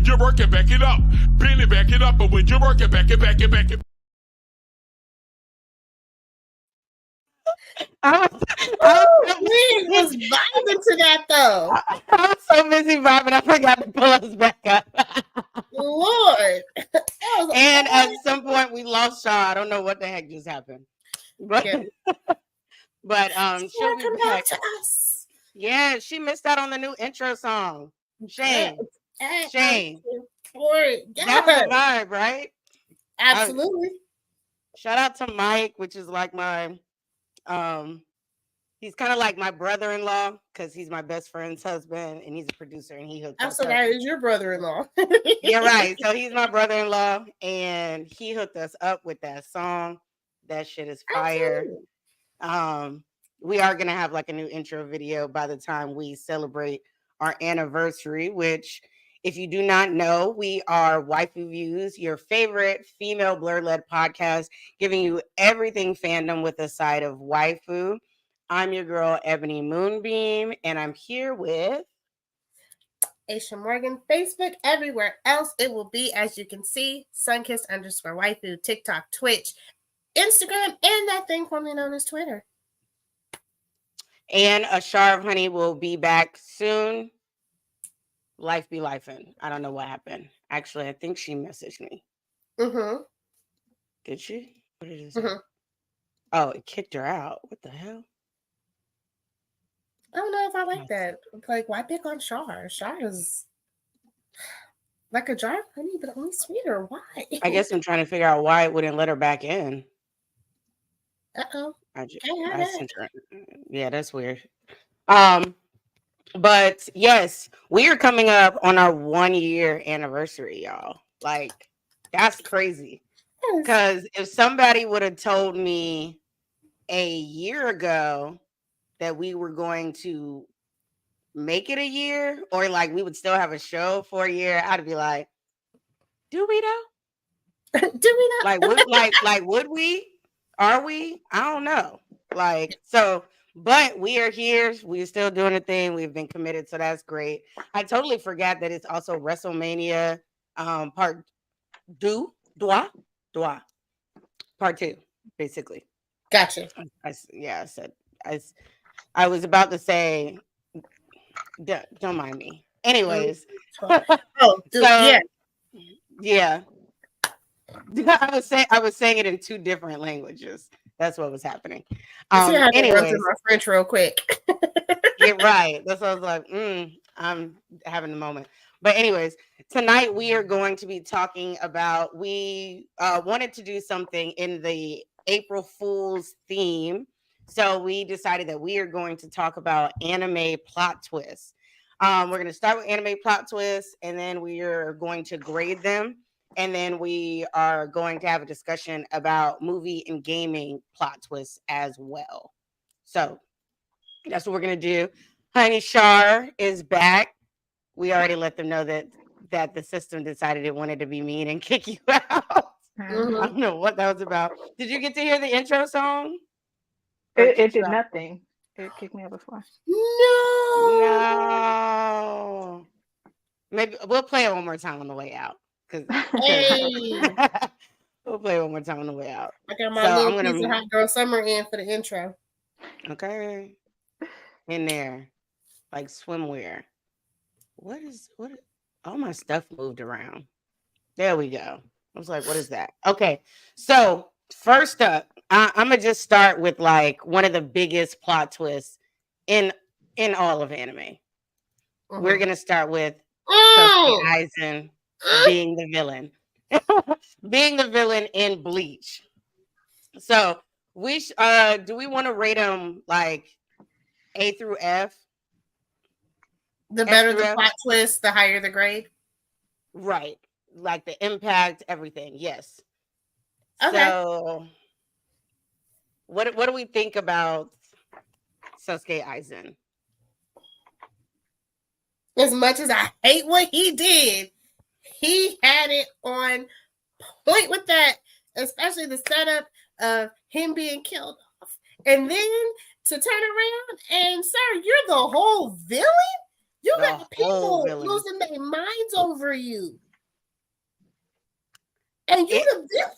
you work it, back it up. Bend it, back it up. But when you work it, back it, back it, back it. I was vibing to that though. I was so busy vibing, I forgot to pull us back up. Lord. And at some point we lost Shaw. I don't know what the heck just happened. But but she'll be back to us. Yeah, she missed out on the new intro song. Shame. Shame. That was a vibe, right? Absolutely. Shout out to Mike, which is like my he's kind of like my brother-in-law because he's my best friend's husband and he's a producer and he hooked us up. That is your brother-in-law. You're right. So he's my brother-in-law and he hooked us up with that song. That shit is fire. We are gonna have like a new intro video by the time we celebrate our anniversary, which if you do not know, we are Waifu Views, your favorite female blur-led podcast, giving you everything fandom with a side of waifu. I'm your girl, Ebony Moonbeam, and I'm here with Aisha Morgan. Facebook, everywhere else it will be, as you can see, Sunkiss_waifu, TikTok, Twitch, Instagram, and that thing formerly known as Twitter. And Ashar of Honey will be back soon. Life be lifing. I don't know what happened. Actually, I think she messaged me. Mm-hmm. Did she? What did it say? Mm-hmm. Oh, it kicked her out. What the hell? I don't know if I like that. Like, why pick on Shar? Shar is like a jar of honey, but only sweeter. Why? I guess I'm trying to figure out why it wouldn't let her back in. Uh-oh. I sent her. Yeah, that's weird. But yes, we are coming up on our 1-year anniversary, y'all. Like, that's crazy. Because if somebody would have told me a year ago that we were going to make it a year, or like we would still have a show for a year, I'd be like, do we though? Do we not? Would we? Are we? I don't know. Like, so, but we are here. We're still doing a thing. We've been committed, so that's great. I totally forgot that it's also WrestleMania part part 2, basically. Gotcha. I was about to say, don't mind me. Anyways. Yeah. I was saying it in 2 different languages. That's what was happening. Anyways, my French real quick. You're right. That's what I was like. I'm having a moment. But anyways, tonight we are going to be talking about. We wanted to do something in the April Fool's theme, so we decided that we are going to talk about anime plot twists. We're going to start with anime plot twists, and then we are going to grade them. And then we are going to have a discussion about movie and gaming plot twists as well. So that's what we're going to do. Honey Shar is back. We already let them know that the system decided it wanted to be mean and kick you out. Mm-hmm. I don't know what that was about. Did you get to hear the intro song? It did nothing. It kicked me out before. No. Maybe we'll play it one more time on the way out. We'll play one more time on the way out. I got my little piece of Hot Girl Summer in for the intro. Okay. In there. Like swimwear. What? All my stuff moved around. There we go. I was like, what is that? Okay. So first up, I'm going to just start with like one of the biggest plot twists in all of anime. Mm-hmm. We're going to start with Aizen being the villain. Being the villain in Bleach. So we do we want to rate them like A through F? The better the plot twist, the higher the grade. Right. Like the impact, everything. Yes. Okay. So what do we think about Sasuke Aizen? As much as I hate what he did, he had it on point with that, especially the setup of him being killed off. And then to turn around and, sir, you're the whole villain? You The got whole people villain. losing their minds over you. And you It- the villain?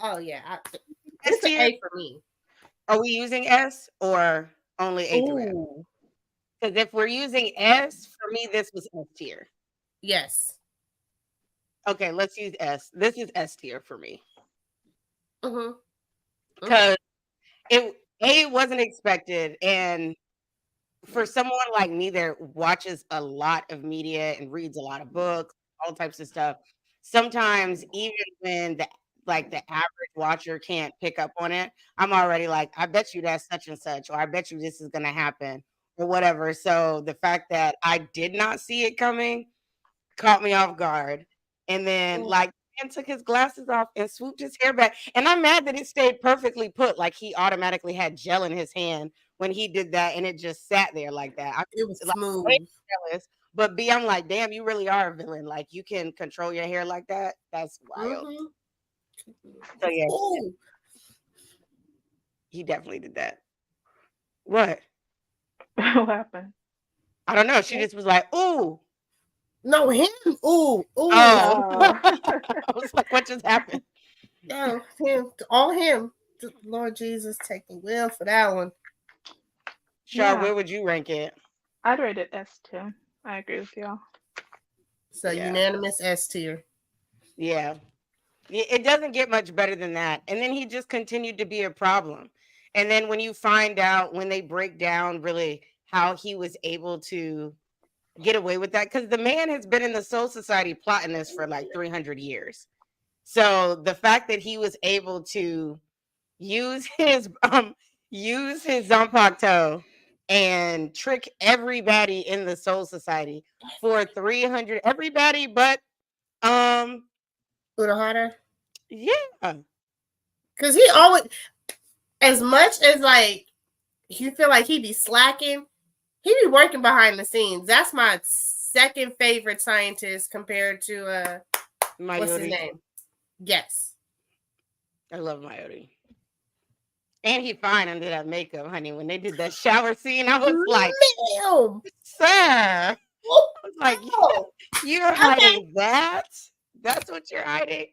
Oh, yeah. S It's an tier? A for me. Are we using S or only A through F? Ooh. Because if we're using S, for me, this was S tier. Yes. Okay, let's use S. This is S tier for me. Mm-hmm. Because it wasn't expected. And for someone like me that watches a lot of media and reads a lot of books, all types of stuff, sometimes even when the average watcher can't pick up on it, I'm already like, I bet you that's such and such, or I bet you this is gonna happen, or whatever. So the fact that I did not see it coming caught me off guard. And then like man took his glasses off and swooped his hair back. And I'm mad that it stayed perfectly put, like he automatically had gel in his hand when he did that, and it just sat there like that. It was Like, smooth. A, jealous, but B, I'm like, damn, you really are a villain. Like you can control your hair like that. That's wild. Mm-hmm. So yeah, Ooh. he definitely did that. What? What happened? I don't know. She just was like, ooh. No, him. Ooh. Ooh. Oh. I was like, what just happened? No, him. All him. Lord Jesus, take the wheel for that one. Char, Yeah. where would you rank it? I'd rate it S too. I agree with y'all. So Yeah. unanimous S tier. Yeah. It doesn't get much better than that. And then he just continued to be a problem. And then when you find out, when they break down really how he was able to get away with that, because the man has been in the Soul Society plotting this for like 300 years. So the fact that he was able to use his Zanpakuto and trick everybody in the Soul Society for 300, everybody but Unohara. yeah. Because he always, as much as like you feel like he be slacking, he be working behind the scenes. That's my second favorite scientist compared to what's his name? Yes. I love Mayuri. And he fine under that makeup, honey. When they did that shower scene, I was like, Damn. sir. I was like, you're hiding that? That's what you're hiding?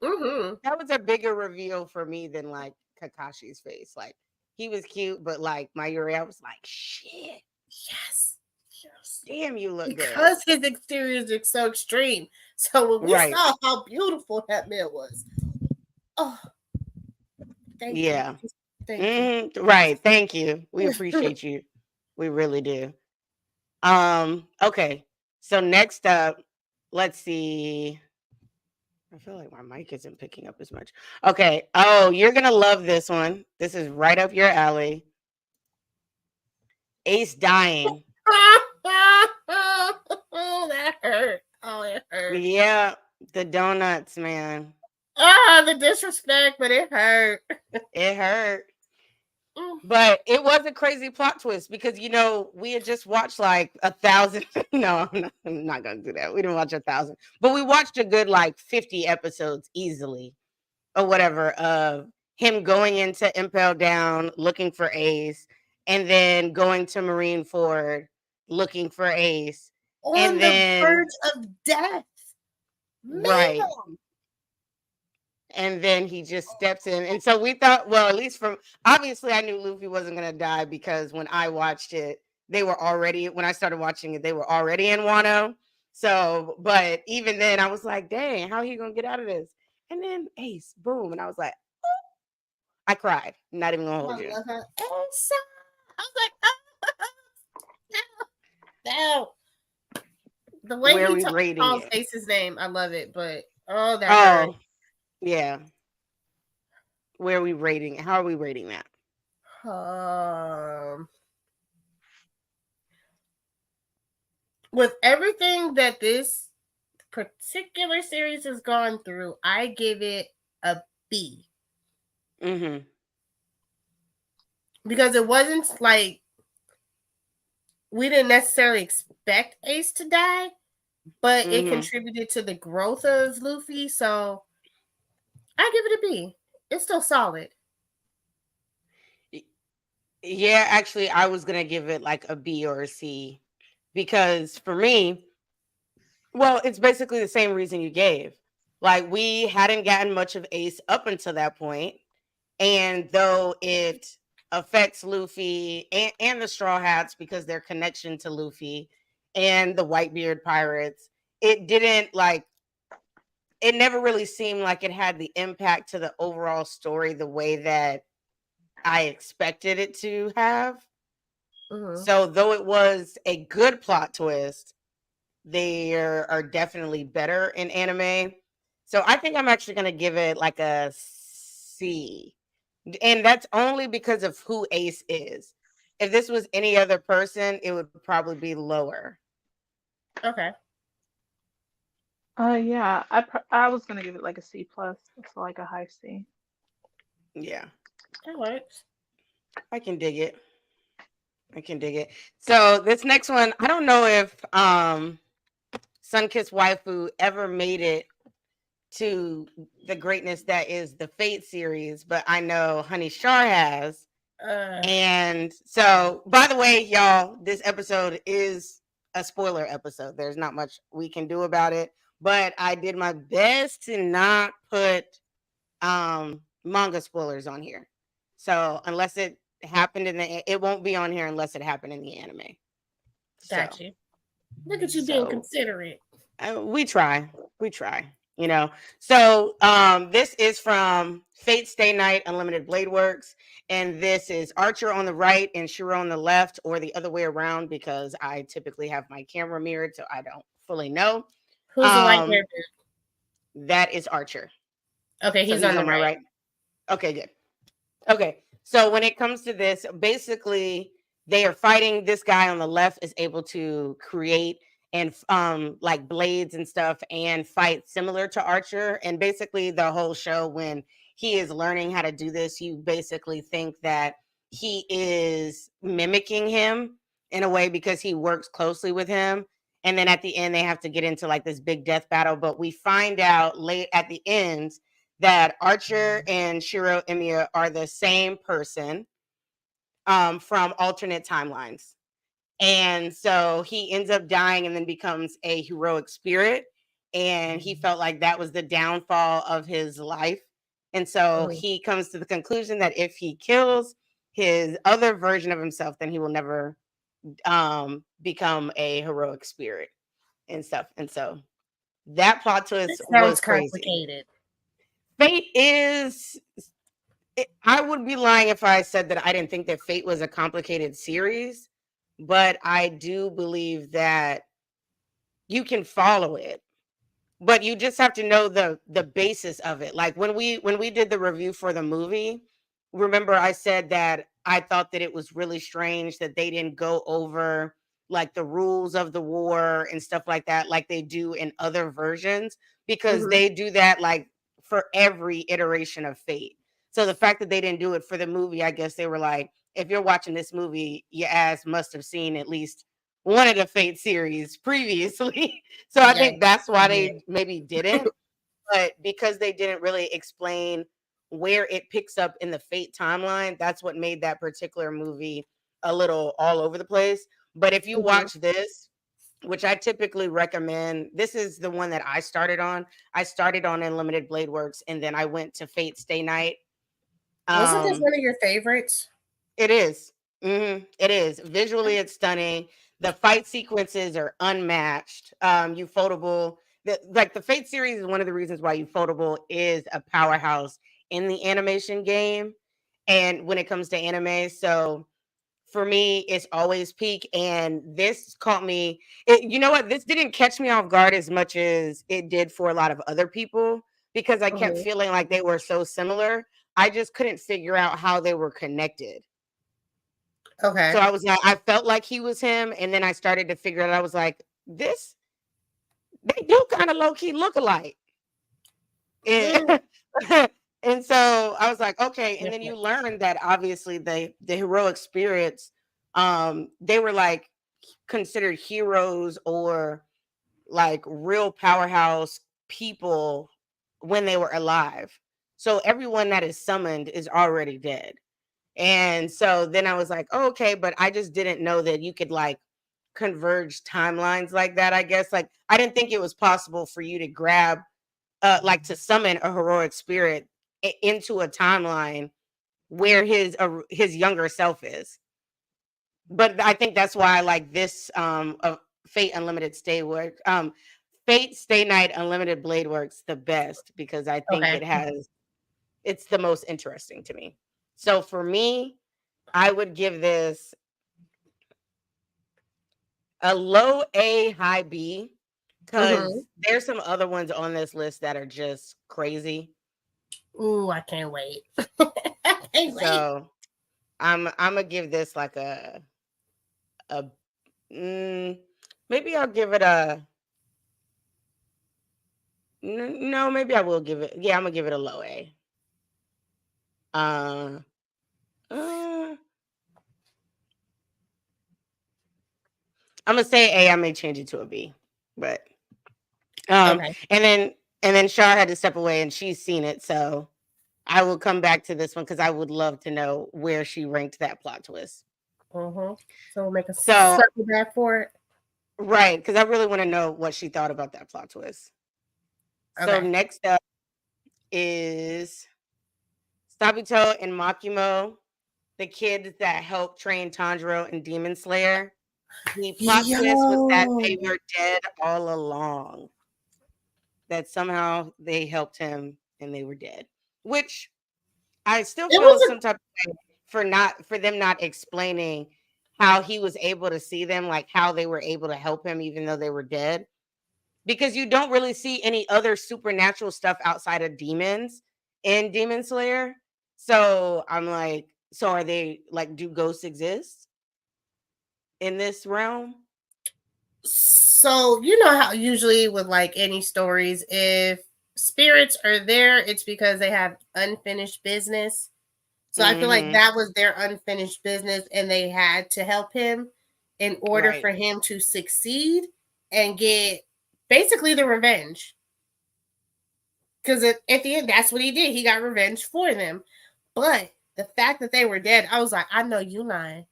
Mm-hmm. That was a bigger reveal for me than like Kakashi's face. Like he was cute, but like Mayuri, I was like, shit. Yes. Yes. Damn, you look because his exteriors are so extreme. So when we saw how beautiful that man was, oh, thank you. Thank you. Right. Thank you. We appreciate you. We really do. Okay. So next up, let's see. I feel like my mic isn't picking up as much. Okay. Oh, you're gonna love this one. This is right up your alley. Ace dying. Oh, that hurt. Oh, it hurt. Yeah, the donuts, man. The disrespect, but it hurt. It hurt. But it was a crazy plot twist because we had just watched like 1,000. No, I'm not gonna do that. We didn't watch 1,000, but we watched a good like 50 episodes easily, or whatever, of him going into Impel Down looking for Ace, and then going to Marineford looking for Ace, on the verge of death. Right. Man. And then he just steps in. And so we thought, well, at least obviously I knew Luffy wasn't going to die because when I watched it, when I started watching it, they were already in Wano. So, but even then I was like, dang, how are you going to get out of this? And then Ace, boom. And I was like, oh. I cried. Not even going to hold you. I was like, no. The way he calls Ace's name, I love it, but that hurt. Yeah. Where are we rating? How are we rating that? With everything that this particular series has gone through, I give it a B. Mm-hmm. Because it wasn't like we didn't necessarily expect Ace to die, but it contributed to the growth of Luffy. So I give it a B. It's still solid. Yeah, actually, I was gonna give it like a B or a C because for me, well, it's basically the same reason you gave. Like we hadn't gotten much of Ace up until that point, and though it affects Luffy and the Straw Hats because their connection to Luffy and the Whitebeard pirates, it didn't like it never really seemed like it had the impact to the overall story the way that I expected it to have. Mhm. So though it was a good plot twist, they are definitely better in anime. So I think I'm actually going to give it like a C. And that's only because of who Ace is. If this was any other person, it would probably be lower. Okay. Yeah, I was gonna give it like a C plus, so like a high C. Yeah, That works. I can dig it. I can dig it. So this next one, I don't know if Sunkissed Waifu ever made it to the greatness that is the Fate series, but I know Honey Star has. Uh, And so, by the way, y'all, this episode is a spoiler episode. There's not much we can do about it, but I did my best to not put manga spoilers on here. So, unless it happened it won't be on here unless it happened in the anime. got So, you. Look at you being so considerate. we try. We try. You know. So this is from Fate Stay Night Unlimited Blade Works, and this is Archer on the right and Shiro on the left, or the other way around because I typically have my camera mirrored, so I don't fully know. Who's the white hair dude? That is Archer. Okay, So he's on the my right. right. Okay, good. Okay, so when it comes to this, basically they are fighting. This guy on the left is able to create and like blades and stuff and fight similar to Archer. And basically the whole show, when he is learning how to do this, you basically think that he is mimicking him in a way because he works closely with him. And then at the end they have to get into like this big death battle, but we find out late at the end that Archer and Shiro Emiya are the same person from alternate timelines. And so he ends up dying and then becomes a heroic spirit. And he felt like that was the downfall of his life. And so he comes to the conclusion that if he kills his other version of himself, then he will never become a heroic spirit and stuff. And so that plot twist was crazy. Complicated. Fate is I would be lying if I said that I didn't think that Fate was a complicated series, but I do believe that you can follow it, but you just have to know the basis of it. Like when we did the review for the movie, remember I said that I thought that it was really strange that they didn't go over like the rules of the war and stuff like that like they do in other versions, because they do that like for every iteration of Fate. So the fact that they didn't do it for the movie, I guess they were like, if you're watching this movie, your ass must have seen at least one of the Fate series previously. So I think that's why they maybe didn't. But because they didn't really explain where it picks up in the Fate timeline, that's what made that particular movie a little all over the place. But if you watch this, which I typically recommend, this is the one that I started on. I started on Unlimited Blade Works, and then I went to Fate Stay Night. Wasn't this one of your favorites? It is. It is. Visually, it's stunning. The fight sequences are unmatched. Ufotable. Like the Fate series is one of the reasons why Ufotable is a powerhouse in the animation game and when it comes to anime. So for me, it's always peak. And this caught me. You know what? This didn't catch me off guard as much as it did for a lot of other people because I kept feeling like they were so similar. I just couldn't figure out how they were connected. Okay. So I was like, I felt like he was him, and then I started to figure it out. I was like, they do kind of low key look alike. And, and so I was like, okay. And then you learn that obviously the heroic spirits, they were like considered heroes or like real powerhouse people when they were alive. So everyone that is summoned is already dead. And so then I was like, oh, okay, but I just didn't know that you could like converge timelines like that, I guess. Like I didn't think it was possible for you to grab like to summon a heroic spirit into a timeline where his younger self is. But I think that's why I like this Fate Unlimited Fate Stay Night Unlimited Blade Works the best, because I think it's the most interesting to me. So for me, I would give this a low A, high B, because there's some other ones on this list that are just crazy. Ooh, I can't wait. So I'm gonna give this like maybe I'll give it a no, maybe I will give it. Yeah, I'm gonna give it a low A. I'm gonna say A. I may change it to a B, but Okay. and then Shar had to step away, and she's seen it, so I will come back to this one because I would love to know where she ranked that plot twist. So we'll make a circle back for it. Right, because I really want to know what she thought about that plot twist. Okay. So next up is Sabito and Makimo, the kids that helped train Tanjiro and Demon Slayer. The plot twist was that they were dead all along. That somehow they helped him and they were dead. Which I still feel some type of way for them not explaining how he was able to see them, like how they were able to help him even though they were dead. Because you don't really see any other supernatural stuff outside of demons in Demon Slayer. So I'm like, so are they like, do ghosts exist in this realm? So you know how usually with like any stories, if spirits are there, it's because they have unfinished business. So I feel like that was their unfinished business, and they had to help him in order for him to succeed and get basically the revenge. Because at the end, that's what he did. He got revenge for them. But the fact that they were dead, I was like, I know you lying.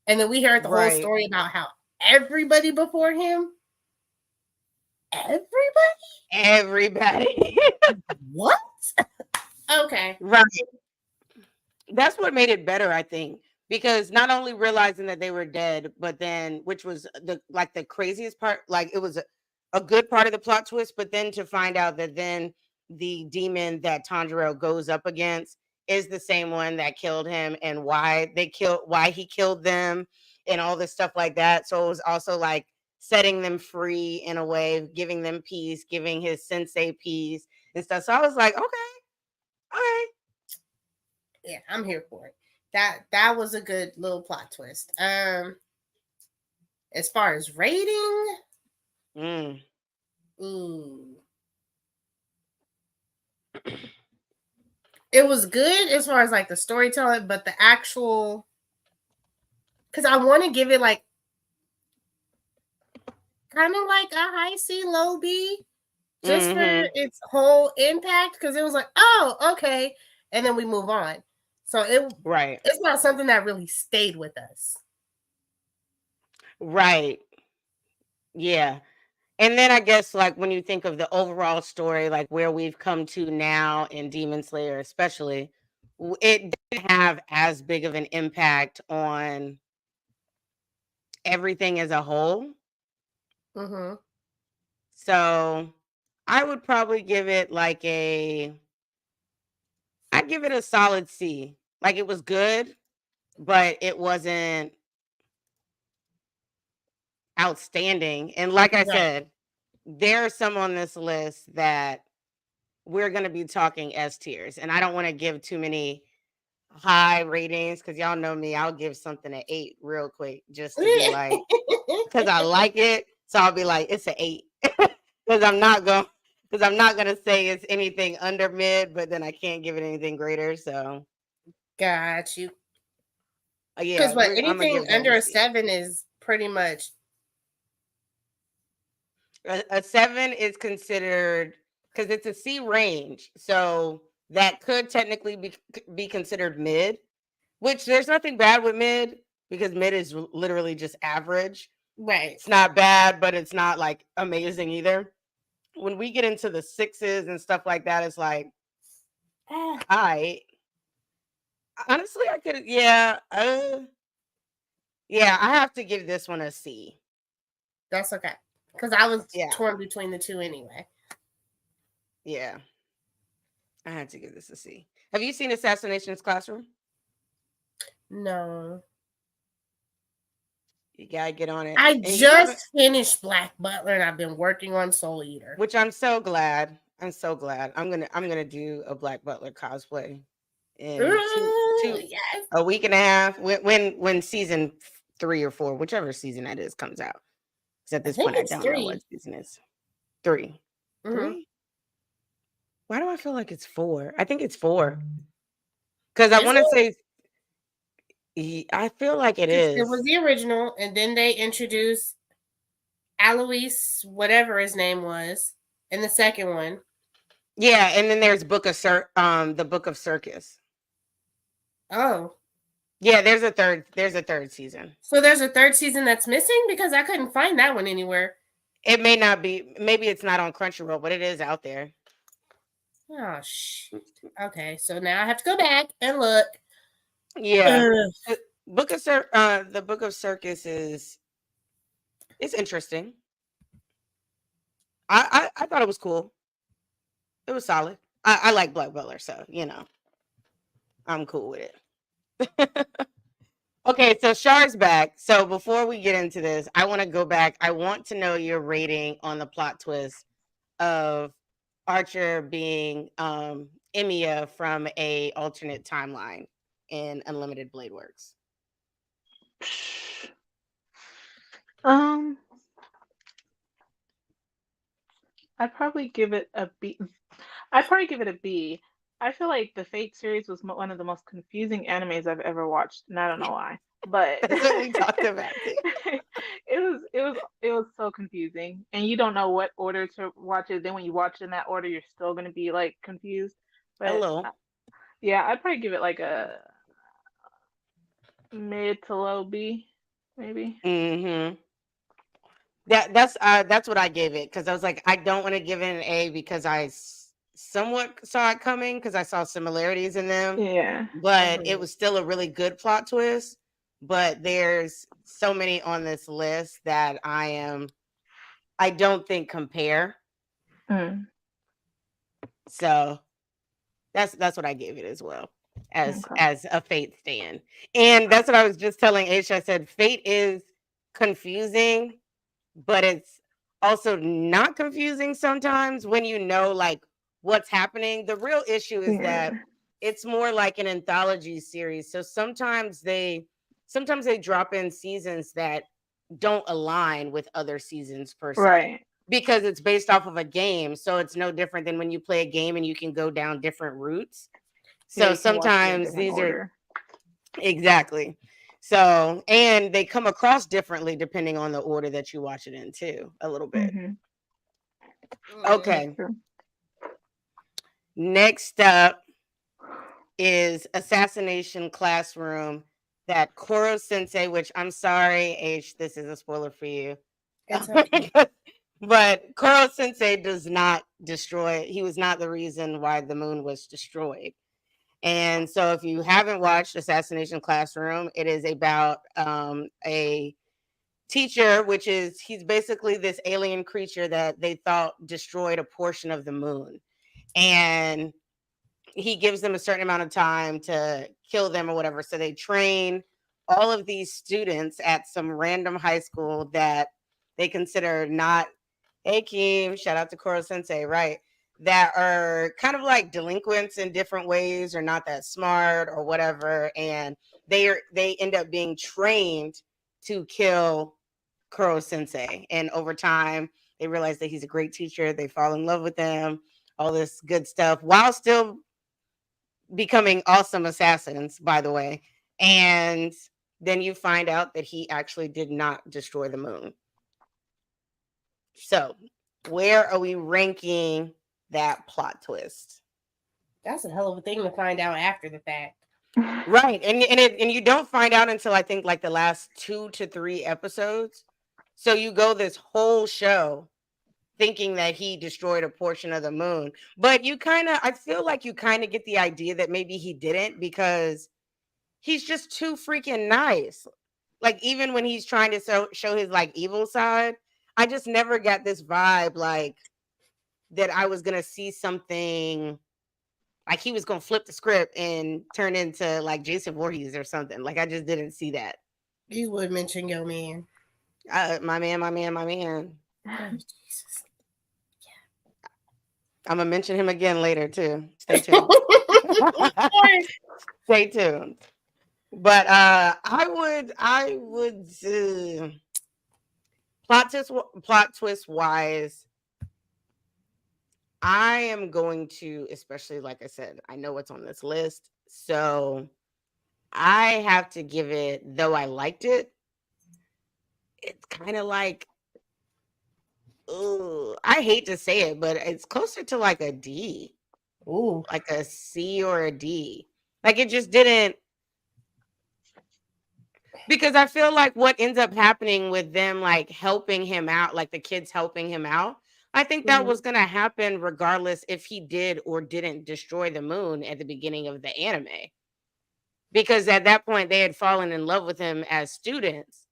And then we heard the whole story about how everybody before him. Everybody. What? Okay. Right. That's what made it better, I think. Because not only realizing that they were dead, but then, which was the craziest part, like it was a good part of the plot twist, but then to find out that then the demon that Tanjiro goes up against is the same one that killed him, and why he killed them and all this stuff like that. So it was also like setting them free in a way, giving them peace, giving his sensei peace and stuff. So I was like, okay, all right. Yeah, I'm here for it. That was a good little plot twist. As far as rating, it was good as far as like the storytelling, but the actual, because I want to give it like kind of like a high C, low B, just for its whole impact. Because it was like, oh, okay, and then we move on. So it's not something that really stayed with us. Right. Yeah. And then I guess like when you think of the overall story, like where we've come to now in Demon Slayer, especially, it didn't have as big of an impact on everything as a whole. So I would probably give it like I'd give it a solid C. Like it was good, but it wasn't outstanding. And like I said, there are some on this list that we're going to be talking S tiers, and I don't want to give too many high ratings because y'all know me. I'll give something an 8 real quick just to be like, because I like it. So I'll be like, it's an 8 because I'm not going to say it's anything under mid, but then I can't give it anything greater. So got you. Yeah, because anything under a 7 is pretty much a 7 is considered, because it's a C range, so that could technically be considered mid, Which there's nothing bad with mid because mid is literally just average. Right. It's not bad, but it's not like amazing either. When we get into the 6s and stuff like that, it's like, I honestly, I could, yeah, I have to give this one a C. That's okay, because I was Yeah. torn between the two anyway. Yeah, I had to give this a C. Have you seen Assassination's Classroom? No. You gotta get on it. I And just finished Black Butler, and I've been working on Soul Eater, which I'm so glad. I'm so glad. I'm gonna do a Black Butler cosplay in yes. a week and a half when season 3 or 4, whichever season that is, comes out. Because at this point, I don't know what season is. 3. Mm-hmm. 3? Why do I feel like it's 4? I think it's 4. Because I want to say, I feel like it is. It was the original, and then they introduced Alois, whatever his name was, in the second one. Yeah, and then there's the Book of Circus. Oh. Yeah, there's a third season. So there's a third season that's missing because I couldn't find that one anywhere. It may not be. Maybe it's not on Crunchyroll, but it is out there. Oh shit. Okay, so now I have to go back and look. Yeah, the Book of Circus is interesting. I thought it was cool. It was solid. I like Black Butler, so I'm cool with it. Okay, so Shar's back. So before we get into this, I want to go back. I want to know your rating on the plot twist of Archer being Emiya from a alternate timeline in Unlimited Blade Works. I'd probably give it a B. I'd probably give it a B. I feel like the Fate series was one of the most confusing animes I've ever watched, and I don't know why. But that's what we talked about. It was so confusing, and you don't know what order to watch it. Then when you watch it in that order, you're still gonna be like confused. But hello. Yeah, I'd probably give it like a mid to low B, maybe. Mm-hmm. That's what I gave it, because I was like, I don't want to give it an A because I somewhat saw it coming because I saw similarities in them. Yeah. But it was still a really good plot twist. But there's so many on this list that I don't think compare. So that's what I gave it as well, as a Fate stan. And that's what I was just telling Aisha. I said Fate is confusing, but it's also not confusing sometimes when you know like what's happening. The real issue is that it's more like an anthology series. So sometimes they drop in seasons that don't align with other seasons per se. Right. Because it's based off of a game. So it's no different than when you play a game and you can go down different routes. So sometimes these are exactly. So, and they come across differently depending on the order that you watch it in too, a little bit. Okay. Next up is Assassination Classroom, that Koro Sensei, which I'm sorry, H, this is a spoiler for you. But Koro Sensei does not destroy. He was not the reason why the moon was destroyed. And so if you haven't watched Assassination Classroom, it is about a teacher, he's basically this alien creature that they thought destroyed a portion of the moon. And he gives them a certain amount of time to kill them or whatever. So they train all of these students at some random high school that they consider not, hey, Keem, shout out to Koro Sensei, right? That are kind of like delinquents in different ways or not that smart or whatever. And they end up being trained to kill Koro Sensei. And over time, they realize that he's a great teacher. They fall in love with him, all this good stuff, while still becoming awesome assassins, by the way. And then you find out that he actually did not destroy the moon. So where are we ranking that plot twist? That's a hell of a thing to find out after the fact. Right. And you don't find out until I think like the last 2 to 3 episodes. So you go this whole show thinking that he destroyed a portion of the moon. But I feel like you kind of get the idea that maybe he didn't because he's just too freaking nice. Like even when he's trying to show his like evil side, I just never got this vibe like that I was going to see something like he was going to flip the script and turn into like Jason Voorhees or something. Like I just didn't see that. You would mention your man. My man. Oh, Jesus. I'm gonna mention him again later too. Stay tuned. Stay tuned. But I would plot twist wise, I am going to, especially like I said, I know what's on this list, so I have to give it. Though I liked it, it's kind of like, I hate to say it, but it's closer to like a D. Ooh. Like a C or a D. Like it just didn't, because I feel like what ends up happening with them like helping him out, like the kids helping him out, I think that was going to happen regardless if he did or didn't destroy the moon at the beginning of the anime. Because at that point they had fallen in love with him as students.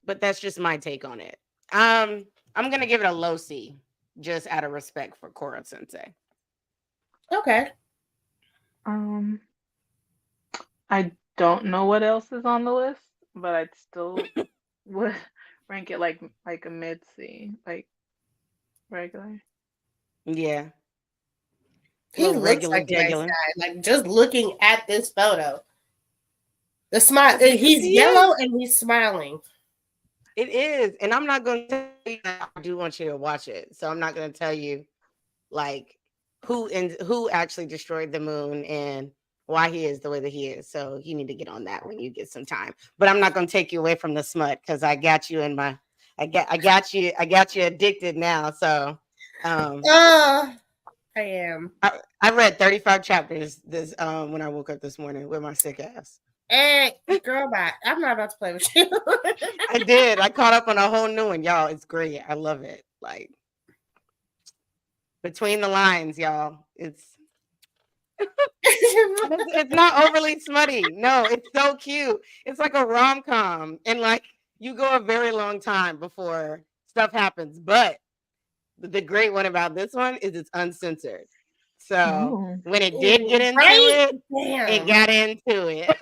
But that's just my take on it. I'm going to give it a low C just out of respect for Korra Sensei. Okay. I don't know what else is on the list, but I'd still would rank it like a mid C, like regular. Yeah. He looks like a nice guy. Like just looking at this photo. The smile, he's yellow and he's smiling. It is. And I'm not going to tell you that I do want you to watch it. So I'm not going to tell you like who actually destroyed the moon and why he is the way that he is. So you need to get on that when you get some time. But I'm not going to take you away from the smut because I got you in my I got you addicted now. So I am. I read 35 chapters this when I woke up this morning with my sick ass. Hey, girl, bye. I'm not about to play with you. I did. I caught up on a whole new one, y'all. It's great. I love it. Like between the lines, y'all. It's not overly smutty. No, it's so cute. It's like a rom-com, and like you go a very long time before stuff happens. But the great one about this one is it's uncensored. So when it did get into it, it got into it.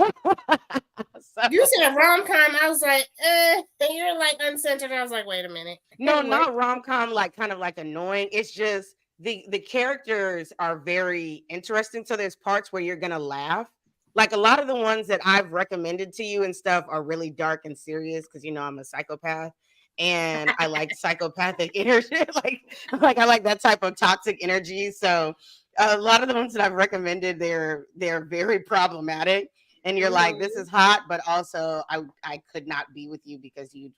So, you said rom-com. I was like, and you're like uncensored. I was like, wait a minute. No, not rom-com, like kind of like annoying. It's just the characters are very interesting. So there's parts where you're gonna laugh. Like a lot of the ones that I've recommended to you and stuff are really dark and serious because you know I'm a psychopath. And I like psychopathic energy, like I like that type of toxic energy. So a lot of the ones that I've recommended, they're very problematic. And you're like, this is hot, but also I could not be with you because you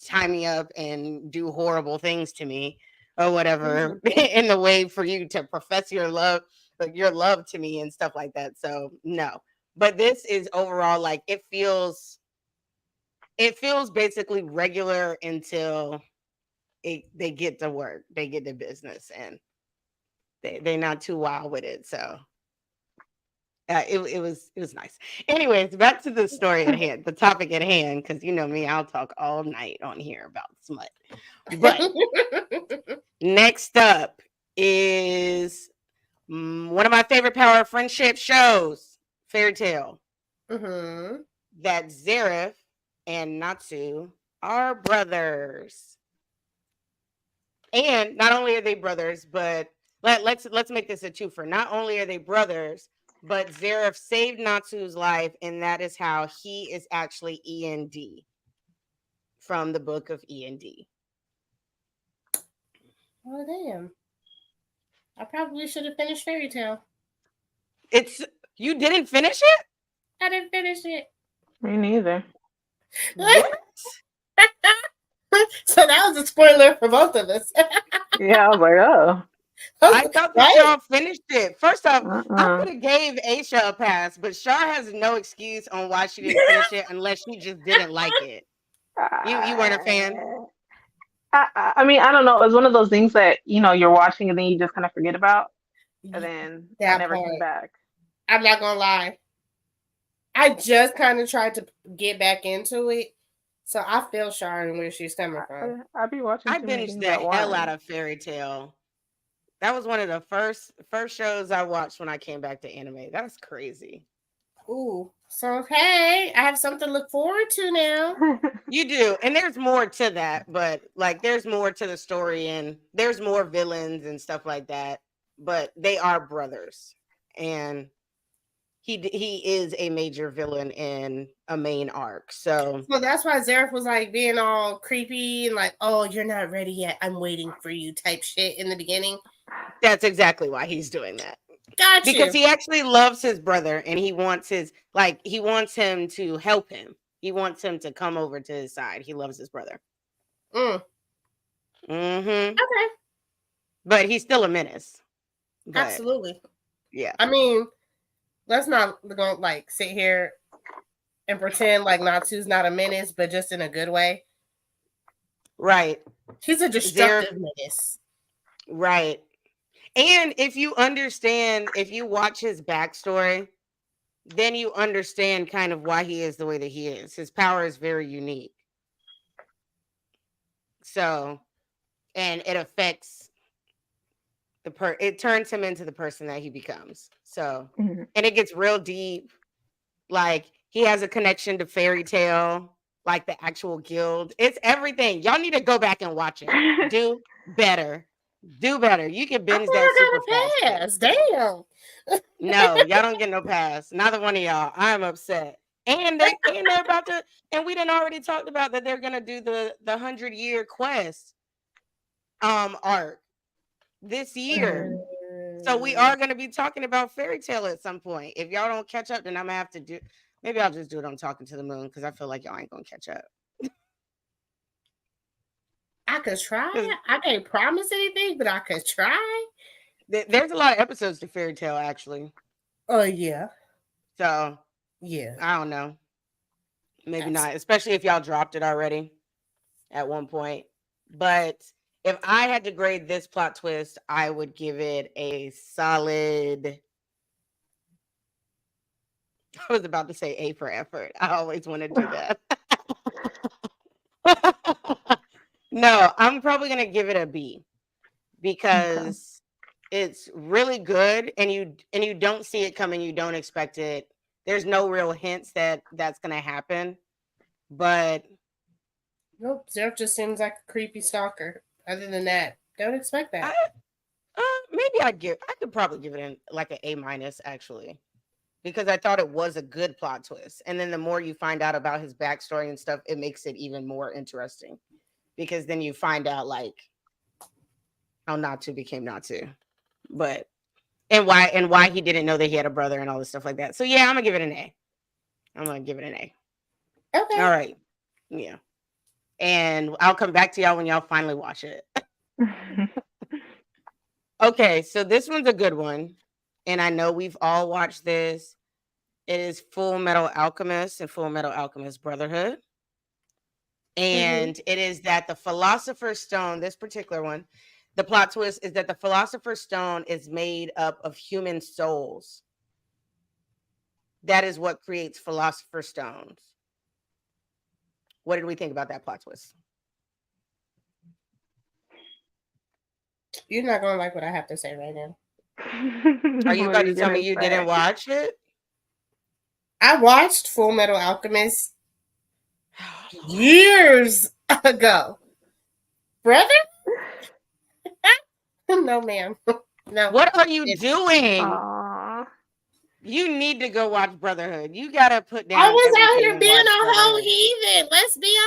tie me up and do horrible things to me or whatever in the way for you to profess your love to me and stuff like that. So no, but this is overall like it feels basically regular until they get to work, they get to business, and they're not too wild with it. So it was nice. Anyways, back to the story at hand, the topic at hand, because you know me, I'll talk all night on here about smut. But next up is one of my favorite power of friendship shows, Fairy Tail. That Zareth and Natsu are brothers. And not only are they brothers, but let's make this a twofer. Not only are they brothers, but Zareth saved Natsu's life, and that is how he is actually END from the book of END. Oh damn! I probably should have finished Fairy Tail. You didn't finish it? I didn't finish it. Me neither. What? So that was a spoiler for both of us. Yeah, I was like, oh. I thought that Right? y'all finished it. First off, I Uh-uh. could have gave Aisha a pass, but Shar has no excuse on why she didn't finish it unless she just didn't like it. You weren't a fan? I mean, I don't know. It was one of those things that, you're watching and then you just kind of forget about. And then I That never came part. back. I'm not gonna lie. I just kind of tried to get back into it, so I feel Sharon where she's coming from. I be watching I too many binged things the at hell out once. of Fairy Tale. That was one of the first shows I watched when I came back to anime. That's crazy. Ooh, so hey, I have something to look forward to now. You do, and there's more to that, but like there's more to the story, and there's more villains and stuff like that. But they are brothers, and he is a major villain in a main arc. So that's why Zareth was like being all creepy and like, "Oh, you're not ready yet. I'm waiting for you," type shit in the beginning. that's exactly why he's doing that. Got Because you. he actually loves his brother, and he wants him to help him. He wants him to come over to his side. He loves his brother. Mm-hmm. Okay. But he's still a menace. But, Absolutely. yeah. I mean, let's not go like sit here and pretend like Natsu's not a menace, but just in a good way. Right. He's a destructive menace. Right. And if you watch his backstory, then you understand kind of why he is the way that he is. His power is very unique. So, and it affects it turns him into the person that he becomes. So, and it gets real deep. Like he has a connection to Fairy Tale, like the actual guild. It's everything. Y'all need to go back and watch it. Do better. Do better. You can binge that super fast. Damn. No, y'all don't get no pass. Neither one of y'all. I'm upset. And they're about to, and we done already talked about that they're gonna do the 100-year quest arc this year. So we are gonna be talking about Fairy Tale at some point. If y'all don't catch up, then I'm gonna have to maybe I'll just do it on Talking to the Moon because I feel like y'all ain't gonna catch up. I could try. I can't promise anything, but I could try. There's a lot of episodes to Fairy Tale, actually. Oh, yeah. So, yeah. I don't know. Maybe not, especially if y'all dropped it already at one point. But if I had to grade this plot twist, I would give it a solid... I was about to say A for effort. I always want to do that. No, I'm probably going to give it a B because it's really good and you don't see it coming. You don't expect it. There's no real hints that that's going to happen. But nope, Zerf just seems like a creepy stalker. Other than that, don't expect that. Maybe I could probably give it like an A- actually, because I thought it was a good plot twist. And then the more you find out about his backstory and stuff, it makes it even more interesting because then you find out like how Natsu became Natsu, but and why he didn't know that he had a brother and all this stuff like that. So yeah, I'm gonna give it an A. Okay. All right. Yeah. And I'll come back to y'all when y'all finally watch it. Okay, so this one's a good one. And I know we've all watched this. It is Full Metal Alchemist and Full Metal Alchemist Brotherhood. And it is that the Philosopher's Stone, this particular one, the plot twist is that the Philosopher's Stone is made up of human souls. That is what creates Philosopher's Stones. What did we think about that plot twist? You're not gonna like what I have to say right now. Are you going to tell me you didn't watch it? I watched Full Metal Alchemist years ago. Brother? No, ma'am. No. What are you doing? Aww. You need to go watch Brotherhood. You gotta put down. I was out everything here and being watch a whole Brotherhood. heathen. Let's be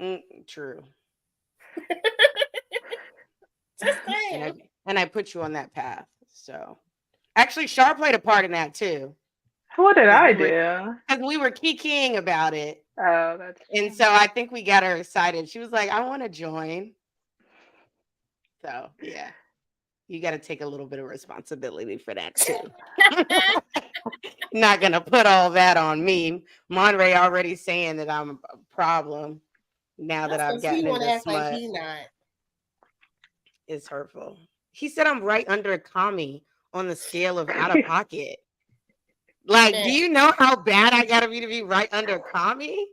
honest. True. Just saying. And I put you on that path. So actually, Shar played a part in that too. What did I do? Because we were kikiing about it. Oh, that's true. And so I think we got her excited. She was like, I want to join. So yeah. You got to take a little bit of responsibility for that too. Not gonna put all that on me. Monray already saying that I'm a problem now that I've gotten He want to into act like smut. he's not. Is hurtful. He said I'm right under Kami on the scale of out of pocket. Like, Man, do you know how bad I gotta be to be right under Kami?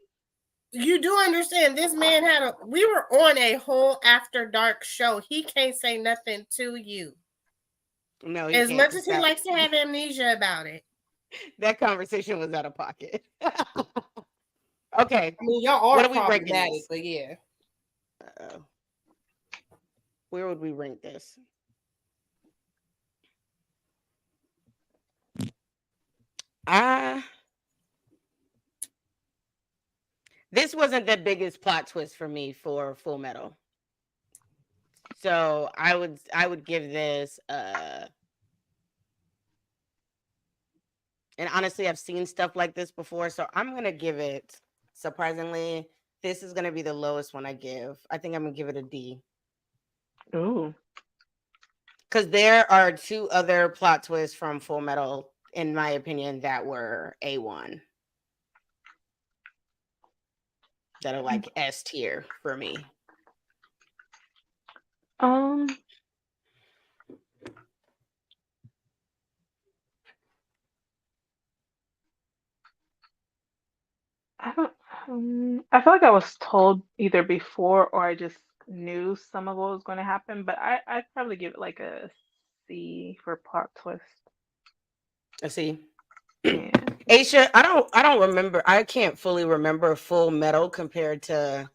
you do understand this man we were on a whole after dark show. He can't say nothing to you. No, As much as he likes to have amnesia about it. That conversation was out of pocket. Okay. I mean, y'all What are are we ranking problematic, this? but yeah. Uh-oh. Where would we rank this? This wasn't the biggest plot twist for me for Full Metal. So I would give this and honestly I've seen stuff like this before, so I'm gonna give it, surprisingly, this is gonna be the lowest one I give. I think I'm gonna give it a D. Ooh. Because there are 2 other plot twists from Full Metal, in my opinion, that were A1. That are like S tier for me. I don't. I feel like I was told either before or I just knew some of what was going to happen, but I'd probably give it like a C for plot twist. I see. Yeah. Aisha, I don't remember. I can't fully remember Full Metal compared to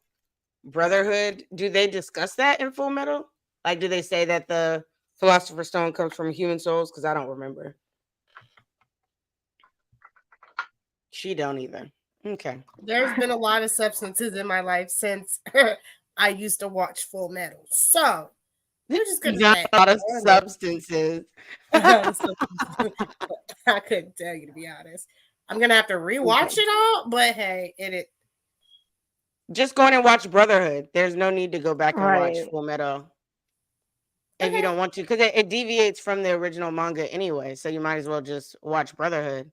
Brotherhood. Do they discuss that in Full Metal? Like, do they say that the Philosopher's Stone comes from human souls? Because I don't remember. She don't either. Okay. There's been a lot of substances in my life since I used to watch Full Metal. So we're just gonna say a lot of substances. I couldn't tell you, to be honest. I'm gonna have to rewatch it all, but hey, it just go in and watch Brotherhood. There's no need to go back and watch Full Metal if you don't want to, because it deviates from the original manga anyway. So you might as well just watch Brotherhood.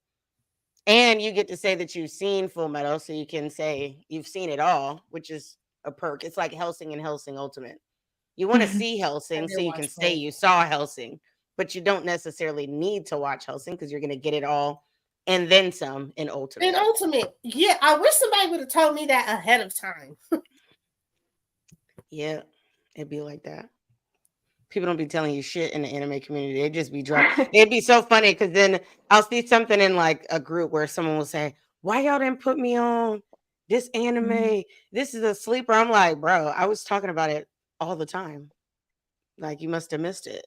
And you get to say that you've seen Full Metal, so you can say you've seen it all, which is a perk. It's like Hellsing and Hellsing Ultimate. You want to see Hellsing so you can say you saw Hellsing, but you don't necessarily need to watch Hellsing because you're going to get it all and then some in Ultimate. In Ultimate, yeah. I wish somebody would have told me that ahead of time. Yeah, it'd be like that. People don't be telling you shit in the anime community. They just be dropping. It'd be so funny because then I'll see something in like a group where someone will say, "Why y'all didn't put me on this anime? This is a sleeper." I'm like, bro, I was talking about it all the time. Like, you must have missed it.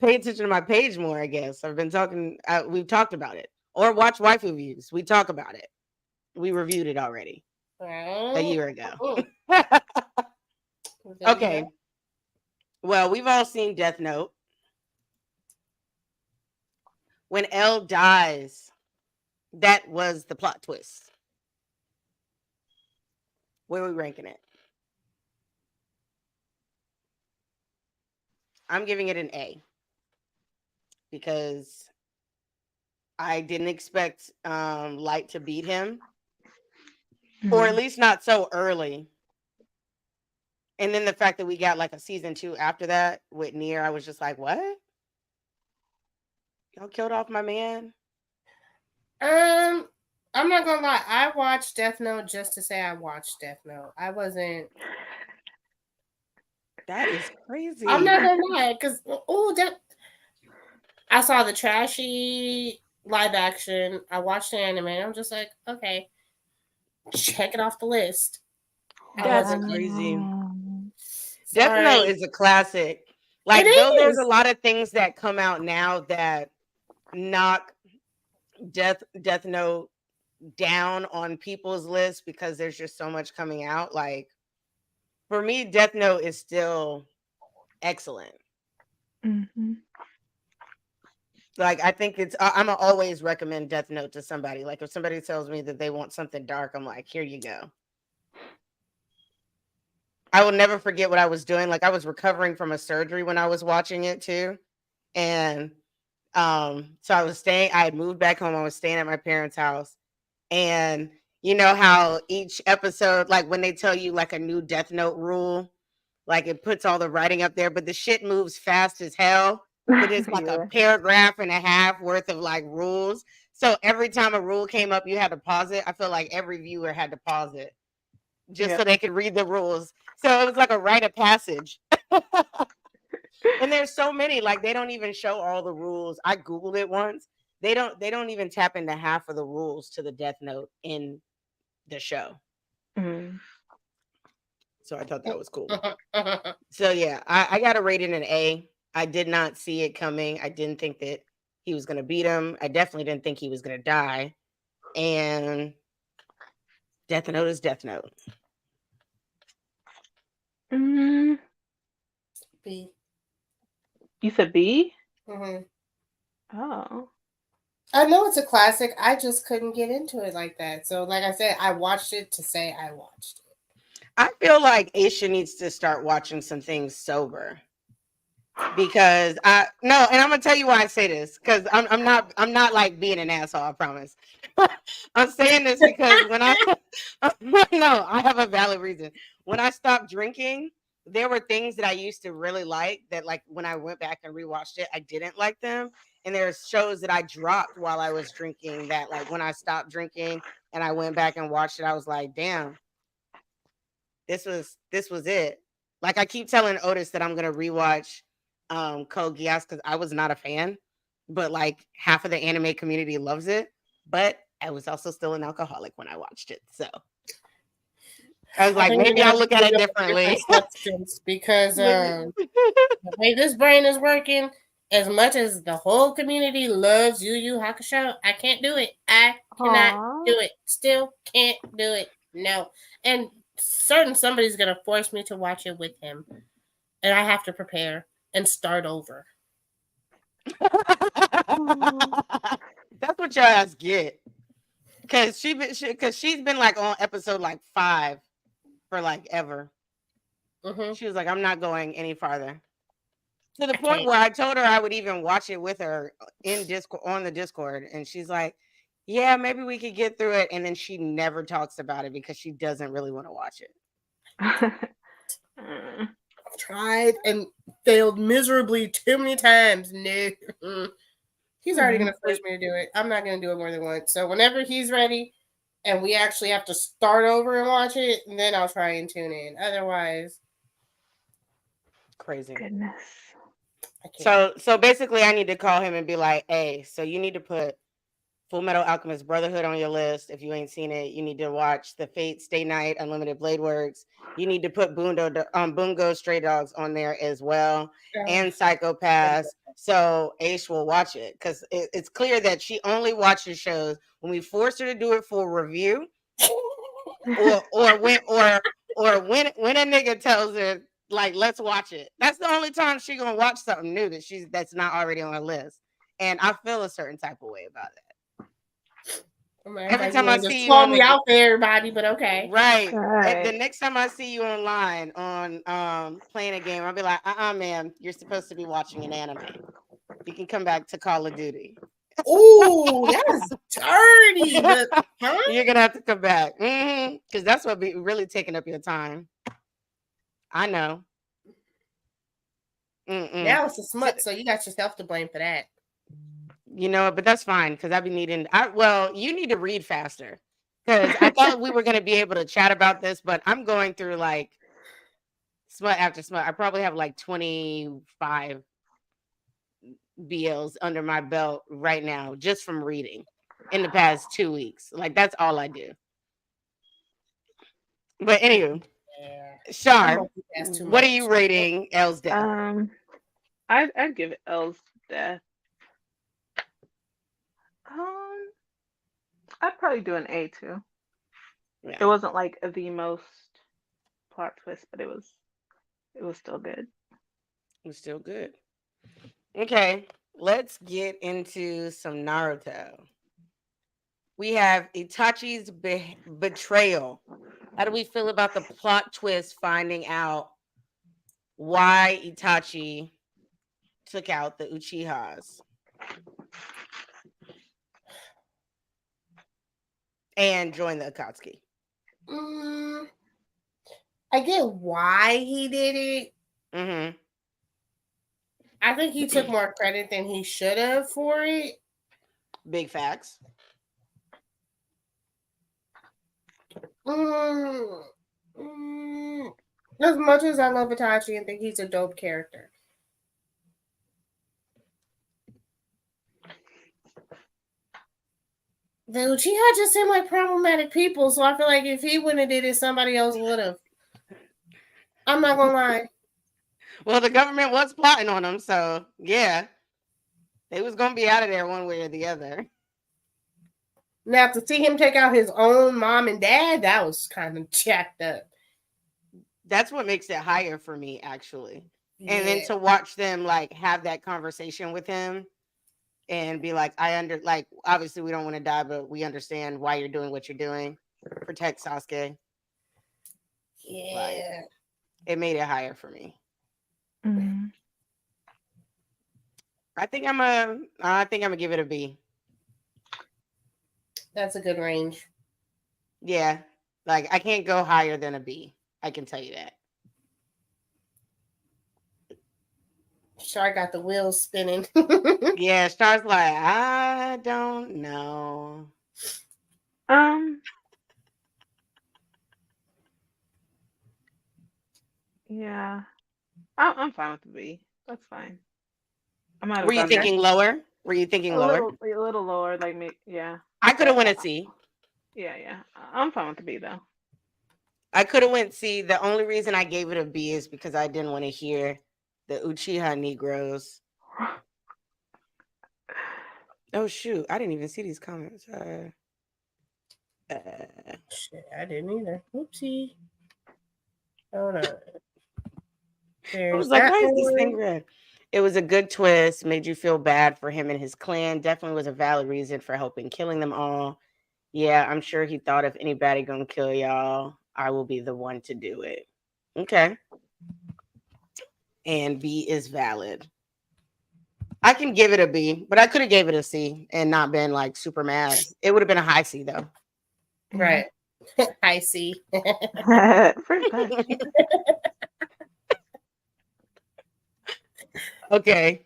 Pay attention to my page more, I guess. I've been talking. We've talked about it. Or watch Waifu Views. We talk about it. We reviewed it already a year ago. Okay. Well, we've all seen Death Note. When L dies, that was the plot twist. Where are we ranking it? I'm giving it an A because I didn't expect Light to beat him, or at least not so early. And then the fact that we got like a season 2 after that with Nier, I was just like, what? Y'all killed off my man? I'm not gonna lie. I watched Death Note just to say I watched Death Note. I wasn't. That is crazy. I'm not gonna lie, because I saw the trashy live action. I watched the anime. And I'm just like, okay, check it off the list. That's crazy. Death Note is a classic. Like, though there's a lot of things that come out now that knock Death Note down on people's list because there's just so much coming out. Like, for me, Death Note is still excellent. Like, I think I'm gonna always recommend Death Note to somebody. Like, if somebody tells me that they want something dark, I'm like, here you go. I will never forget what I was doing. Like I was recovering from a surgery when I was watching it too. And so I had moved back home. I was staying at my parents' house. And you know how each episode, like when they tell you like a new Death Note rule, like it puts all the writing up there, but the shit moves fast as hell. But it's like a Yeah. paragraph and a half worth of like rules. So every time a rule came up, you had to pause it. I feel like every viewer had to pause it just so Yep. they could read the rules. So it was like a rite of passage. And there's so many, like they don't even show all the rules. I Googled it once. They don't even tap into half of the rules to the Death Note in the show. Mm. So I thought that was cool. So yeah, I got to rate it an A. I did not see it coming. I didn't think that he was gonna beat him. I definitely didn't think he was gonna die. And Death Note is Death Note. Mm. B. You said B? Mhm. Oh. I know it's a classic. I just couldn't get into it like that. So, like I said, I watched it to say I watched it. I feel like Aisha needs to start watching some things sober. Because and I'm gonna tell you why I say this, because I'm not like being an asshole, I promise. I'm saying this because when I no, I have a valid reason. When I stopped drinking, there were things that I used to really like that, like when I went back and rewatched it, I didn't like them. And there's shows that I dropped while I was drinking that, like when I stopped drinking and I went back and watched it, I was like, damn, this was it. Like I keep telling Otis that I'm gonna rewatch Code Geass because I was not a fan, but like half of the anime community loves it. But I was also still an alcoholic when I watched it, so I was I like, think maybe you're gonna I'll look have at to it do a differently. different substance because the way this brain is working, as much as the whole community loves Yu Yu Hakusho, I can't do it. I cannot Aw. do it. Still can't do it. No. And somebody's gonna force me to watch it with him. And I have to prepare and start over. That's what your ass get. Cause she's been like on episode like 5 for like ever. Mm-hmm. She was like, I'm not going any farther. To the I point can't. where I told her I would even watch it with her in Discord on the Discord, and she's like, "Yeah, maybe we could get through it." And then she never talks about it because she doesn't really want to watch it. Mm. I've tried and failed miserably too many times. No. He's already Mm. gonna force me to do it. I'm not gonna do it more than once. So whenever he's ready and we actually have to start over and watch it, then I'll try and tune in. Otherwise, Crazy. Goodness. I can't. So basically, I need to call him and be like, "Hey, so you need to put Full Metal Alchemist Brotherhood on your list. If you ain't seen it, you need to watch the Fate Stay Night Unlimited Blade Works. You need to put Bungo Stray Dogs on there as well, and Psychopaths. So Ace will watch it because it's clear that she only watches shows when we force her to do it for review, or when a nigga tells her like let's watch it. That's the only time she gonna watch something new that's not already on her list. And I feel a certain type of way about it. Every time I see you call on me out for everybody, but okay. right. The Right. next time I see you online on playing a game, I'll be like, man, you're supposed to be watching an anime. You can come back to Call of Duty. Ooh, that's dirty, but huh? You're gonna have to come back. Because that's what be really taking up your time. I know. Now it's a smut, so you got yourself to blame for that. You know, but that's fine because I've been needing. You need to read faster because I thought we were going to be able to chat about this, but I'm going through like smut after smut. I probably have like 25 BLs under my belt right now just from reading in the past 2 weeks. Like that's all I do. But anywho, Yeah. Shar, what are you rating L's death? I'd give it L's death. I'd probably do an A too. Yeah. It wasn't like the most plot twist, but it was still good. It was still good. Okay, let's get into some Naruto. We have Itachi's betrayal How do we feel about the plot twist finding out why Itachi took out the Uchihas and joined the Akatsuki? I get why he did it. Mm-hmm. I think he took more credit than he should have for it. Big facts. As much as I love Itachi and think he's a dope character, the Uchiha just seem like problematic people, so I feel like if he wouldn't have did it, somebody else would have. I'm not gonna lie. Well, the government was plotting on him, so yeah. They was gonna be out of there one way or the other. Now to see him take out his own mom and dad, that was kind of jacked up. That's what makes it higher for me, actually. Yeah. And then to watch them like have that conversation with him and be like, obviously we don't want to die, but we understand why you're doing what you're doing. Protect Sasuke. Yeah. Like, it made it higher for me. Mm-hmm. I think I'm gonna give it a B. That's a good range. Yeah. Like I can't go higher than a B. I can tell you that. Char got the wheels spinning. Yeah, Star's like, I don't know. Yeah. I'm fine with the B. That's fine. Were you thinking lower? Were you thinking lower? A little lower, like me. Yeah. I could have went a C. Yeah. I'm fine with the B though. I could have went C. The only reason I gave it a B is because I didn't want to hear the Uchiha Negroes. Oh shoot! I didn't even see these comments. Shit, I didn't either. Oopsie. Hold on. I was like, why is this thing red? It was a good twist. Made you feel bad for him and his clan. Definitely was a valid reason for helping killing them all. Yeah, I'm sure he thought if anybody gonna kill y'all, I will be the one to do it. Okay. And B is valid. I can give it a B, but I could have gave it a C and not been like super mad. It would have been a high C though. Right. High C. Pretty much. Okay.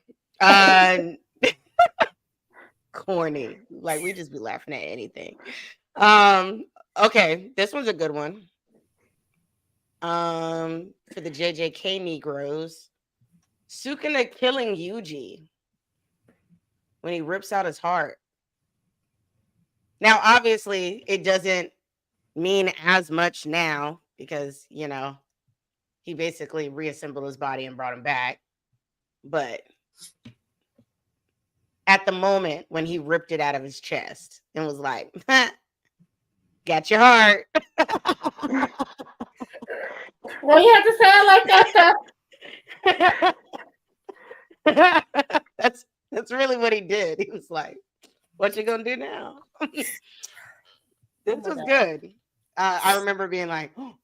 Corny. Like we just be laughing at anything. Okay, this one's a good one. For the JJK Negroes, Sukuna killing Yuji when he rips out his heart. Now, obviously, it doesn't mean as much now because, you know, he basically reassembled his body and brought him back. But at the moment when he ripped it out of his chest and was like, got your heart. Well, you have to say it like that. That's really what he did. He was like, what you gonna do now? This was good. I remember being like, oh.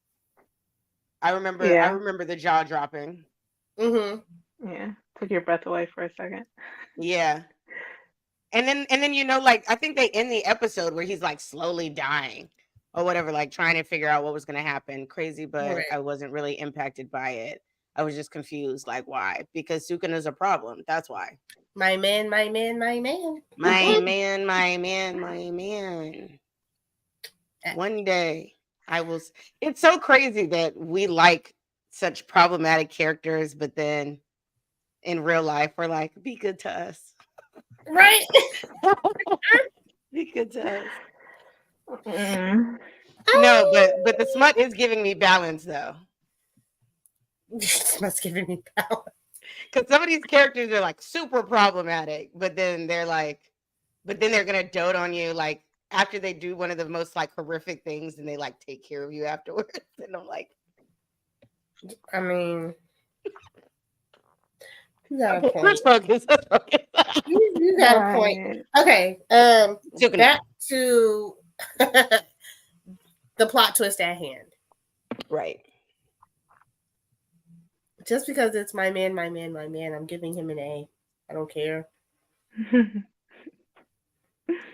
I remember the jaw dropping. Mm-hmm. Yeah. Took your breath away for a second. Yeah. And then you know, like I think they end the episode where he's like slowly dying or whatever, like trying to figure out what was gonna happen. Crazy, but right. I wasn't really impacted by it. I was just confused, like why? Because Sukuna's a problem. That's why. My man. My man. One day I will. It's so crazy that we like such problematic characters, but then in real life we're like, be good to us. Right. Be good to us. No, but the smut is giving me balance though. Smut's giving me balance. Because some of these characters are like super problematic, but then they're gonna dote on you like after they do one of the most like horrific things and they like take care of you afterwards. And I'm like, I mean, you got a point. Let's focus. You got a point. Okay. Back to the plot twist at hand. Right. Just because it's my man, I'm giving him an A. I don't care.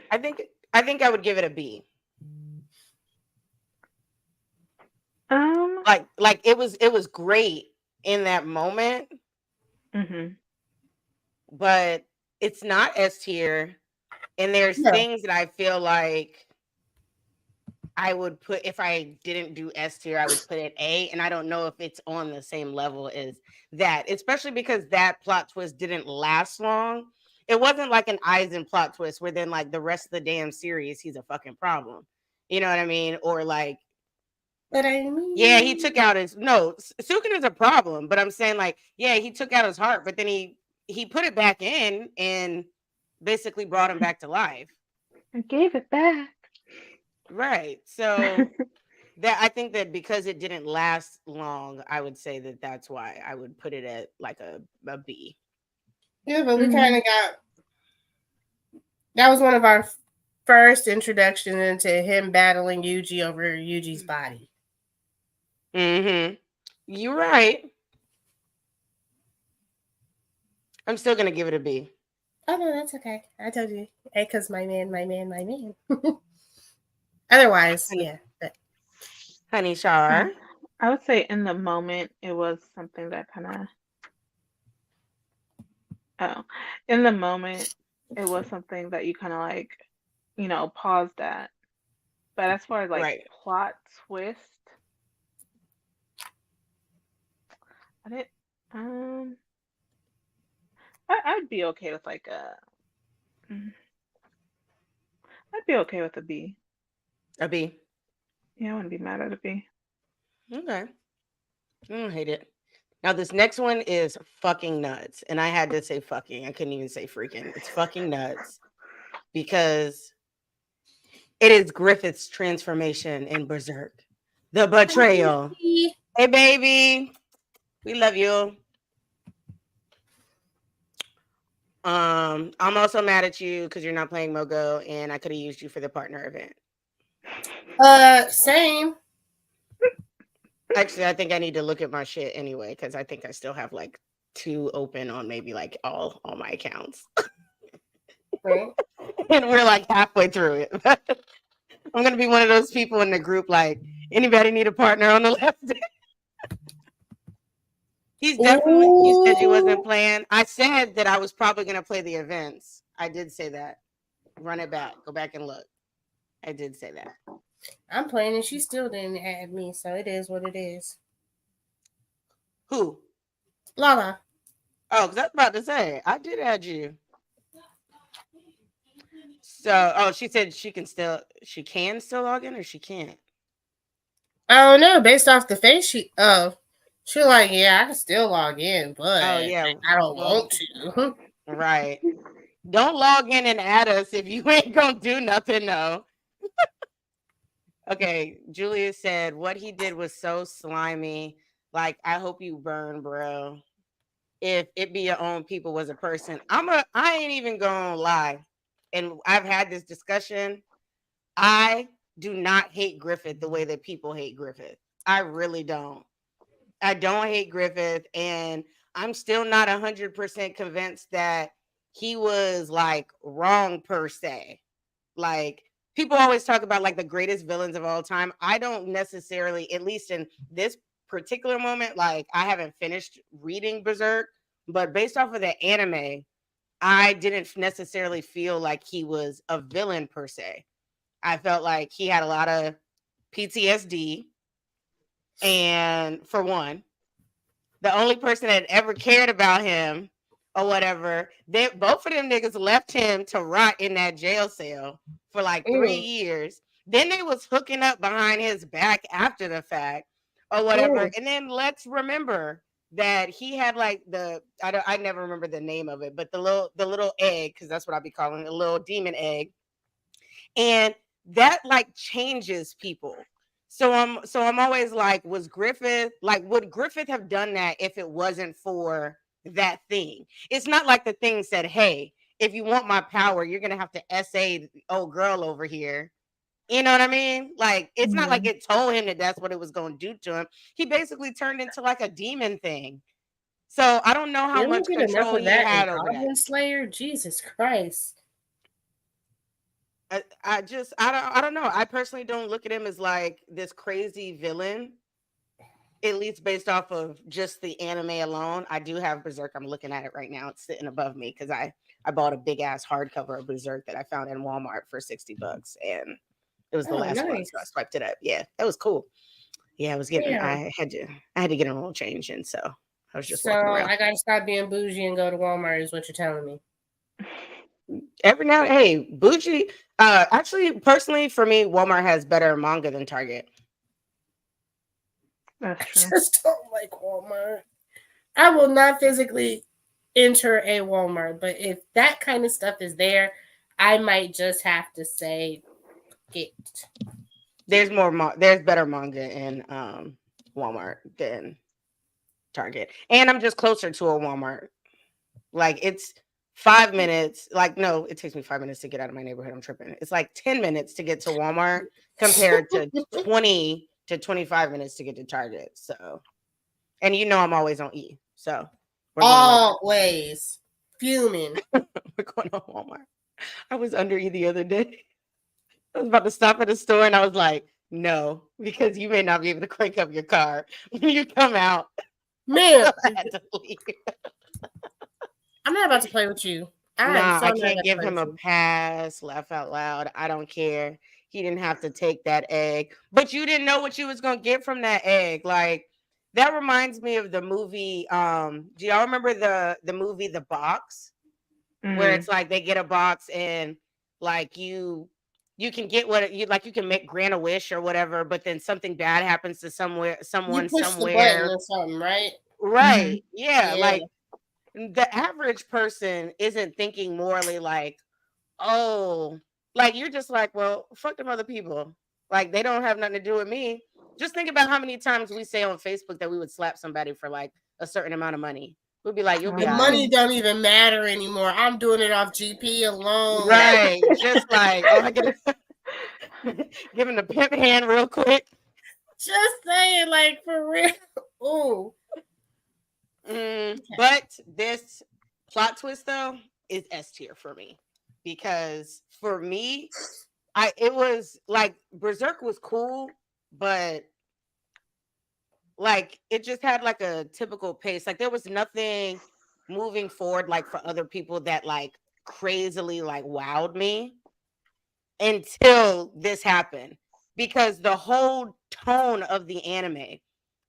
I think I would give it a B. Like it was great in that moment, but it's not S tier. And there's No. things that I feel like I would put, if I didn't do S tier, I would put it A. And I don't know if it's on the same level as that, especially because that plot twist didn't last long. It wasn't like an Eisen plot twist where then like the rest of the damn series, he's a fucking problem. You know what I mean? Or like, But I mean, yeah, he took out his, no, Sukin is a problem, but I'm saying like, yeah, he took out his heart, but then he put it back in and basically brought him back to life. I gave it back. Right. So that, I think that because it didn't last long, I would say that that's why I would put it at like a B. Yeah, but we kind of that was one of our first introduction into him battling Yuji over Yuji's body. You're right. I'm still gonna give it a B. Oh no, that's okay. I told you, A, because my man. Otherwise, yeah. But. Honey Char. I would say in the moment it was something that kind of in the moment it was something that you kind of like, paused at. But as far as like Right. plot twist, I didn't. I'd be okay with like I'd be okay with a B. A B. Yeah, I wouldn't be mad at a B. Okay. I don't hate it. Now this next one is fucking nuts. And I had to say fucking. I couldn't even say freaking. It's fucking nuts. Because it is Griffith's transformation in Berserk. The betrayal. Hey baby. We love you. I'm also mad at you because you're not playing Mogo and I could have used you for the partner event. Same. Actually, I think I need to look at my shit anyway because I think I still have like 2 open on maybe like all my accounts. Right. And we're like halfway through it. I'm gonna be one of those people in the group like, anybody need a partner on the left? He said he wasn't playing. I said that I was probably gonna play the events. I did say that. Run it back. Go back and look. I did say that. I'm playing and she still didn't add me, so it is what it is. Who? Lala. Oh, because I was about to say, I did add you. So, she said she can still log in or she can't? I don't know. Based off the face, she like, yeah, I can still log in, but I don't want to. Right. Don't log in and add us if you ain't gonna do nothing, though. Okay, Julia said what he did was so slimy. Like, I hope you burn, bro. If It Be Your Own People was a person, I ain't even gonna lie. And I've had this discussion. I do not hate Griffith the way that people hate Griffith. I really don't. I don't hate Griffith, and I'm still not 100% convinced that he was like wrong per se. Like, people always talk about like the greatest villains of all time. I don't necessarily, at least in this particular moment, like I haven't finished reading Berserk, but based off of the anime, I didn't necessarily feel like he was a villain per se. I felt like he had a lot of PTSD. And for one, the only person that ever cared about him or whatever, both of them niggas left him to rot in that jail cell for like 3 years. Then they was hooking up behind his back after the fact or whatever. And then let's remember that he had like I never remember the name of it, but the little egg, because that's what I be calling it, a little demon egg. And that like changes people. So I'm always like, would Griffith have done that if it wasn't for that thing? It's not like the thing said, hey, if you want my power, you're gonna have to SA old girl over here You know what I mean? Like, it's not like Mhm. it told him that that's what it was going to do to him. He basically turned into like a demon thing. So I don't know how Didn't we much get enough control of he that in had over that. Goblin Slayer? Jesus Christ. I don't know. I personally don't look at him as like this crazy villain. At least based off of just the anime alone. I do have Berserk. I'm looking at it right now. It's sitting above me because I bought a big ass hardcover of Berserk that I found in Walmart for $60, and it was the Oh, last one, nice. so I swiped it up. Yeah, that was cool. Yeah, I was getting. Yeah. I had to get an oil change, and so I was just So walking around. I gotta stop being bougie and go to Walmart, is what you're telling me. Every now, hey, bougie. Actually, personally, for me, Walmart has better manga than Target. That's I true. just don't like Walmart. I will not physically enter a Walmart, but if that kind of stuff is there, I might just have to say it. There's there's better manga in Walmart than Target, and I'm just closer to a Walmart. Like, it's 5 minutes. Like, no, it takes me 5 minutes to get out of my neighborhood. I'm tripping. It's like 10 minutes to get to Walmart compared to 20 to 25 minutes to get to Target. So, and you know I'm always on E. So we're going to Walmart. Always fuming. We're going to Walmart. I was under E the other day. I was about to stop at a store and I was like, no, because you may not be able to crank up your car when you come out. Man, I had to leave. I'm not about to play with you. I Nah, I not can't about to give play him a with you. pass. Laugh out loud. I don't care. He didn't have to take that egg, but you didn't know what you was gonna get from that egg. Like, that reminds me of the movie. Do y'all remember the movie The Box, where Mm. it's like they get a box and like you can get what you like. You can make grant a wish or whatever, but then something bad happens to You someone push the button somewhere. or something, right? Right? Yeah. Yeah. Like, the average person isn't thinking morally like, oh, like, you're just like, well, fuck them other people. Like, they don't have nothing to do with me. Just think about how many times we say on Facebook that we would slap somebody for like a certain amount of money. We'd be like, you'll be The all right. money don't even matter anymore. I'm doing it off GP alone. Right. Just like, oh, I get it. Give him the pimp hand real quick. Just saying, like, for real. Ooh. But this plot twist though is S tier for me, because for me, it was like Berserk was cool, but like it just had like a typical pace. Like, there was nothing moving forward like for other people that like crazily like wowed me until this happened, because the whole tone of the anime,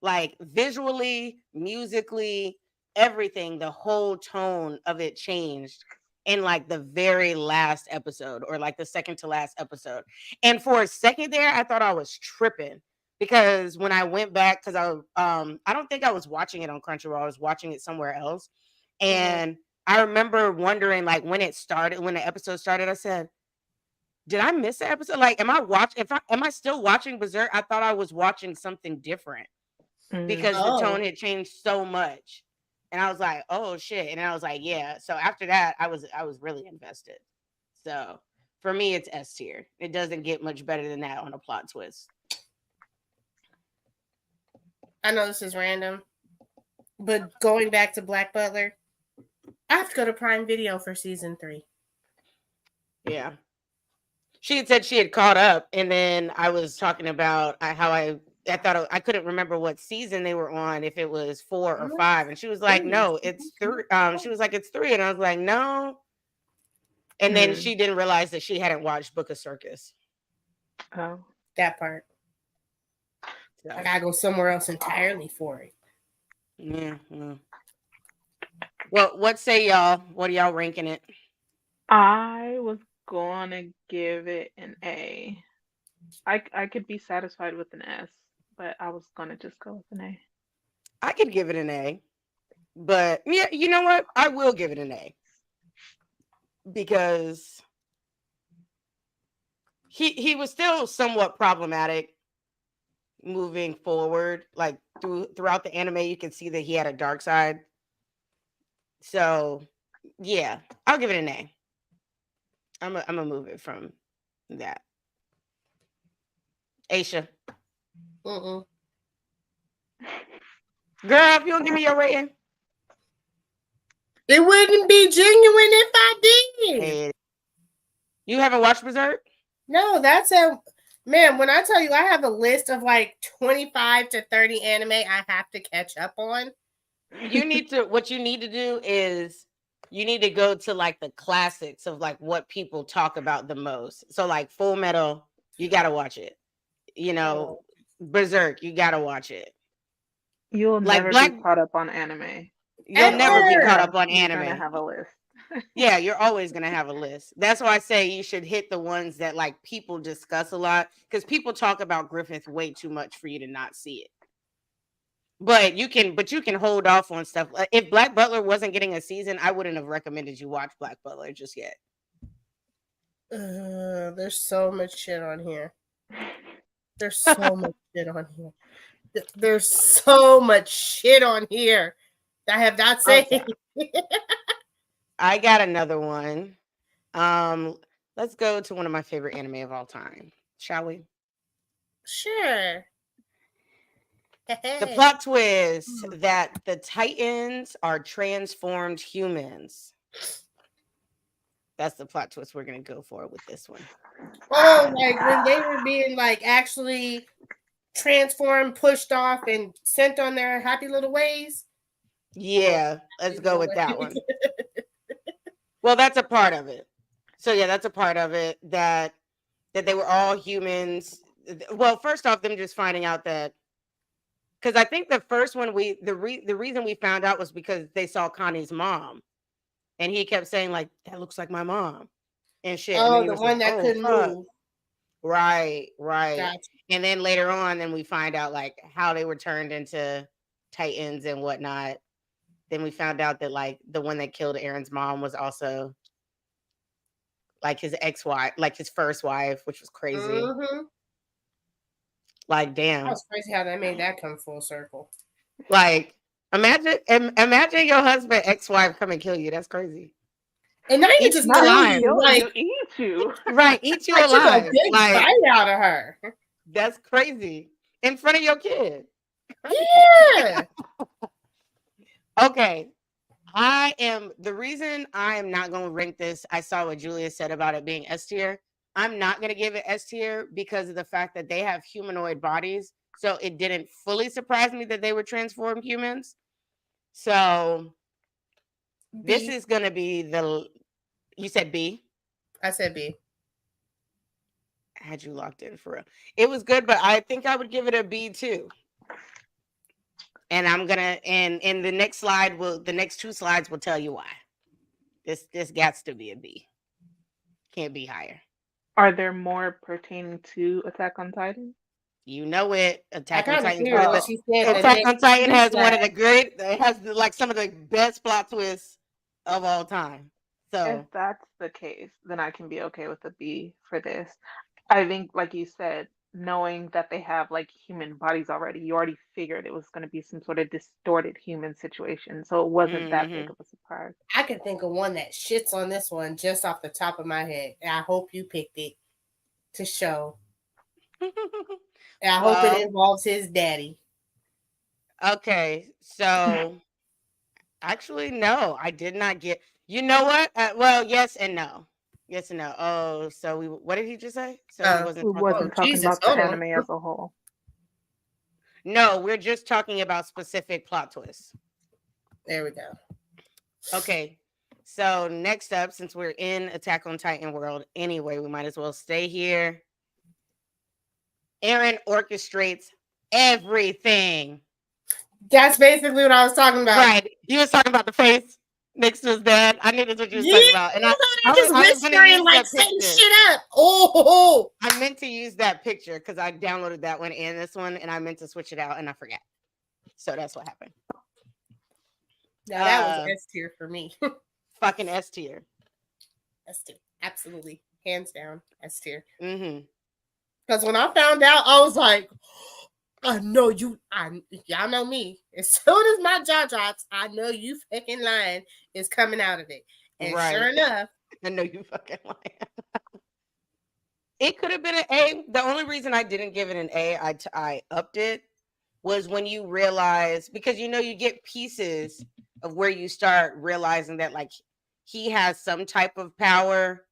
like visually, musically, everything, the whole tone of it changed in like the very last episode, or like the second to last episode. And for a second there, I thought I was tripping, because when I went back, because I don't think I was watching it on Crunchyroll, I was watching it somewhere else. And I remember wondering, like, when the episode started, I said, did I miss the episode? Like, am I still watching Berserk? I thought I was watching something different, because the tone had changed so much. And I was like, oh shit. And I was like, yeah. So after that, I was really invested. So for me, it's S tier. It doesn't get much better than that on a plot twist. I know this is random, but going back to Black Butler, I have to go to Prime Video for season 3. Yeah. She had said she had caught up, and then I was talking about how I thought I couldn't remember what season they were on, if it was 4 or 5, and she was like, "No, it's 3." She was like, "It's 3," and I was like, "No." And then she didn't realize that she hadn't watched Book of Circus. Oh, that part. So, I gotta go somewhere else entirely for it. yeah. Well, what say y'all? What are y'all ranking it? I was gonna give it an A. I could be satisfied with an S, but I was gonna just go with an A. I could give it an A, but yeah, you know what? I will give it an A, because he was still somewhat problematic moving forward. Like, throughout the anime, you can see that he had a dark side. So yeah, I'll give it an A. I'm gonna move it from that. Aisha. Mm-mm. Girl, if you don't give me your rating. It wouldn't be genuine if I did. Hey. You haven't watched Berserk? No, that's a man. When I tell you, I have a list of like 25 to 30 anime I have to catch up on. What you need to do is you need to go to like the classics of like what people talk about the most. So like Full Metal, you gotta watch it. You know, Berserk, you gotta watch it. You'll Like never Black, be caught up on anime. you'll never be Ever. caught up on You're gonna anime. have a list. Yeah, you're always gonna have a list. That's why I say you should hit the ones that like people discuss a lot because people talk about Griffith way too much for you to not see it. But you can hold off on stuff. If Black Butler wasn't getting a season, I wouldn't have recommended you watch Black Butler just yet. There's so much shit on here. There's so much shit on here. There's so much shit on here that I have not seen. Okay. I got another one. Let's go to one of my favorite anime of all time, shall we? Sure. The plot twist that the Titans are transformed humans. That's the plot twist we're gonna go for with this one. Oh, like when they were being like actually transformed, pushed off, and sent on their happy little ways. Yeah, let's go with that one. Well, that's a part of it. So yeah, that's a part of it that they were all humans. Well, first off, them just finding out that because I think the first one the reason we found out was because they saw Connie's mom, and he kept saying like that looks like my mom and shit. Oh, and the one that couldn't move. Right. Gotcha. And then later on, then we find out like how they were turned into Titans and whatnot. Then we found out that like the one that killed Aaron's mom was also like his ex-wife, like his first wife, which was crazy. Mm-hmm. Like, damn. That was crazy how they made that come full circle. Like, imagine your husband, ex-wife come and kill you. That's crazy. And not even just alive. kill you, like eat you. Right, eat you I took alive. a big bite out of her. That's crazy. In front of your kid. Yeah. Okay. The reason I am not going to rank this, I saw what Julia said about it being S tier. I'm not going to give it S tier because of the fact that they have humanoid bodies. So it didn't fully surprise me that they were transformed humans. So this is going to be you said B? I said B. I had you locked in for real. It was good, but I think I would give it a B too. And I'm gonna and the next slide the next two slides will tell you why. This gets to be a B. Can't be higher. Are there more pertaining to Attack on Titan? You know it. Attack on Titan. Attack on Titan has one of the great. It has like some of the best plot twists of all time. So if that's the case, then I can be okay with a B for this. I think, like you said, knowing that they have like human bodies already, you already figured it was going to be some sort of distorted human situation, so it wasn't that big of a surprise. I can think of one that shits on this one just off the top of my head, and I hope you picked it to show. And I hope it involves his daddy. Okay, so actually, no, I did not get. You know what? Well, yes and no. Yes and no. Oh, so what did he just say? So he wasn't talking about the anime as a whole. No, we're just talking about specific plot twists. There we go. Okay, so next up, since we're in Attack on Titan world anyway, we might as well stay here. Eren orchestrates everything. That's basically what I was talking about. Right. You was talking about the face next to his dad. I knew that's what you was talking about. And I just whispering like setting shit up. Oh, I meant to use that picture because I downloaded that one and this one, and I meant to switch it out and I forgot. So that's what happened. Now that was S tier for me. Fucking S tier. S tier. Absolutely. Hands down. S tier. Mm-hmm. Because when I found out, I was like, I know you. Y'all know me. As soon as my jaw drops, I know you fucking lying is coming out of it. And sure enough, I know you fucking lying. It could have been an A. The only reason I didn't give it an A, I upped it, was when you realize, because you get pieces of where you start realizing that like he has some type of power,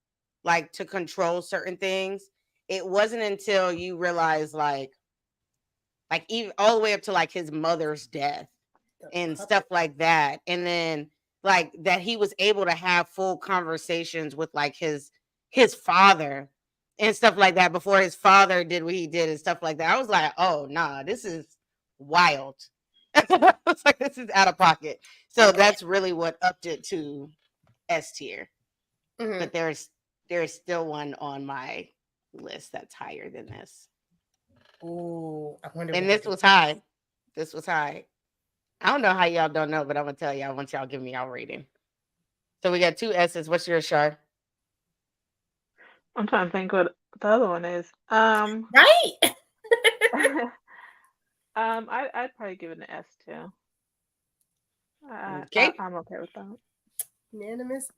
like to control certain things. It wasn't until you realize like even all the way up to like his mother's death and stuff like that, and then like that he was able to have full conversations with like his father and stuff like that before his father did what he did and stuff like that. I was like, oh nah, this is wild. I was like, this is out of pocket. So that's really what upped it to S tier. Mhm. But there's still one on my list that's higher than this. Ooh, I wonder. And what this was high. This was high. I don't know how y'all don't know, but I'm gonna tell y'all once y'all give me y'all rating. So we got two S's. What's yours, Shar? I'm trying to think what the other one is. Right? I'd probably give it an S too. Okay. I'm okay with that. Unanimous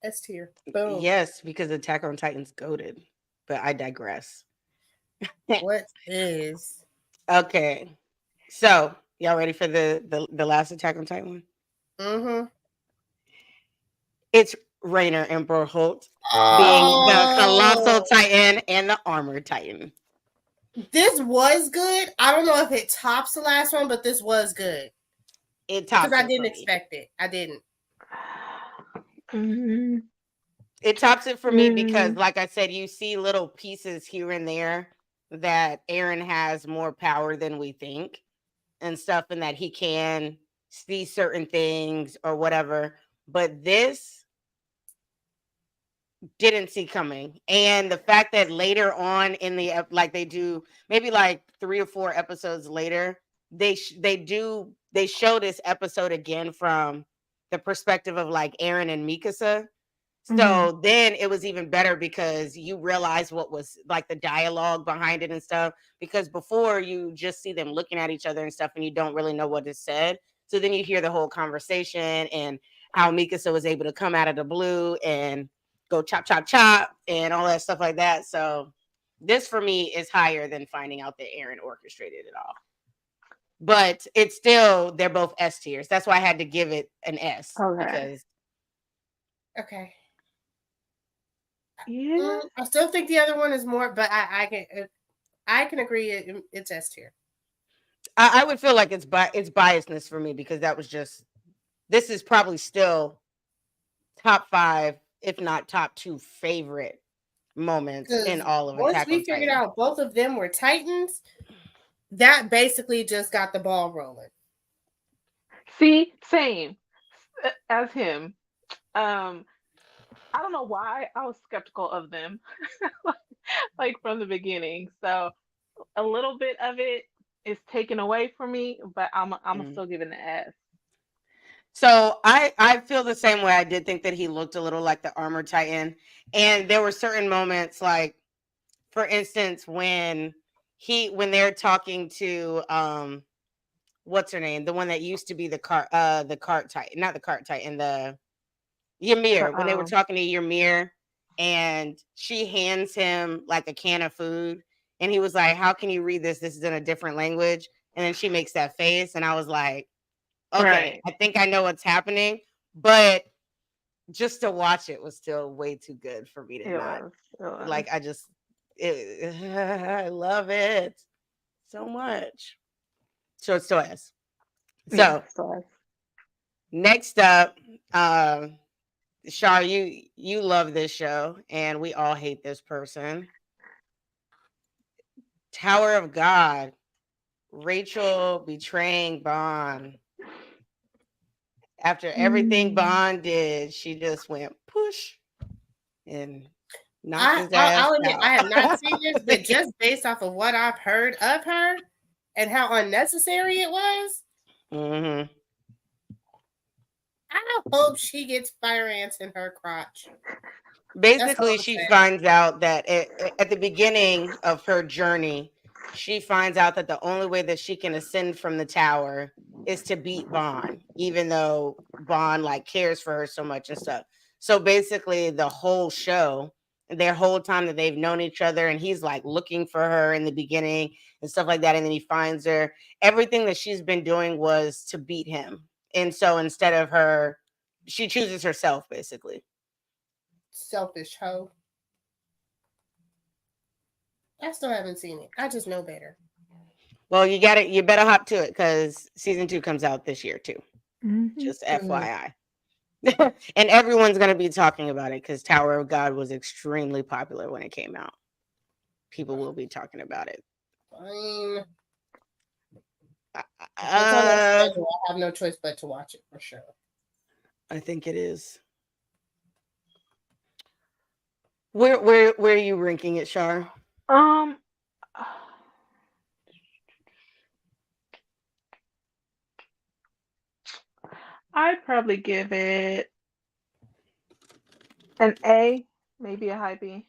S tier. Boom. Yes, because Attack on Titan's goated. But I digress. What is? Okay. So y'all ready for the last Attack on Titan one? Mm-hmm. It's Rainer and Berholt being the Colossal Titan and the Armored Titan. This was good. I don't know if it tops the last one, but this was good. It tops Because I it didn't for me. expect it. I didn't. Mm, It tops it for me because, like I said, you see little pieces here and there that Aaron has more power than we think and stuff, and that he can see certain things or whatever. But this didn't see coming. And the fact that later on in the like they do maybe like 3 or 4 episodes later, they show this episode again from the perspective of like Aaron and Mikasa. So then it was even better because you realize what was like the dialogue behind it and stuff. Because before you just see them looking at each other and stuff and you don't really know what is said. So then you hear the whole conversation and how Mikasa was able to come out of the blue and go chop, chop, chop and all that stuff like that. So this for me is higher than finding out that Aaron orchestrated it all. But it's still, they're both S tiers. That's why I had to give it an S. Okay. Because Okay. Yeah. I still think the other one is more, but I can agree it's S tier. I would feel like it's biasness for me because that was just, this is probably still top 5, if not top 2 favorite moments in all of Attack on Titan. Once we figured out both of them were Titans, that basically just got the ball rolling. See, same as him. I don't know why I was skeptical of them, like from the beginning. So a little bit of it is taken away from me, but I'm still giving the S. So I feel the same way. I did think that he looked a little like the Armored Titan, and there were certain moments, like for instance, when they're talking to what's her name, the one that used to be the cart Titan, not the cart Titan, the Ymir, when they were talking to Ymir, and she hands him like a can of food, and he was like, "How can you read this? This is in a different language." And then she makes that face, and I was like, "Okay, Right. I think I know what's happening," but just to watch it was still way too good for me to not. It was. Like I love it so much. So it's still S. So Yeah, still S. next up, Shar, you love this show, and we all hate this person. Tower of God, Rachel betraying Bond. After everything Bond did, she just went push and knocked his ass I'll admit, out. I have not seen this, but just based off of what I've heard of her and how unnecessary it was, Mm-hmm. I hope she gets fire ants in her crotch. Basically, she finds out that at the beginning of her journey, she finds out that the only way that she can ascend from the tower is to beat Bond, even though Bond like cares for her so much and stuff. So basically, the whole show their whole time that they've known each other, and he's like looking for her in the beginning and stuff like that, and then he finds her. Everything that she's been doing was to beat him, and so instead of her, she chooses herself basically. Selfish hoe. I still haven't seen it. I just know better. Well, you better hop to it because season 2 comes out this year too. Just FYI. And everyone's going to be talking about it because Tower of God was extremely popular when it came out. People will be talking about it. Fine. It's on that schedule. I have no choice but to watch it for sure. I think it is. Where are you ranking it, Shar? I'd probably give it an A, maybe a high B.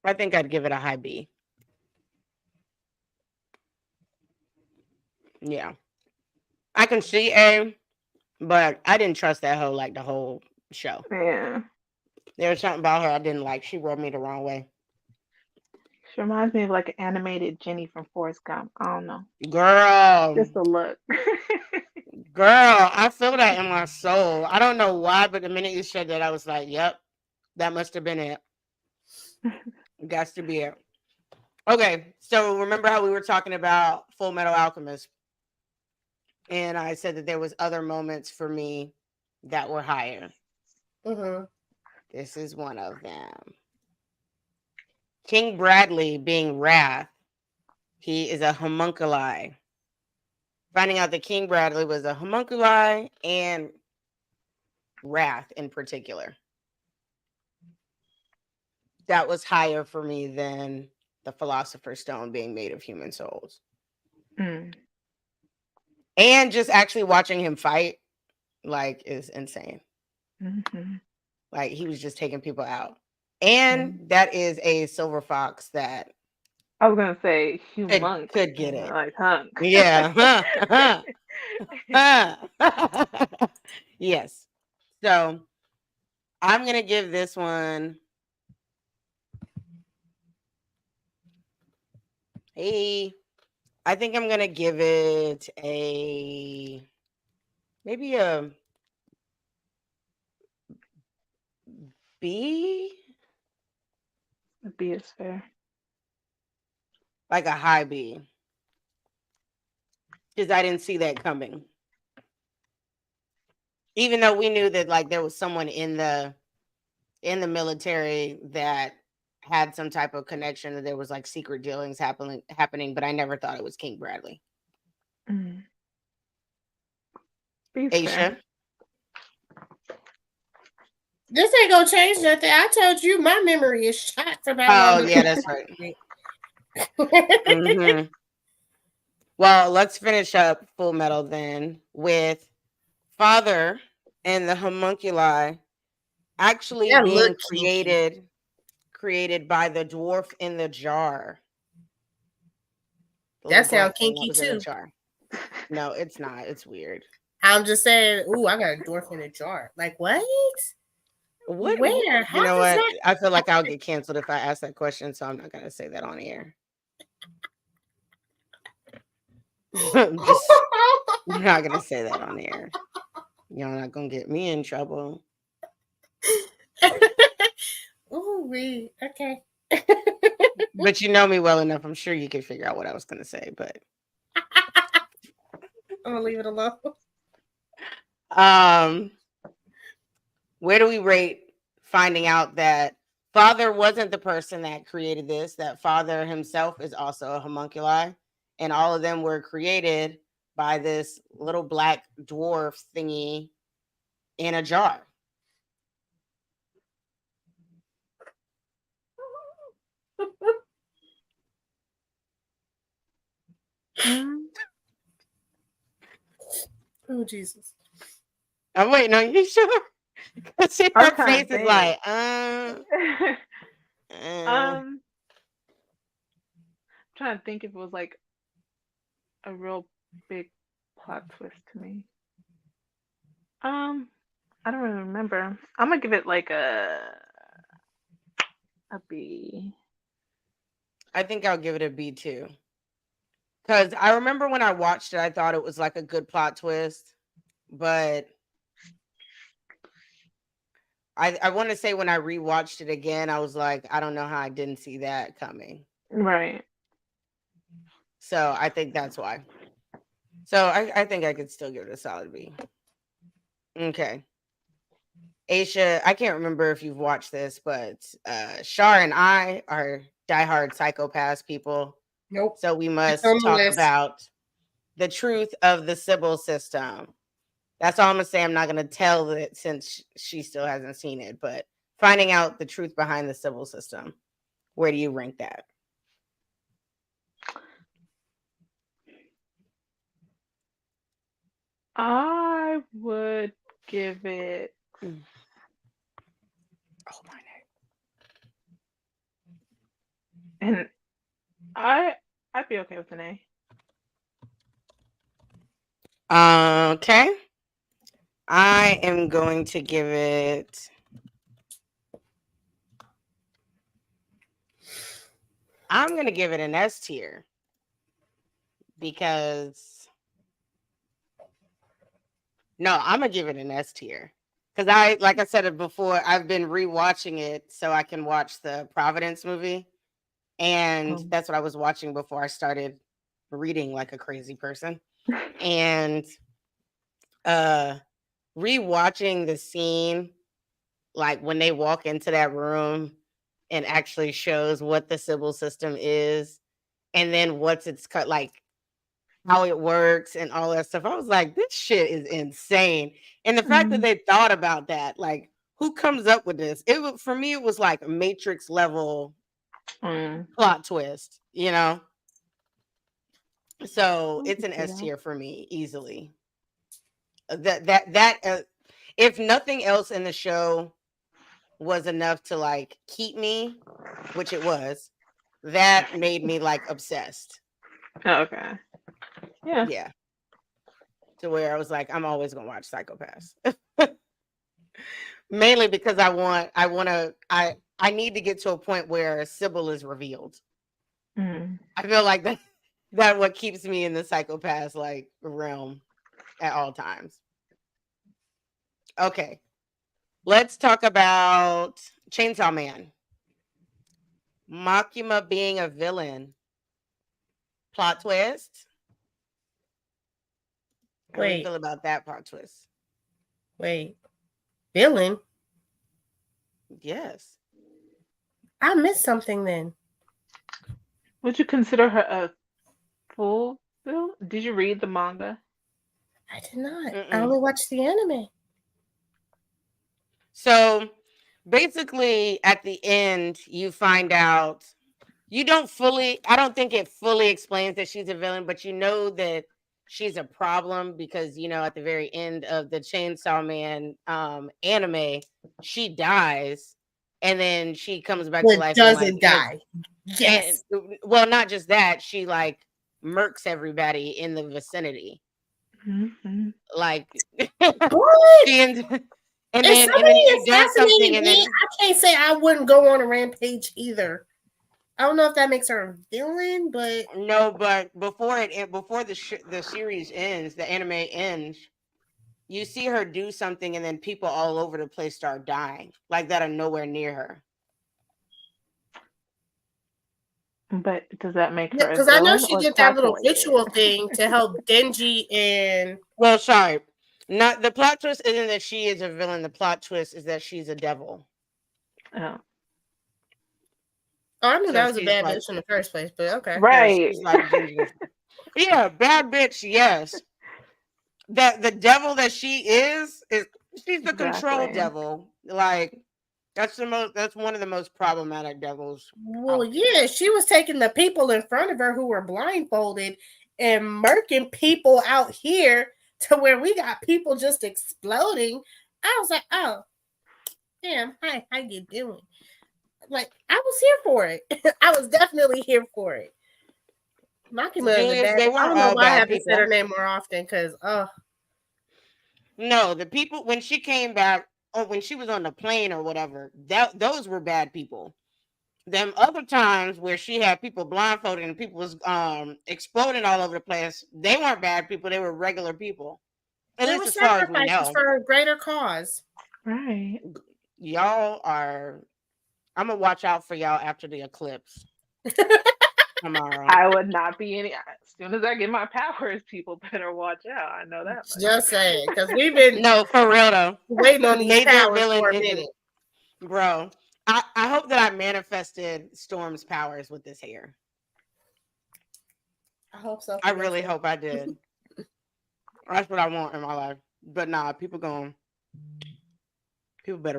I think I'd give it a high B. Yeah. I can see A, but I didn't trust that hoe like the whole show. Yeah. There was something about her I didn't like. She rubbed me the wrong way. She reminds me of like an animated Jenny from Forrest Gump. I don't know. Girl. Just a look. Girl, I feel that in my soul. I don't know why, but the minute you said that, I was like, yep, that must have been it. Got to be it. Okay, so remember how we were talking about Full Metal Alchemist? And I said that there was other moments for me that were higher. Mm-hmm. This is one of them. King Bradley being Wrath. He is a homunculi. Finding out that King Bradley was a homunculi and Wrath in particular. That was higher for me than the Philosopher's Stone being made of human souls. Mm. And just actually watching him fight, like, is insane. Mm-hmm. Like, he was just taking people out. And that is a silver fox that I was gonna say humongous. Could get it. Like hunk. Yeah. Yes. So I'm gonna give this one. I think I'm gonna give it maybe a B. A B is fair. Like a high B. Because I didn't see that coming. Even though we knew that like there was someone in the military that had some type of connection, that there was like secret dealings happening, but I never thought it was King Bradley. Mm. B's Aisha. fair. This ain't gonna change nothing. I told you my memory is shot for that long. Oh yeah, that's right. Mm-hmm. Well, let's finish up Full Metal then with Father and the homunculi actually That being look created by the dwarf in the jar. That sounds kinky too. No, it's not. It's weird. I'm just saying. Ooh, I got a dwarf in a jar. Like what? What? Where? You know what? I feel like I'll get canceled if I ask that question, so I'm not gonna say that on air. I'm not gonna say that on air. Y'all not gonna get me in trouble. Ooh, wee. Okay. But you know me well enough. I'm sure you could figure out what I was gonna say. But I'm gonna leave it alone. Where do we rate finding out that Father wasn't the person that created this? That Father himself is also a homunculi, and all of them were created by this little black dwarf thingy in a jar. Oh Jesus! I'm waiting on you, sure. Because her face is like, I'm trying to think if it was like a real big plot twist to me. I don't really remember. I'm gonna give it like a a B. I think I'll give it a B too. Because I remember when I watched it, I thought it was like a good plot twist. But I want to say when I rewatched it again, I was like, I don't know how I didn't see that coming. Right. So I think that's why. So I think I could still give it a solid B. Okay. Aisha, I can't remember if you've watched this, but Shar and I are diehard Psychopaths people. Nope. So we must on the talk list. about the truth of the Sybil system. That's all I'm gonna say. I'm not gonna tell it since she still hasn't seen it, but finding out the truth behind the Sybil system. Where do you rank that? I would give it. Oh my And I'd be okay with an A. Okay. I am going to give it. I'm going to give it an S tier because. No, I'm going to give it an S tier because like I said it before, I've been rewatching it so I can watch the Providence movie. And that's what I was watching before I started reading like a crazy person. And rewatching the scene, like when they walk into that room and actually shows what the Sybil system is, and then what's its cut, like how it works and all that stuff. I was like, this shit is insane. And the fact that they thought about that, like, who comes up with this? For me, it was like a Matrix level plot twist, you know? So it's an S tier for me, easily. If nothing else in the show was enough to like keep me, which it was, that made me like obsessed. Okay. Yeah. To where I was like, I'm always gonna watch Psychopaths. Mainly because I need to get to a point where Sybil is revealed. I feel like that what keeps me in the Psychopaths like realm at all times. Okay. Let's talk about Chainsaw Man. Makima being a villain. Plot twist. How do you feel about that plot twist? Wait. Villain? Yes. I missed something then. Would you consider her a full villain? Did you read the manga? I did not. I only watched the anime. So basically at the end, you find out I don't think it fully explains that she's a villain, but you know that she's a problem because, you know, at the very end of the Chainsaw Man anime, she dies and then she comes back to life. Doesn't die. Yes. And, well, not just that, she like murks everybody in the vicinity. Like, what? And then she does something, and then I can't say I wouldn't go on a rampage either. I don't know if that makes her a villain, but no. But before the series ends, the anime ends, you see her do something, and then people all over the place start dying, like that are nowhere near her. But does that make her? Because I know she did that little ritual thing to help Denji and. Well, sorry. Not the plot twist isn't that she is a villain. The plot twist is that she's a devil. Oh. I knew that was a bad bitch in the first place, but okay. Right. Yeah, bad bitch, yes. The devil that she is she's the control devil. Like that's one of the most problematic devils. Well, yeah, she was taking the people in front of her who were blindfolded and murking people out here to where we got people just exploding. I was like, oh, damn, hi, how you doing? Like, I was here for it. I was definitely here for it. Makima is a bad. I don't know why I have to say her name more often because, no, the people when she came back, or when she was on the plane or whatever, those were bad people. Them other times where she had people blindfolded and people was exploding all over the place, they weren't bad people, they were regular people. At They least were as far as we sacrifices know. for a greater cause. Right. Y'all are I'm gonna watch out for y'all after the eclipse tomorrow. I would not be any. As soon as I get my powers, people better watch out. I know that much. Just saying, because we've been No, for real though. waiting on these Major powers villain for a ninja. minute. Bro, I hope that I manifested Storm's powers with this hair. I hope so. I really hope I did. That's what I want in my life. But nah, people better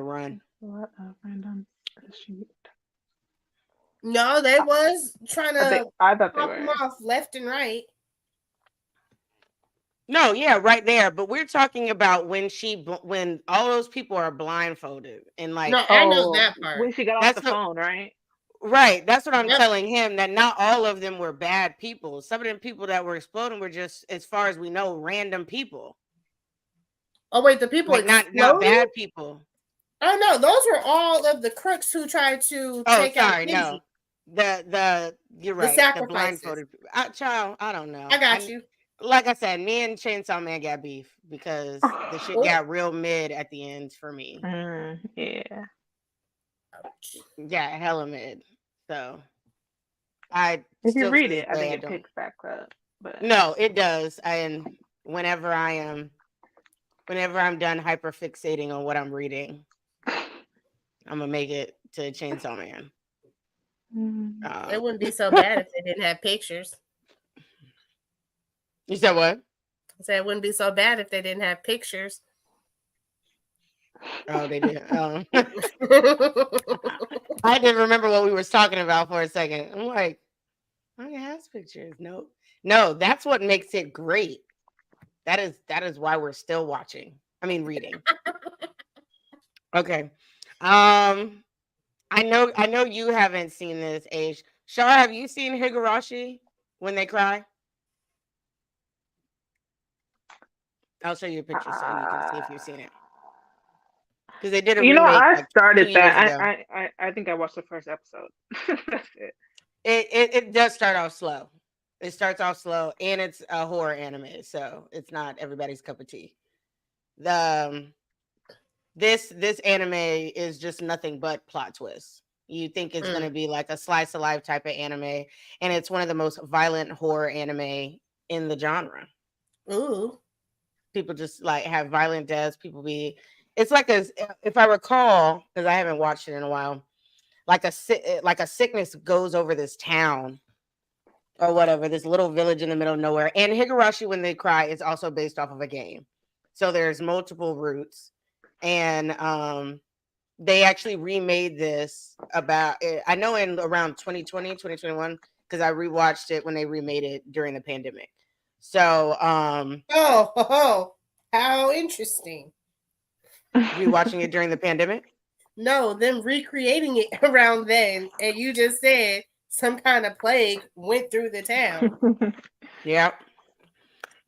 run. What a random sheet. No, they was trying to I thought they pop them were. off left and right. No, yeah, right there. But we're talking about when all those people are blindfolded and like, No, I know that Oh, part. when she got off That's the the- phone, right? right. That's what I'm Yep. telling him, that not all of them were bad people. Some of them people that were exploding were just, as far as we know, random people. Oh wait, the people Like not exploding? bad people. Oh no, those were all of the crooks who tried to Oh, take out sorry, Kenzie. no. The you're right. The sacrifices. blindfolded child. I don't know. I got you. Like I said, me and Chainsaw Man got beef because the shit Oh. got real mid at the end for me. Yeah. Yeah, hella mid. So I If you still read to it, this I day, think it don't. picks back up. But No, it does. And whenever I'm done hyper fixating on what I'm reading, I'm gonna make it to Chainsaw Man. It wouldn't be so bad if they didn't have pictures. You said what? I said it wouldn't be so bad if they didn't have pictures. Oh, they did. I didn't remember what we were talking about for a second. I'm like, oh, it has pictures. No, that's what makes it great. That is why we're still watching. I mean, reading. Okay. I know you haven't seen this, Age. Shar, have you seen Higurashi When They Cry? I'll show you a picture so you can see if you've seen it. Because they did a remake. I like started 2 years that. ago. I think I watched the first episode. That's it. It does start off slow. It starts off slow, and it's a horror anime, so it's not everybody's cup of tea. This anime is just nothing but plot twists. You think it's going to be like a slice of life type of anime, and it's one of the most violent horror anime in the genre. Ooh. People just like have violent deaths. It's like if I recall, because I haven't watched it in a while, like a sickness goes over this town or whatever, this little village in the middle of nowhere. And Higurashi When They Cry is also based off of a game. So there's multiple roots. And they actually remade this I know in around 2020, 2021, because I rewatched it when they remade it during the pandemic. So Oh, how interesting. Rewatching it during the pandemic? No, them recreating it around then, and you just said some kind of plague went through the town. Yeah.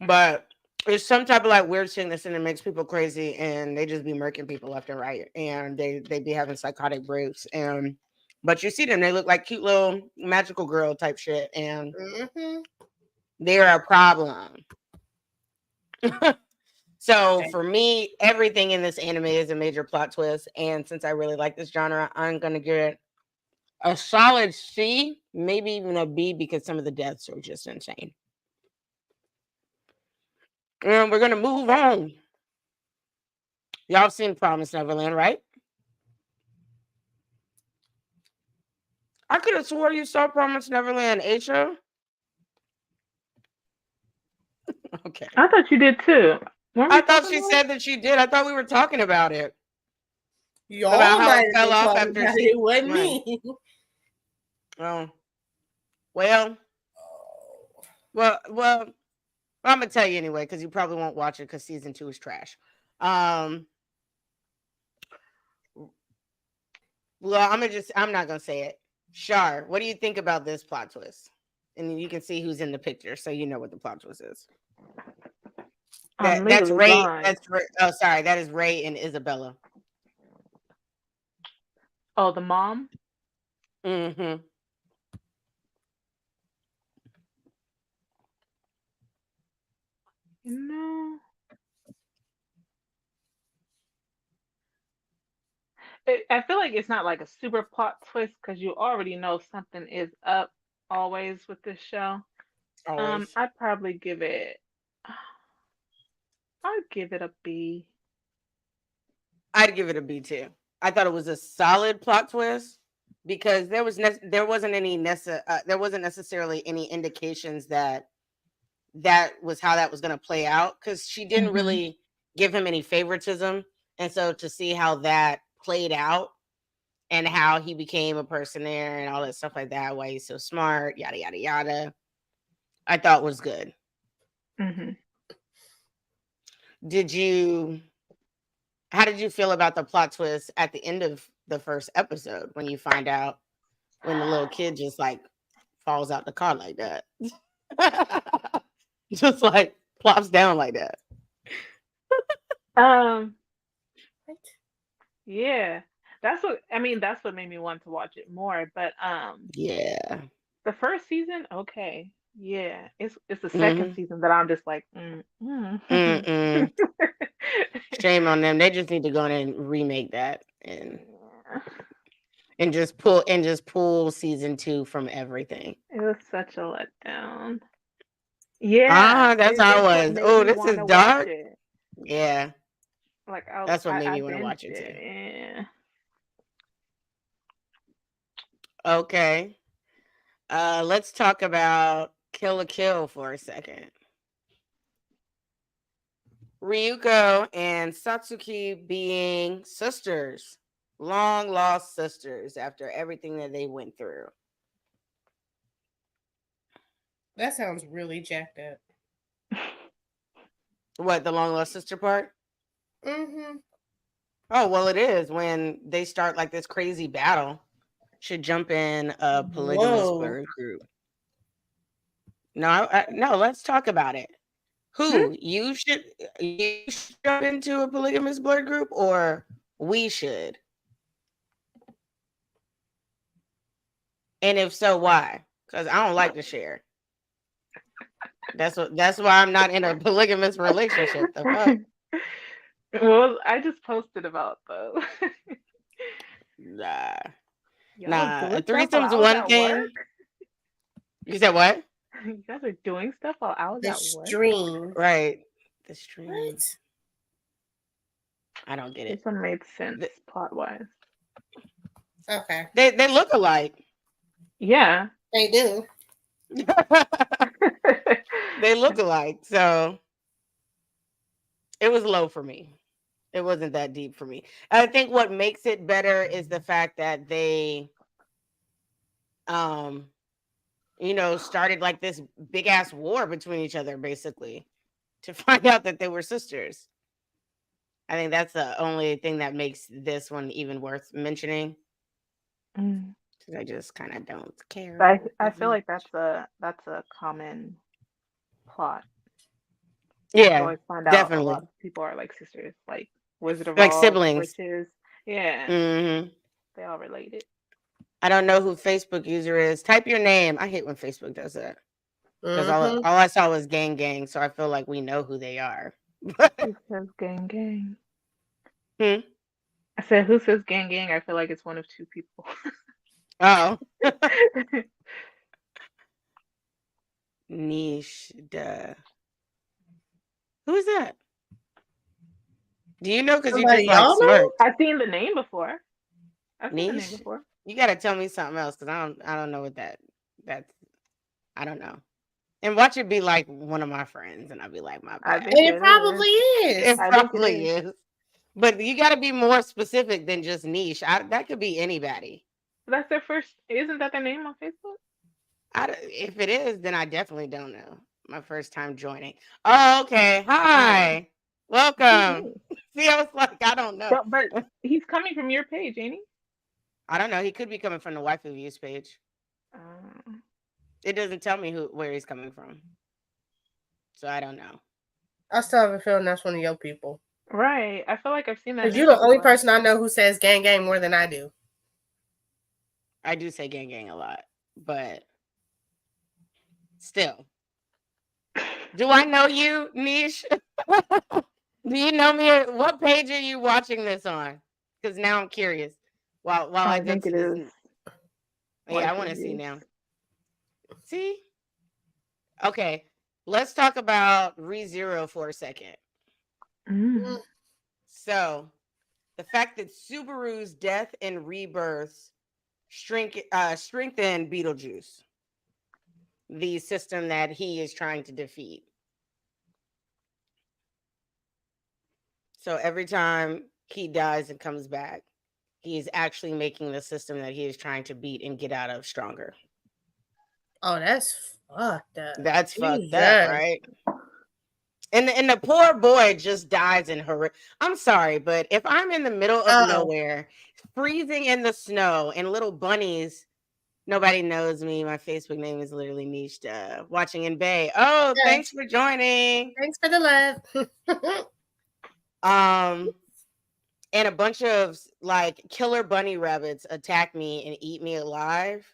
But it's some type of like weird sickness and it makes people crazy and they just be murking people left and right. And they be having psychotic breaks. But you see them, they look like cute little magical girl type shit. And they're a problem. So for me, everything in this anime is a major plot twist. And since I really like this genre, I'm going to give it a solid C, maybe even a B, because some of the deaths are just insane. And we're going to move on. Y'all seen Promised Neverland, right? I could have swore you saw Promised Neverland, Aisha. Okay. I thought you did too. I thought she said that she did. I thought we were talking about it. Y'all about how might it fell off have after it wasn't me. Oh, well, I'm gonna tell you anyway because you probably won't watch it because season 2 is trash. Well, I'm not gonna say it. Shar, what do you think about this plot twist? And you can see who's in the picture, so you know what the plot twist is. That's Ray. Oh, sorry, that is Ray and Isabella. Oh, the mom? Mm-hmm. You know, I feel like it's not like a super plot twist because you already know something is up always with this show. Always. I'd probably give it. I'd give it a B. I'd give it a B too. I thought it was a solid plot twist because there wasn't there wasn't necessarily any indications that that was how that was going to play out because she didn't Mm-hmm. really give him any favoritism, and so to see how that played out and how he became a person there and all that stuff like that, why he's so smart, yada yada yada, I thought was good. Mm-hmm. Did you? How did you feel about the plot twist at the end of the first episode when you find out when the little kid just like falls out the car like that? Just like plops down like that. Um, yeah. That's what made me want to watch it more. But Yeah. the first season, okay. Yeah. It's the second Mm-hmm. season that I'm just like, mm. Mm-mm. Shame on them. They just need to go in and remake that and just pull season 2 from everything. It was such a letdown. Yeah, That's how it it's what was. made Oh, me this want is to watch dark. it. Yeah, Like that's what made I me want to binged watch it too. it. Okay. Let's talk about Kill la Kill for a second. Ryuko and Satsuki being sisters, long lost sisters after everything that they went through. That sounds really jacked up. What, the long lost sister part? Mm-hmm. Oh, well, it is when they start like this crazy battle. Should jump in a polygamous Whoa. bird group. No, let's talk about it. Who you should jump into a polygamous blood group, or we should? And if so, why? Because I don't like to share. That's why I'm not in a polygamous relationship. The fuck? Well, I just posted about those. Nah. Y'all A doing stuff while threesome's I was one at thing. work. You said what? You guys are doing stuff while I was The at work. stream. Right. The stream. What? I don't get it. This one made sense plot wise. Okay. They look alike. Yeah. They do. They look alike. So it was low for me. It wasn't that deep for me. I think what makes it better is the fact that they started like this big ass war between each other basically to find out that they were sisters. I think that's the only thing that makes this one even worth mentioning. Mm. Because I just kind of don't care. I feel like that's a common plot. You Yeah, always find out definitely. a lot of people are like sisters, like Wizard of Like Oz, siblings. witches. Yeah. Mm-hmm. They all related. I don't know who Facebook user is. Type your name. I hate when Facebook does that. Because Mm-hmm. all I saw was gang, so I feel like we know who they are. Who says gang gang? Hmm? I said, who says gang gang? I feel like it's one of two people. Oh. Niche. Duh. Who is that? Do you know? Because you just like Y'all know? smirked. I've seen the name before. I've seen the name Niche? before. You gotta tell me something else because I don't know what that's. I don't know. And watch it be like one of my friends, and I'll be like, my I bad. think And it probably It is. I think it probably is. is. But you got to be more specific than just niche. That could be anybody. That's their first. Isn't that their name on Facebook? If it is, then I definitely don't know. My first time joining. Oh, okay. Hi. Welcome. See, I was like, I don't know. But he's coming from your page, ain't he? I don't know. He could be coming from the Waifu Views page. It doesn't tell me where he's coming from. So I don't know. I still have a feeling that's one of your people. Right. I feel like I've seen that. Because you're the only person I know who says gang gang more than I do. I do say gang gang a lot, but still. Do I know you, Niche? Do you know me? What page are you watching this on? Because now I'm curious. While I go think to it this. is. Yeah, I want to see now. See? Okay. Let's talk about ReZero for a second. Mm. So, the fact that Subaru's death and rebirths strengthen Beetlejuice, the system that he is trying to defeat. So every time he dies and comes back, he is actually making the system that he is trying to beat and get out of stronger. Oh, that's fucked up. That's fucked Jesus. up, right? And the poor boy just dies in horror. I'm sorry, but if I'm in the middle of nowhere, freezing in the snow, and little bunnies, nobody knows me. My Facebook name is literally Niche. Watching in Bay. Oh, thanks for joining. Thanks for the love. And a bunch of like killer bunny rabbits attack me and eat me alive,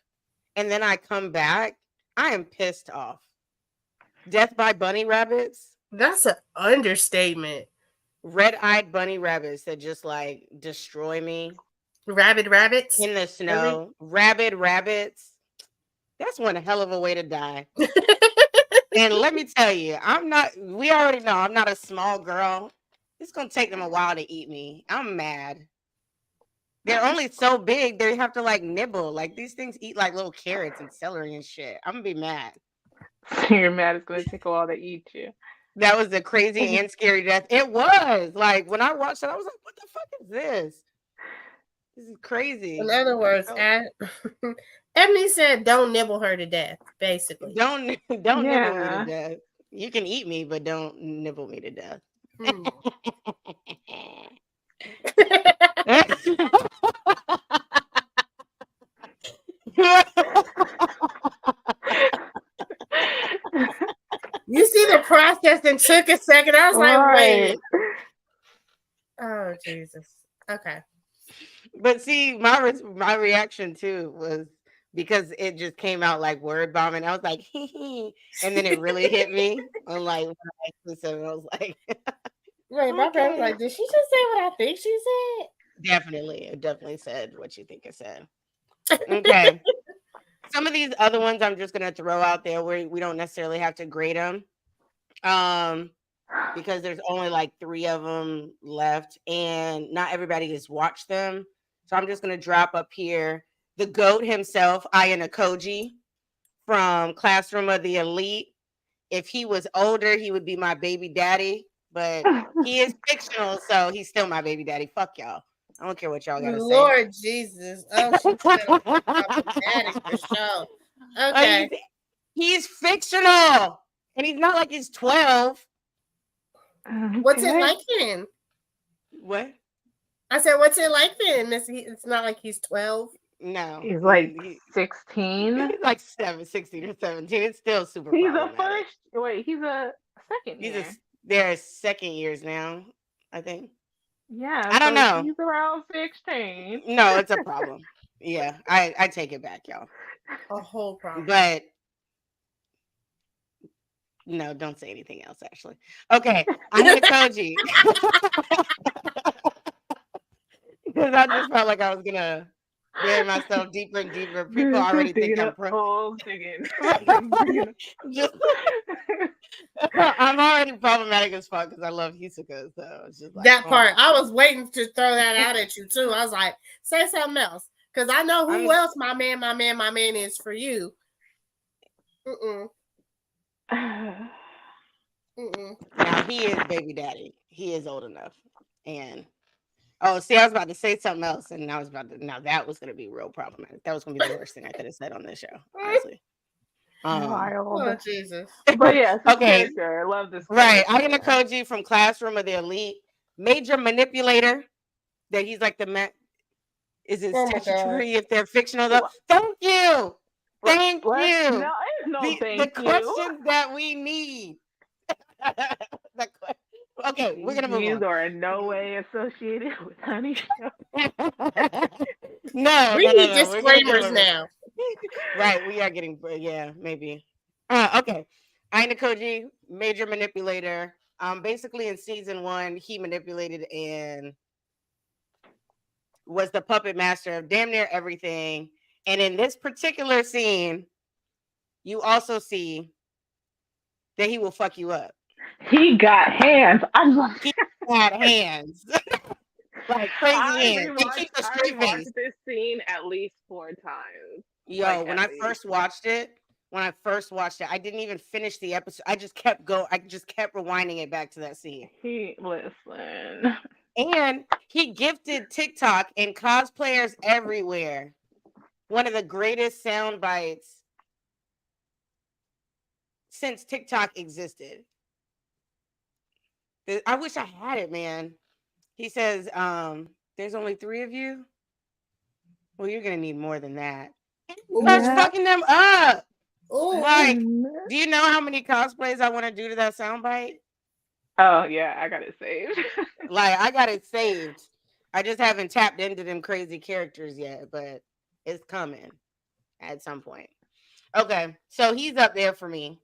and then I come back, I am pissed off. Death by bunny rabbits. That's an understatement. Red-eyed bunny rabbits that just like destroy me. Rabid rabbits in the snow. Really? Rabid rabbits. That's one hell of a way to die. And let me tell you, we already know I'm not a small girl. It's going to take them a while to eat me. I'm mad. They're only so big, they have to like nibble. Like these things eat like little carrots and celery and shit. I'm going to be mad. So you're mad it's going to take a while to eat you. That was a crazy and scary death. It was. Like when I watched it, I was like, what the fuck is this? This is crazy. In other words, Ebony said, "Don't nibble her to death." Basically, don't nibble me to death. You can eat me, but don't nibble me to death. You see the process and took a second. I was like, wait. Oh, Jesus. Okay. But see, my reaction too was because it just came out like word bombing. I was like, hee, and then it really hit me. I'm like, I was like, wait, my friend was like, did she just say what I think she said? Definitely. It definitely said what you think it said. Okay. Some of these other ones I'm just gonna throw out there where we don't necessarily have to grade them. Because there's only like 3 of them left and not everybody has watched them. So I'm just going to drop up here the GOAT himself, Ayana Koji from Classroom of the Elite. If he was older, he would be my baby daddy, but he is fictional, so he's still my baby daddy. Fuck y'all. I don't care what y'all got to say. Lord Jesus. Oh, she's still daddy for sure. Okay. He's fictional. And he's not like he's 12. What's it like then? What? I said, what's it like then? It's not like he's 12. No. He's like 16. He's like 16 or 17. It's still super He's a second year. They're second years now, I think. Yeah. I don't know. He's around 16. No, it's a problem. Yeah, I take it back, y'all. A whole problem. But no, don't say anything else, actually. Okay, Ayana Koji. Because I just felt like I was gonna bury myself deeper and deeper. People already think I'm I'm already problematic as fuck because I love Hisoka. So it's just like that part. I was waiting to throw that out at you too. I was like, say something else. Because I know who else my man is for you. Now he is baby daddy. He is old enough. And I was about to say something else, and now that was gonna be real problematic. That was gonna be the worst thing I could have said on this show, honestly. Oh Jesus. But yeah, okay. I love this. Right. Ayana Koji from Classroom of the Elite. Major manipulator. That he's like the man. Is it statutory if they're fictional though? Thank you. Thank you. No, the questions that we need. Okay, we're gonna move These on. are in no way associated with Honey Show. No, We no, no, need no. We're gonna disclaimers do it. now. Right, we are getting, yeah, maybe. Okay. Aina Koji, major manipulator. Basically in season 1, he manipulated and was the puppet master of damn near everything. And in this particular scene, you also see that he will fuck you up. He got hands. He had hands. Like crazy hands. And keep a I straight face. rewatched this scene at least 4 times. Yo, Like, when at I least. first watched it, I didn't even finish the episode. I just kept rewinding it back to that scene. Listen. And he gifted TikTok and cosplayers everywhere one of the greatest sound bites since TikTok existed. I wish I had it, man. He says, there's only 3 of you. Well, you're gonna need more than that. Ooh. Starts fucking them up. Ooh. Like, do you know how many cosplays I want to do to that soundbite? Oh yeah, I got it saved. Like, I got it saved. I just haven't tapped into them crazy characters yet, but it's coming at some point. Okay, so he's up there for me.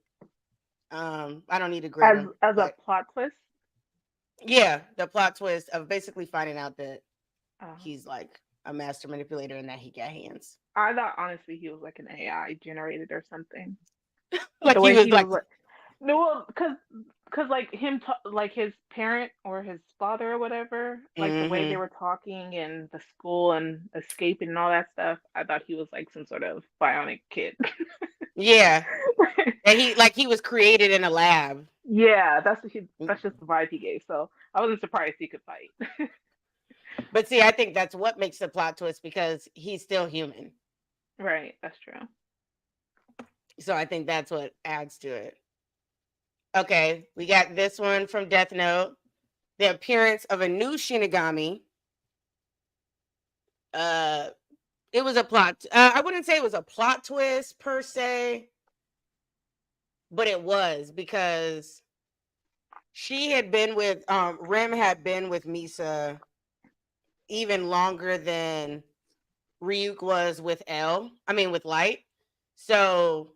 I don't need to grade him. As a plot twist. Yeah, the plot twist of basically finding out that Oh. he's like a master manipulator and that he got hands. I thought honestly he was like an AI generated or something. Like The he way was he like, was like no, because like him like his parent or his father or whatever, like the way they were talking and the school and escaping and all that stuff, I thought he was like some sort of bionic kid. yeah, and he was created in a lab. Yeah, that's just the vibe he gave. So I wasn't surprised he could fight. But see, I think that's what makes the plot twist because he's still human. Right, that's true. So I think that's what adds to it. Okay, we got this one from Death Note. The appearance of a new Shinigami. It was a plot. I wouldn't say it was a plot twist per se, but it was because she had been with Rim had been with Misa even longer than Ryuk was with with Light. So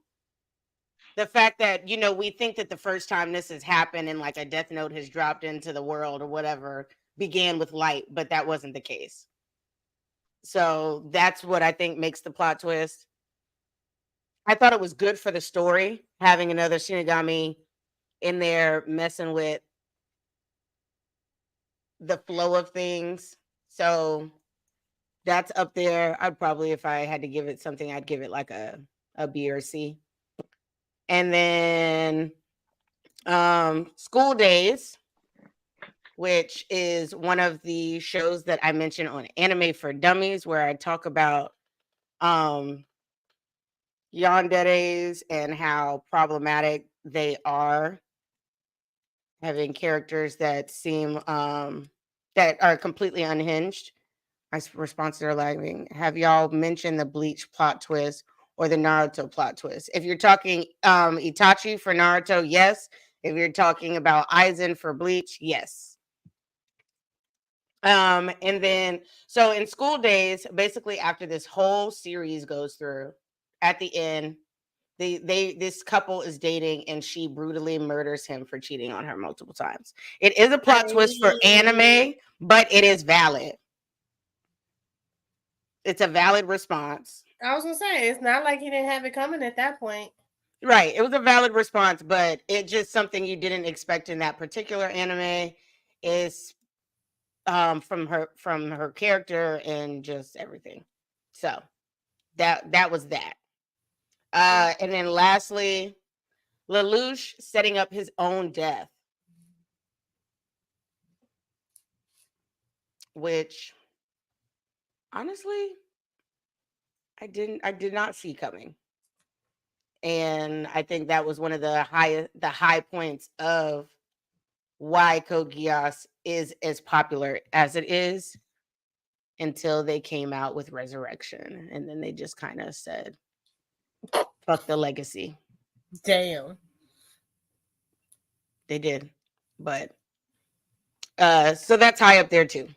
the fact that, we think that the first time this has happened and like a Death Note has dropped into the world or whatever began with Light, but that wasn't the case. So that's what I think makes the plot twist. I thought it was good for the story, having another Shinigami in there messing with the flow of things. So that's up there. I'd probably, if I had to give it something, I'd give it like a B or C. And then School Days, which is one of the shows that I mentioned on Anime for Dummies, where I talk about yanderes and how problematic they are, having characters that seem that are completely unhinged. My responses are lagging. Have y'all mentioned the Bleach plot twist or the Naruto plot twist? If you're talking Itachi for Naruto, yes. If you're talking about Aizen for Bleach, yes. And then so in School Days, basically after this whole series goes through, at the end, this couple is dating and she brutally murders him for cheating on her multiple times. It is a plot twist for anime, but it is valid. It's a valid response. I was gonna say it's not like he didn't have it coming at that point. Right. It was a valid response, but it's just something you didn't expect in that particular anime. Is from her character and just everything. So that was that. And then lastly, Lelouch setting up his own death, which honestly I did not see coming. And I think that was one of the high points of why Code Geass is as popular as it is, until they came out with Resurrection, and then they just kind of said, "Fuck the legacy." Damn. They did, but So that's high up there too.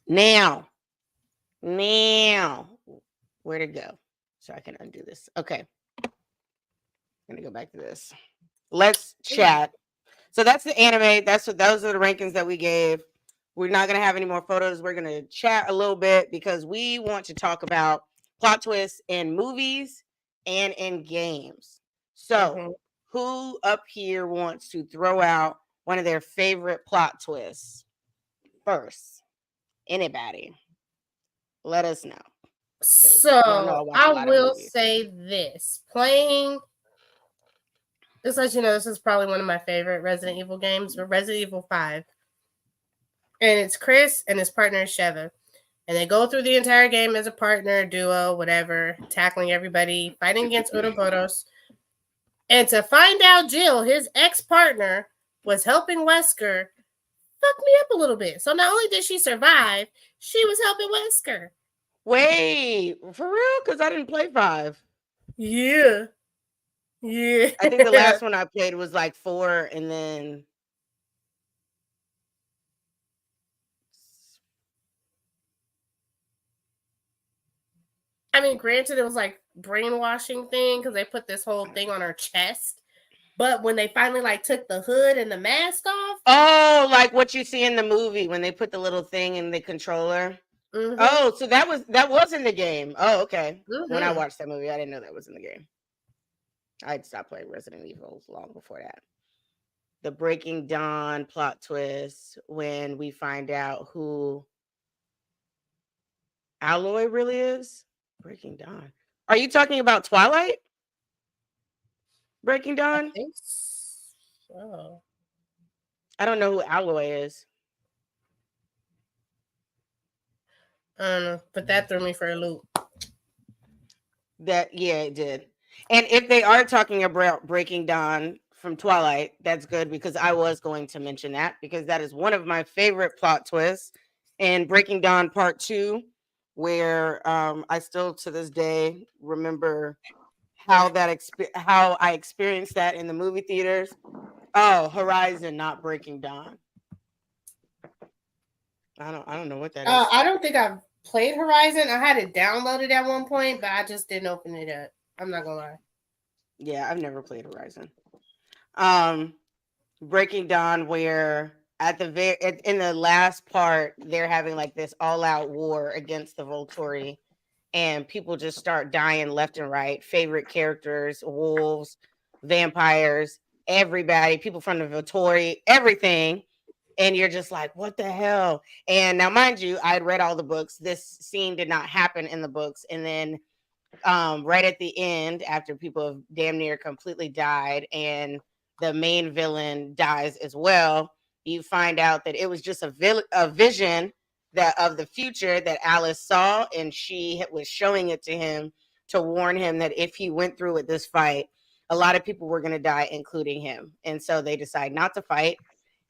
Now, where to go? So I can undo this. Okay. I'm gonna go back to this. Let's chat. So that's the anime. Those are the rankings that we gave. We're not gonna have any more photos. We're gonna chat a little bit because we want to talk about plot twists in movies and in games. So who up here wants to throw out one of their favorite plot twists first? Anybody? Let us know. So I will say this: playing. Just let you know, this is probably one of my favorite Resident Evil games, but Resident Evil 5. And it's Chris and his partner Sheva. And they go through the entire game as a partner, duo, whatever, tackling everybody, fighting against Ouroboros. And to find out Jill, his ex-partner, was helping Wesker, fucked me up a little bit. So not only did she survive, she was helping Wesker. Wait, for real? Because I didn't play 5. Yeah. Yeah. I think the last one I played was like 4, and then I mean, granted, it was like brainwashing thing because they put this whole thing on her chest. But when they finally like took the hood and the mask off, oh, like what you see in the movie when they put the little thing in the controller. Oh, so that was in the game. Oh, okay. When I watched that movie, I didn't know that was in the game. I'd stopped playing Resident Evil long before that. The Breaking Dawn plot twist when we find out who Alloy really is. Breaking Dawn. Are you talking about Twilight? Breaking Dawn? I think so. I don't know who Alloy is. I don't know, but that threw me for a loop. Yeah, it did. And if they are talking about Breaking Dawn from Twilight, that's good because I was going to mention that because that is one of my favorite plot twists in Breaking Dawn Part 2, where I still to this day remember how I experienced that in the movie theaters. Oh, Horizon, not Breaking Dawn. I don't know what that is. I don't think I've played Horizon. I had it downloaded at one point, but I just didn't open it up. I'm not gonna lie. Yeah, I've never played Horizon. Breaking Dawn, where in the last part, they're having like this all-out war against the Volturi, and people just start dying left and right. Favorite characters, wolves, vampires, everybody, people from the Volturi, everything. And you're just like, what the hell? And now, mind you, I had read all the books. This scene did not happen in the books. And then right at the end, after people have damn near completely died and the main villain dies as well, you find out that it was just a vision of the future that Alice saw, and she was showing it to him to warn him that if he went through with this fight, a lot of people were going to die, including him. And so they decide not to fight,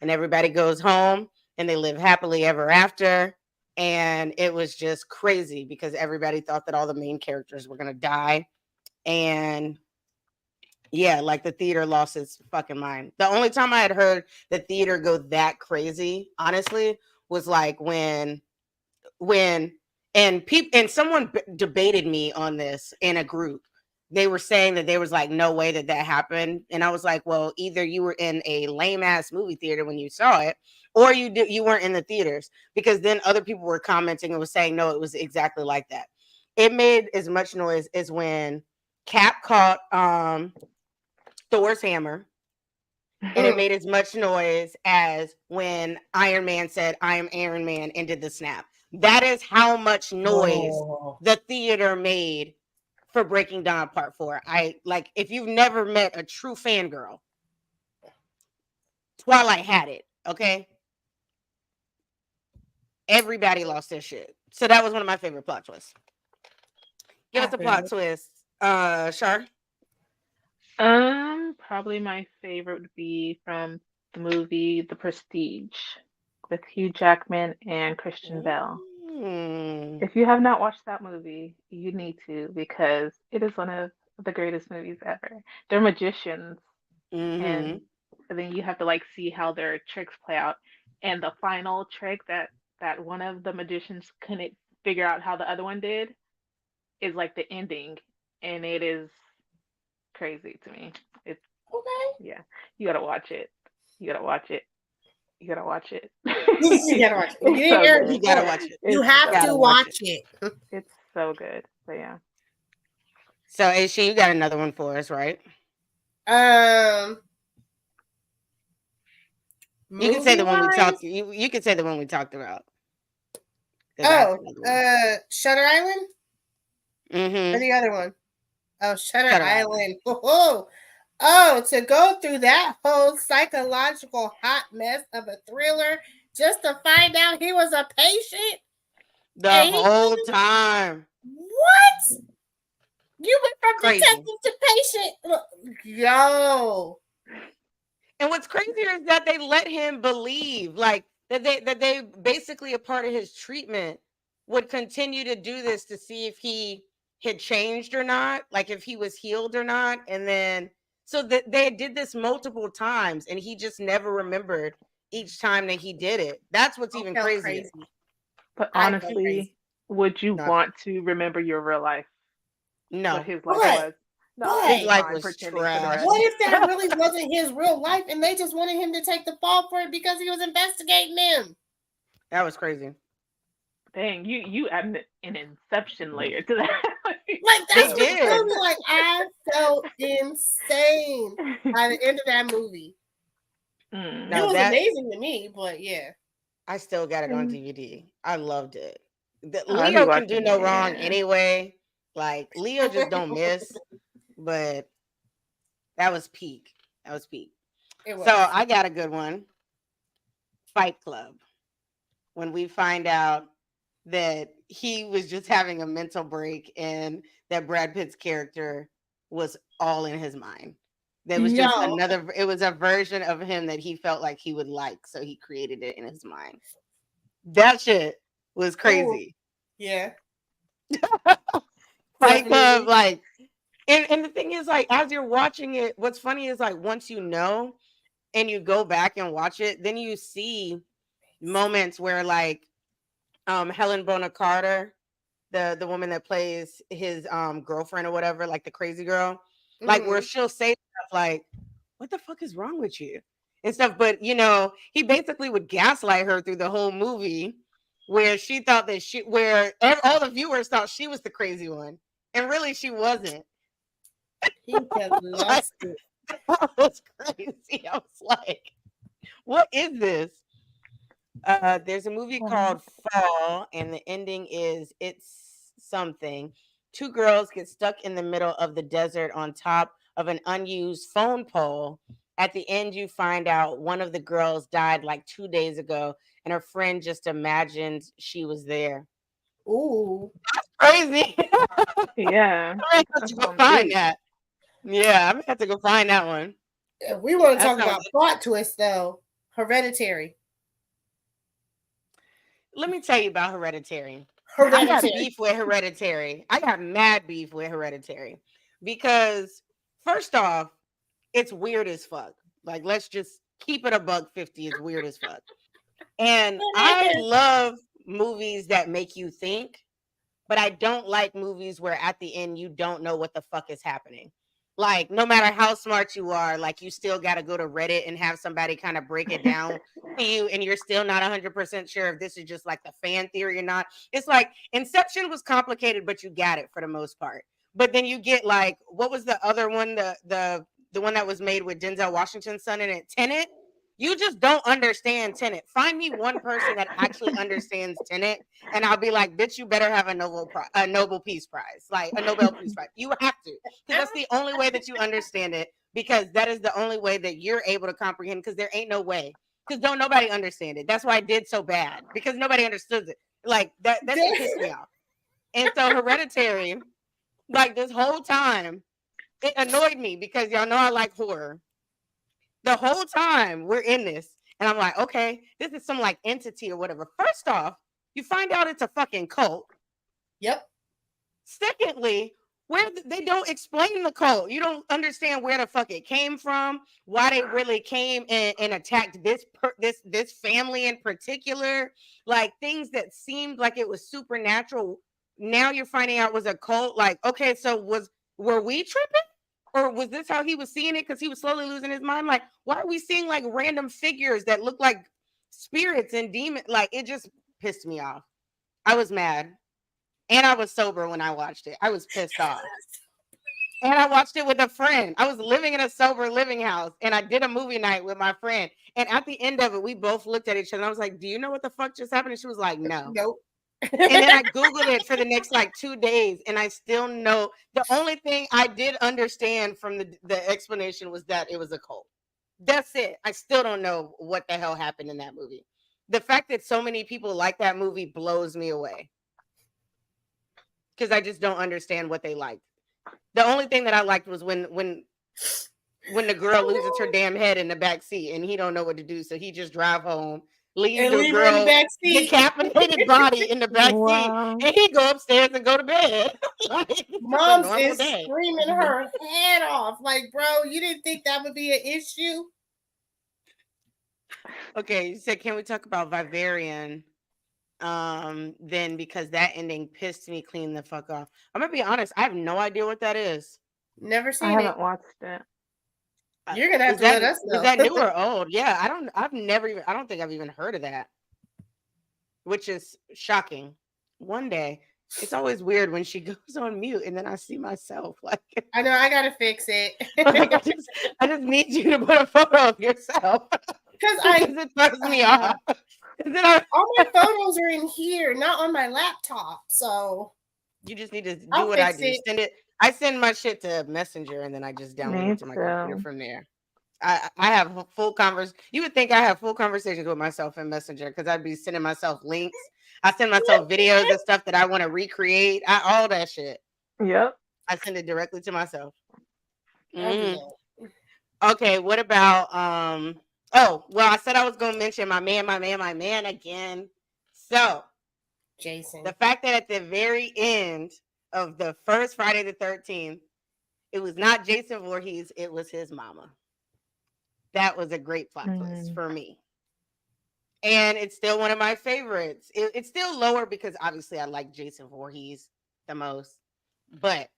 and everybody goes home, and they live happily ever after. And it was just crazy because everybody thought that all the main characters were going to die. And yeah, like the theater lost its fucking mind. The only time I had heard the theater go that crazy, honestly, was like when and someone debated me on this in a group. They were saying that there was like no way that happened, and I was like, well, either you were in a lame ass movie theater when you saw it, or you weren't in the theaters, because then other people were commenting and was saying no, it was exactly like that. It made as much noise as when Cap caught Thor's hammer, and it made as much noise as when Iron Man said, "I am Iron Man," and did the snap. That is how much noise the theater made for Breaking Dawn Part 4. If you've never met a true fangirl, Twilight had it, okay? Everybody lost their shit. So that was one of my favorite plot twists. Give us a plot twist. Shar? Probably my favorite would be from the movie The Prestige with Hugh Jackman and Christian Bale. If you have not watched that movie, you need to, because it is one of the greatest movies ever. They're magicians, and then you have to like see how their tricks play out. and the final trick that one of the magicians couldn't figure out how the other one did is like the ending, and it is crazy to me. It's Okay. yeah, you gotta watch it. You gotta watch it. You gotta watch it. You gotta watch it. You It's didn't so hear it good. You gotta before. watch it. You It's have so Gotta to good. watch watch it. it. It's so good. But yeah. So, Aishi, you got another one for us, right? Um, You can say movie the one we wise. talked. You can say the one we talked about. 'Cause I have Oh, another one. Shutter Island or Mm-hmm. the other one? Oh, Shutter Shutter Island. Oh, to go through that whole psychological hot mess of a thriller just to find out he was a patient. The And he whole time. what? You went from Crazy. detective to patient. Look, yo. And what's crazier is that they let him believe, like that they basically a part of his treatment would continue to do this to see if he had changed or not, like if he was healed or not, and then so that they did this multiple times, and he just never remembered each time that he did it. That's what's I even felt crazier. crazy. But I felt crazy. honestly, would you No. want to remember your real life? What No, his life But- was? No, but- I'd his be life fine was pretending for the trash. rest. What if that really wasn't his real life and they just wanted him to take the fall for it because he was investigating them? That was crazy. Dang, you add an inception layer to that. Like They that's what did. killed me. Like I felt insane by the end of that movie. Mm. No, it was that- amazing to me, but yeah. I still got it on DVD. I loved it. Oh, I'd be Leo can do watching no it, wrong yeah. anyway. Like Leo just don't miss. But that was peak. That was peak. It was. So I got a good one. Fight Club. When we find out that he was just having a mental break and that Brad Pitt's character was all in his mind. There was just Yo. another, it was a version of him that he felt like he would like. So he created it in his mind. That shit was crazy. Yeah. Fight Club, Definitely. like, and the thing is, like, as you're watching it, what's funny is like once you know and you go back and watch it, then you see moments where like Helen Bonham Carter, the woman that plays his girlfriend or whatever, like the crazy girl, like where she'll say stuff like, what the fuck is wrong with you? And stuff. But you know, he basically would gaslight her through the whole movie where she thought that where all the viewers thought she was the crazy one. And really she wasn't. He just lost it. That was crazy. I was like, what is this? There's a movie called Fall, and the ending is it's something. Two girls get stuck in the middle of the desert on top of an unused phone pole. At the end, you find out one of the girls died like 2 days ago, and her friend just imagined she was there. Ooh. Crazy. Yeah. I have to go find that. Yeah, I'm gonna have to go find that one. If we want to That talk sounds about plot twist though, Hereditary. Let me tell you about Hereditary. I got Hereditary. beef with Hereditary. I got mad beef with Hereditary because first off, it's weird as fuck. Like, let's just keep it a $1.50. It's weird as fuck. And I love movies that make you think, but I don't like movies where at the end you don't know what the fuck is happening. Like, no matter how smart you are, like you still got to go to Reddit and have somebody kind of break it down to you, and you're still not 100% sure if this is just like the fan theory or not. It's like Inception was complicated, but you got it for the most part. But then you get like, what was the other one? The one that was made with Denzel Washington's son in it, Tenet. You just don't understand Tenet. Find me one person that actually understands Tenet, and I'll be like, bitch, you better have a Nobel Peace Prize, like a Nobel Peace Prize. You have to, because that's the only way that you understand it, because that is the only way that you're able to comprehend, because there ain't no way, because don't nobody understand it. That's why it did so bad, because nobody understood it. Like that shit pissed me off. And so Hereditary, like this whole time, it annoyed me because y'all know I like horror. The whole time we're in this, and I'm like, okay, this is some like entity or whatever. First off, you find out it's a fucking cult. Yep. Secondly, They don't explain the cult. You don't understand where the fuck it came from, why they really came and attacked this family in particular, like things that seemed like it was supernatural. Now you're finding out was a cult. Like, okay, so were we tripping? Or was this how he was seeing it? Because he was slowly losing his mind. Like, why are we seeing like random figures that look like spirits and demons? Like, it just pissed me off. I was mad. And I was sober when I watched it. I was pissed off. And I watched it with a friend. I was living in a sober living house. And I did a movie night with my friend. And at the end of it, we both looked at each other. And I was like, do you know what the fuck just happened? And she was like, no. Nope. And then I Googled it for the next like 2 days. And I still know. The only thing I did understand from the explanation was that it was a cult. That's it. I still don't know what the hell happened in that movie. The fact that so many people like that movie blows me away. Because I just don't understand what they liked. The only thing that I liked was when the girl loses her damn head in the back seat and he don't know what to do, so he just drive home, leave the girl decapitated body in the back seat, and he go upstairs and go to bed. Like, Mom's is screaming her head off. Like, bro, you didn't think that would be an issue? Okay, you said, can we talk about Vivarium? Then because that ending pissed me clean the fuck off. I'm gonna be honest, I have no idea what that is. Never seen I haven't watched it. You're gonna have to let us know. Is that new or old? Yeah, I don't think I've even heard of that. Which is shocking. One day. It's always weird when she goes on mute and then I see myself. Like, I know, I gotta fix it. Like, I just need you to put a photo of yourself. Because it throws me off. All my photos are in here, not on my laptop. So you just need to do what I do. Send it. I send my shit to Messenger and then I just download it to my computer from there. I have full conversation. You would think I have full conversations with myself in Messenger because I'd be sending myself links. I send myself videos and stuff that I want to recreate. All that shit. Yep. I send it directly to myself. Mm-hmm. Okay, what about oh, well, I said I was going to mention my man again. So, Jason. The fact that at the very end of the first Friday the 13th, it was not Jason Voorhees, it was his mama. That was a great plot twist for me. And it's still one of my favorites. It's still lower because obviously I like Jason Voorhees the most. But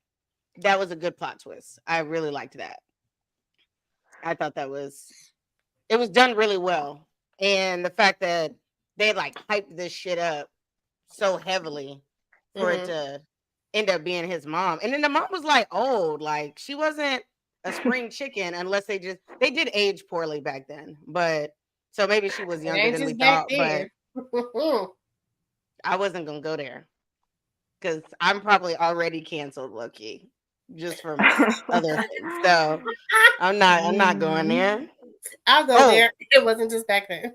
that was a good plot twist. I really liked that. I thought it was done really well. And the fact that they like hyped this shit up so heavily for it to end up being his mom. And then the mom was like old. Like she wasn't a spring chicken unless they did age poorly back then. But so maybe she was younger than we thought. But I wasn't going to go there because I'm probably already canceled, low-key, just for other things. So I'm not going there. I'll go there. It wasn't just back then.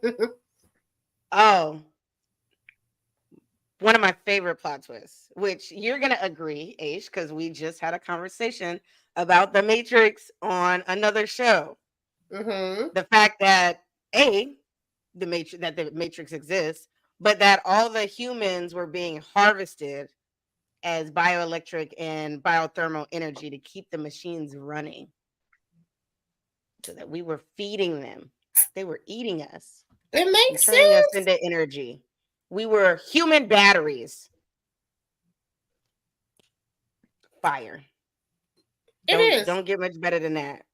One of my favorite plot twists, which you're going to agree, Aish, because we just had a conversation about The Matrix on another show. The fact that the Matrix exists, but that all the humans were being harvested as bioelectric and biothermal energy to keep the machines running. So that we were feeding them. They were eating us. It makes sense. Turning us into energy. We were human batteries. Fire. Don't get much better than that.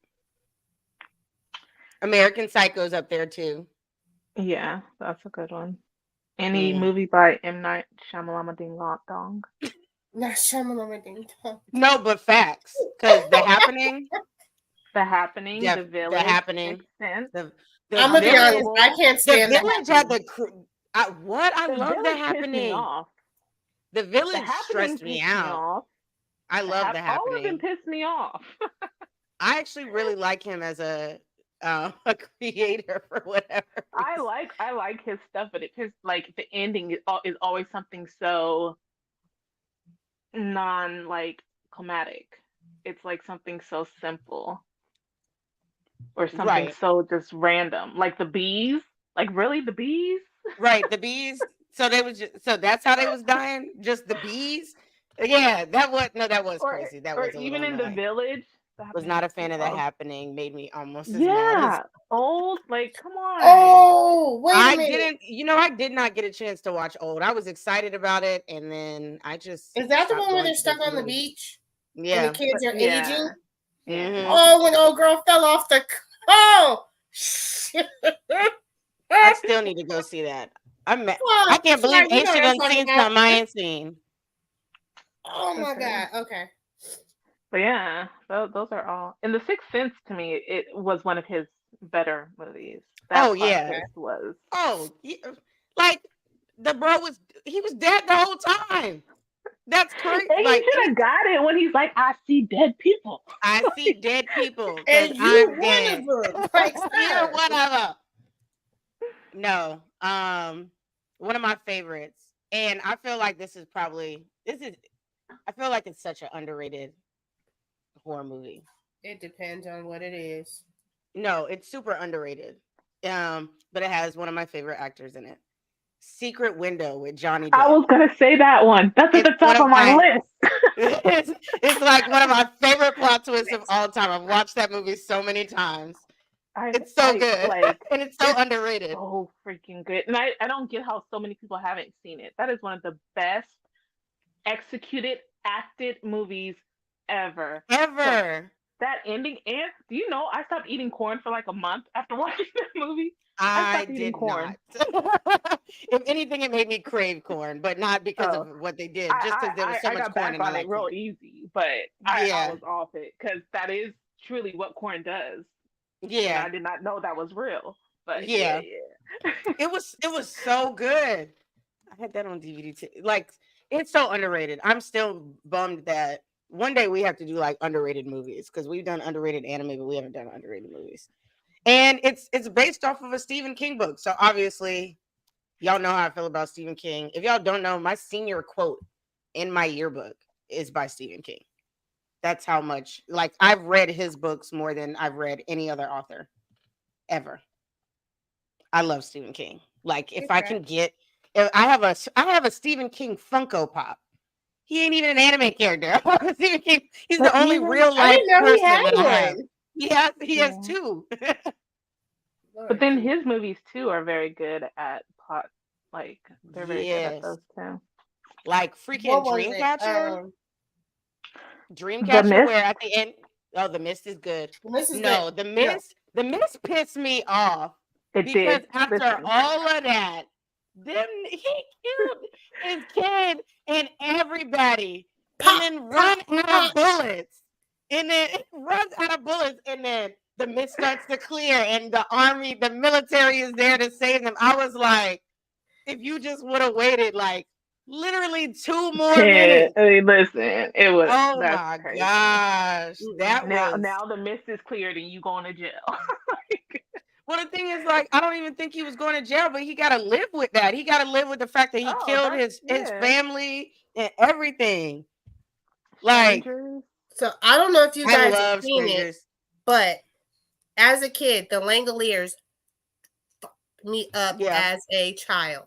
American Psycho's up there too. Yeah, that's a good one. Any movie by M. Night Shyamalan Ding Dong? Not Shyamalan Ding Dong. No, but facts. Because The Happening. The Happening. The Village. The Happening. I'm gonna be honest. I can't stand The Village had the I love The Happening. The Village stressed me out. I love The Happening. All of them pissed me off. I actually really like him as a creator for whatever. I like his stuff, but it just like the ending is always something so climatic. It's like something so simple or something so just random, like the bees. Like really, the bees? Right, the bees. So that's how they was dying. Just the bees. Yeah, that was crazy. That or was a little even in the annoying. village. Was not a fan of that happening. Made me almost as mad as Yeah, old. Like, come on. Oh, wait a I minute. didn't. I did not get a chance to watch Old. I was excited about it, and then I just Is that the stopped one where going they're to those stuck on the movies. beach and the Yeah. kids are Yeah. aging? Yeah. Mhm. Oh, when old girl fell off the. Oh, shit. I still need to go see that. Oh, I can't believe sorry, you know Aisha what I'm done talking seen about. something I ain't seen. Oh my Okay. god. Okay. But yeah, those are all. And The Sixth Sense to me, it was one of his better movies. That Oh plot yeah. twist was. Oh, like the bro was dead the whole time. That's crazy. And he should have got it when he's like, "I see dead people." I see dead people because And you I'm one dead. of them. Like, You're sir. one of them. No, one of my favorites, and I feel like this is. I feel like it's such an underrated horror movie. It depends on what it is. No, it's super underrated. But it has one of my favorite actors in it. Secret Window with Johnny I Depp. was gonna say that one. That's at It's the top of my list. it's like one of my favorite plot twists of all time. I've watched that movie so many times. It's so good. And it's so underrated. So freaking good. And I don't get how so many people haven't seen it. That is one of the best executed, acted movies ever. Ever. That ending, and do you know I stopped eating corn for like a month after watching that movie? I stopped eating did corn. not. If anything, it made me crave corn, but not because of what they did, just because there was so I much got corn back and I on it like real corn. easy, but I was off it because that is truly what corn does. Yeah, and I did not know that was real. But yeah. yeah. It was so good. I had that on DVD too. Like, it's so underrated. I'm still bummed that one day we have to do like underrated movies because we've done underrated anime, but we haven't done underrated movies. And it's based off of a Stephen King book. So obviously, y'all know how I feel about Stephen King. If y'all don't know, my senior quote in my yearbook is by Stephen King. That's how much, like, I've read his books more than I've read any other author ever. I love Stephen King. Like, if I can get, if I have a Stephen King Funko Pop. He ain't even an anime character. Stephen King, he's the only real I life didn't know he person had that I have. one. He has two. But then his movies too are very good at plot. Like they're very good at those too. Like freaking Dreamcatcher. The Dreamcatcher, Mist. where at the end, oh, The Mist is good. The Mist is No, good. The Mist pissed me off It because did. after Listen. all of that, he killed his kid and everybody, and then run out of bullets, and then it runs out of bullets, and then the mist starts to clear, and the military is there to save them. I was like, if you just would have waited like literally 2 more minutes. I mean, listen, it was. Oh That's my crazy. gosh, that was. Now the mist is cleared and you going to jail. Well, the thing is, like, I don't even think he was going to jail, but he got to live with that. He got to live with the fact that he killed his family and everything. Like, Strangers. So I don't know if you guys have seen Strangers. it, but as a kid, the Langoliers fucked me up as a child.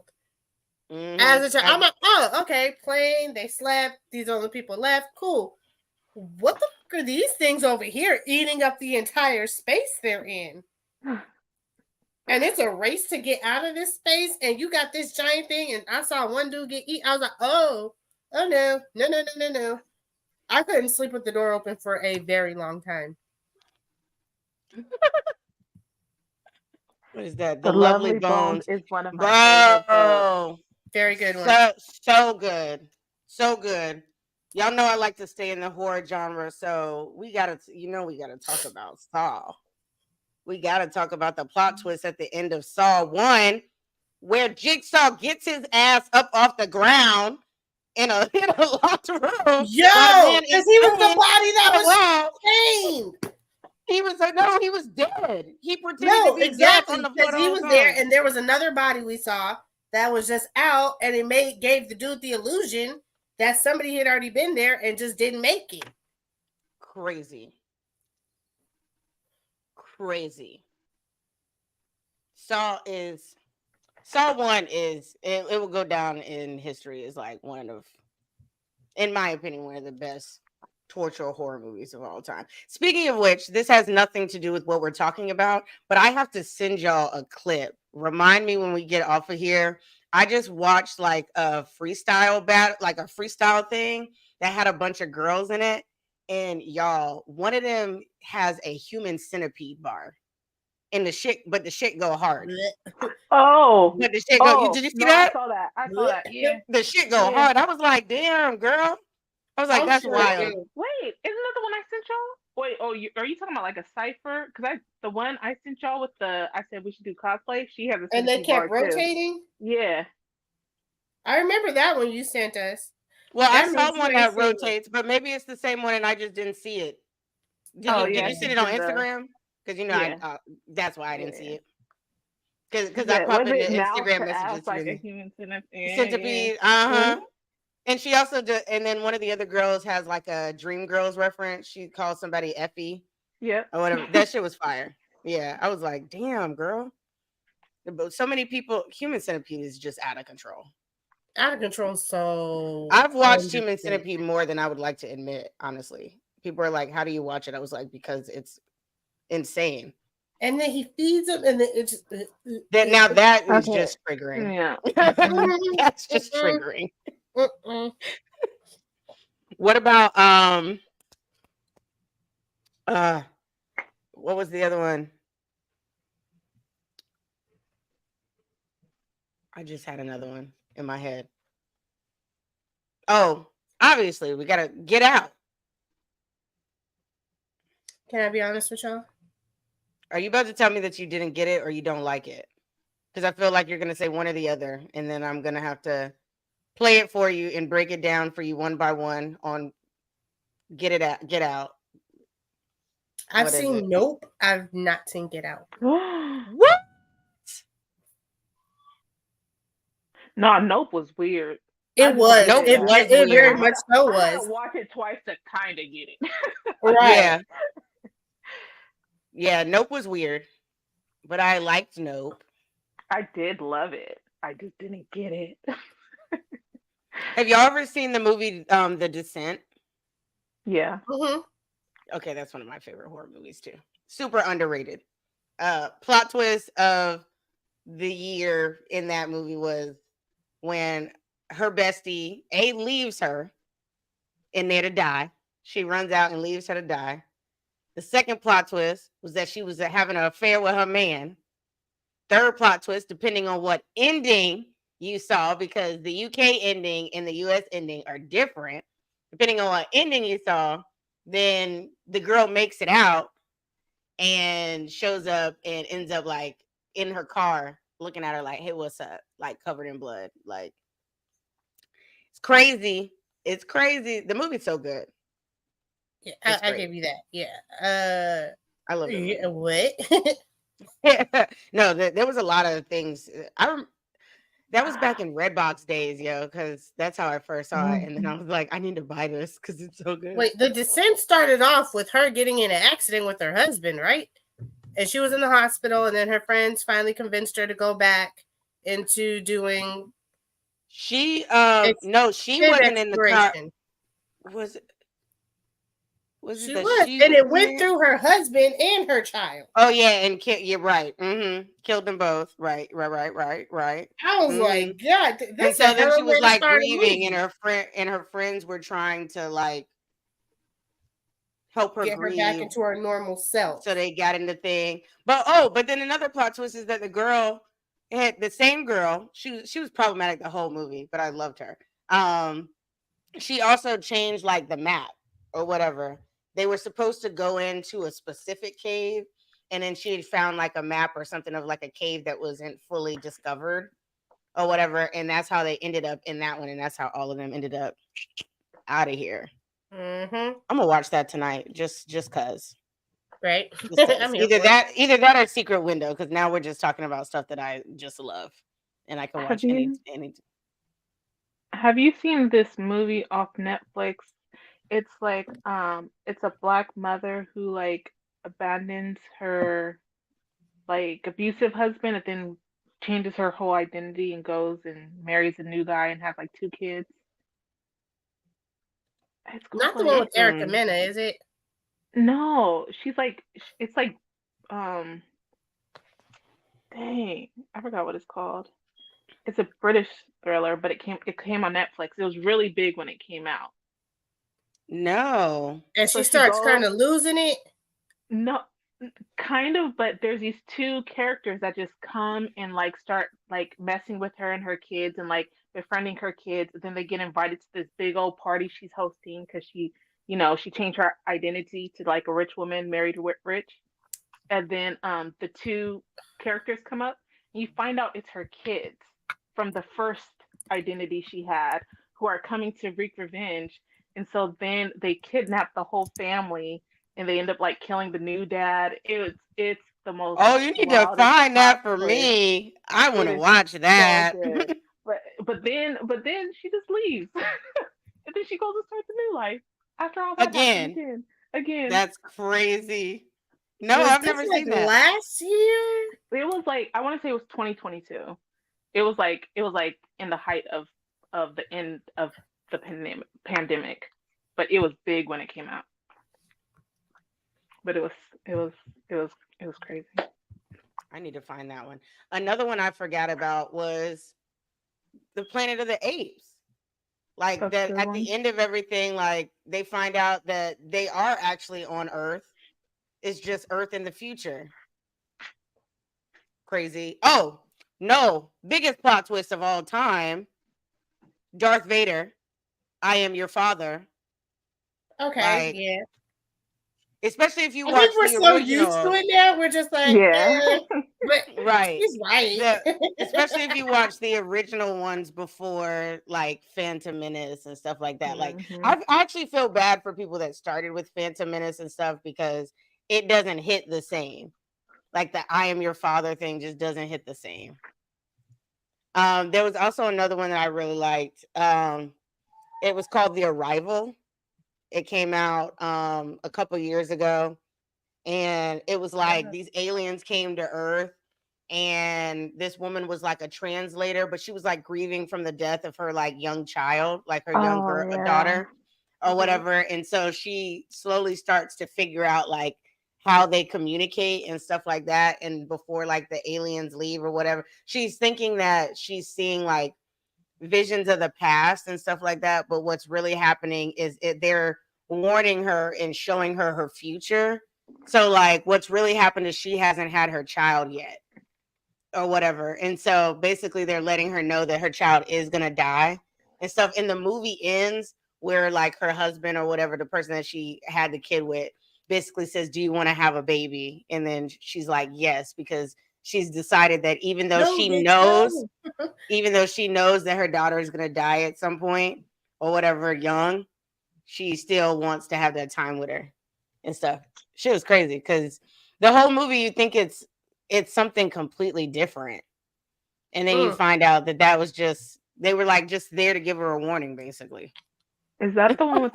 Mm-hmm. As a child, I'm like, oh, okay, playing. They slept. These other people left. Cool. What the fuck are these things over here eating up the entire space they're in? And it's a race to get out of this space, and you got this giant thing, and I saw one dude get eaten. I was like, oh no. I couldn't sleep with the door open for a very long time. What is that? The Lovely Bones is one of my favorite books. Very good one. So good. So good. Y'all know I like to stay in the horror genre, so we gotta talk about Saw. We gotta talk about the plot twist at the end of Saw 1, where Jigsaw gets his ass up off the ground in a locked room. Yo, because he was the body that was chained. He was dead. He pretended to be dead on the floor. Because he was there, and there was another body we saw that was just out, and it gave the dude the illusion that somebody had already been there and just didn't make it. Crazy. Saw 1 is it will go down in history as like one of in my opinion, one of the best torture horror movies of all time. Speaking of which, this has nothing to do with what we're talking about, but I have to send y'all a clip. Remind me when we get off of here. I just watched like a freestyle battle, like a freestyle thing that had a bunch of girls in it. And y'all, one of them has a human centipede bar. And but the shit go hard. Oh, But the shit go, did you see no, that? I saw that. Yeah, The shit go yeah. hard. I was like, damn, girl. I was like, I'm that's sure wild. too. Wait, isn't that the one I sent y'all? Wait, are you talking about like a cipher? Because the one I sent y'all with I said we should do cosplay. She has a And they centipede bar kept too. rotating. Yeah. I remember that one you sent us. Well, I That saw means you one ain't that seen it. rotates, but maybe it's the same one and I just didn't see it. Did Oh, you yeah, did you see she it on did Instagram? Because Yeah. that's why I didn't see Yeah. it. Because I Yeah. pop Was into it mouth Instagram to ass messages like a and human centipede? centipede. Yeah. And she also and then one of the other girls has like a Dream Girls reference. She calls somebody Effie Yep. or whatever. That shit was fire. Yeah, I was like, damn, girl. But so many people, Human Centipede is just out of control. Out of control. So I've watched Human 100%. Centipede more than I would like to admit, honestly. People are like, how do you watch it? I was like, because it's insane. And then he feeds him, and then it just. Now that is Okay. just triggering. Yeah. That's just triggering. Mm-mm. What about what was the other one? I just had another one in my head. Oh, obviously, we gotta Get Out. Can I be honest with y'all? Are you about to tell me that you didn't get it or you don't like it? Because I feel like you're gonna say one or the other, and then I'm gonna have to play it for you and break it down for you one by one on Get Out. I've What is seen it? Nope. I've not seen Get Out. What? No, Nope was weird. It was. Nope It was very weird. much so I had was. to watch it twice to kind of get it. Right. Yeah, Nope was weird, but I liked Nope. I did love it. I just didn't get it. Have y'all ever seen the movie The Descent? Yeah. Mm-hmm. Okay, that's one of my favorite horror movies too. Super underrated. Plot twist of the year in that movie was when her bestie leaves her in there to die. She runs out and leaves her to die. The second plot twist was that she was having an affair with her man. Third plot twist, depending on what ending you saw, because the UK ending and the US ending are different. Depending on what ending you saw, then the girl makes it out and shows up and ends up like in her car looking at her like, hey, what's up? Like covered in blood. Like, it's crazy. It's crazy. The movie's so good. Yeah, It's I great. give you that. Yeah. I love it. Yeah, what? No, there was a lot of things. That was back in Redbox days, yo, because that's how I first saw it. And then I was like, I need to buy this because it's so good. Wait, The Descent started off with her getting in an accident with her husband, right? And she was in the hospital, and then her friends finally convinced her to go back into doing. She wasn't in the car. Was it? She was, and it went through her husband and her child. Oh yeah, and you're right. Killed them both. Right. I was like, God, and so then she was like grieving, and her friends were trying to like help her get grieve, her back into her normal self. So they got in the thing. But then another plot twist is that the girl had the same girl. She was problematic the whole movie, but I loved her. She also changed like the map or whatever. They were supposed to go into a specific cave, and then she had found like a map or something of like a cave that wasn't fully discovered or whatever. And that's how they ended up in that one. And that's how all of them ended up out of here. Mm-hmm. I'm gonna watch that tonight, just cause. Right. Either that or Secret Window, because now we're just talking about stuff that I just love, and I can watch any. Have you seen this movie off Netflix? It's like it's a black mother who like abandons her like abusive husband and then changes her whole identity and goes and marries a new guy and has like 2 kids. It's Not the called one with Erica something. Mena, is it? No, she's like it's like um dang, I forgot what it's called. It's a British thriller, but it came on Netflix. It was really big when it came out. No. And So she she starts kind goes of losing it. no kind of, but there's these two characters that just come and like start like messing with her and her kids and like befriending her kids. And then they get invited to this big old party she's hosting because she changed her identity to like a rich woman married to rich. And then the two characters come up and you find out it's her kids from the first identity she had who are coming to wreak revenge. And so then they kidnap the whole family and they end up like killing the new dad. It's the most Oh, you need to wildest find plot that for twist. me. I want It to is watch so that. good. But then she just leaves. And then she goes and starts a new life after all that happened Again, again. Again. that's crazy. No, Was I've this never like seen that. last year? It was like I want to say it was 2022. It was like in the height of the end of the pandemic, but it was big when it came out. But it was it was it was crazy. I need to find that one. Another one I forgot about was the Planet of the Apes. Like That's a that good at one. the end of everything, like they find out that they are actually on Earth. It's just Earth in the future. Crazy. Oh, no. Biggest plot twist of all time. Darth Vader. I am your father. Okay, Like, yeah. especially if you I think watch we're the so used to original. it now. We're just like, Yeah. but Right. he's right. Especially if you watch the original ones before like Phantom Menace and stuff like that. Like Hmm. I actually feel bad for people that started with Phantom Menace and stuff because it doesn't hit the same. Like the I am your father thing just doesn't hit the same. There was also another one that I really liked. It was called The Arrival. It came out a couple years ago, and it was like these aliens came to Earth, and this woman was like a translator, but she was like grieving from the death of her like young child, like her young Oh girl, yeah. daughter, or whatever. And so she slowly starts to figure out like how they communicate and stuff like that. And before like the aliens leave or whatever, she's thinking that she's seeing like visions of the past and stuff like that. But what's really happening is they're warning her and showing her her future. So like what's really happened is she hasn't had her child yet or whatever. And so basically they're letting her know that her child is going to die and stuff. And the movie ends where like her husband or whatever, the person that she had the kid with, basically says, "Do you want to have a baby?" And then she's like, "Yes," because she's decided that even though No, she bitch, knows, no. even though she knows that her daughter is going to die at some point or whatever, young, she still wants to have that time with her and stuff. She was crazy because the whole movie you think it's something completely different, and then you Mm. find out that that was just they were like just there to give her a warning, basically. Is that the one with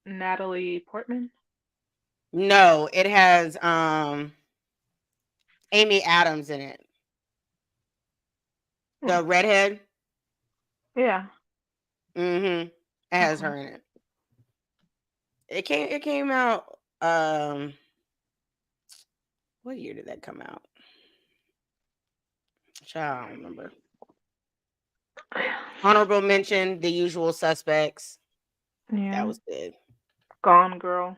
Natalie Portman? No, it has Amy Adams in it, Hmm. the redhead. Yeah. Mm-hmm. It has Okay. her in it. It came out. What year did that come out? Child, I don't remember. Honorable mention: The Usual Suspects. That Yeah. was good. Gone Girl.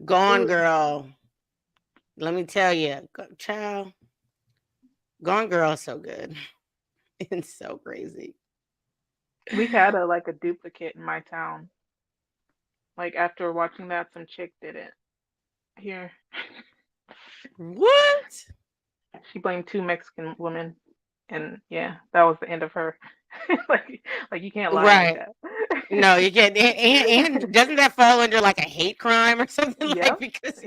Gone Mm. Girl. Let me tell you, child. Gone Girl is so good. It's so crazy. We had a duplicate in my town. Like after watching that, some chick did it here. What? She blamed two Mexican women, and yeah, that was the end of her. like you can't lie like Right. that. No, you can't. And doesn't that fall under like a hate crime or something? Like Yep, because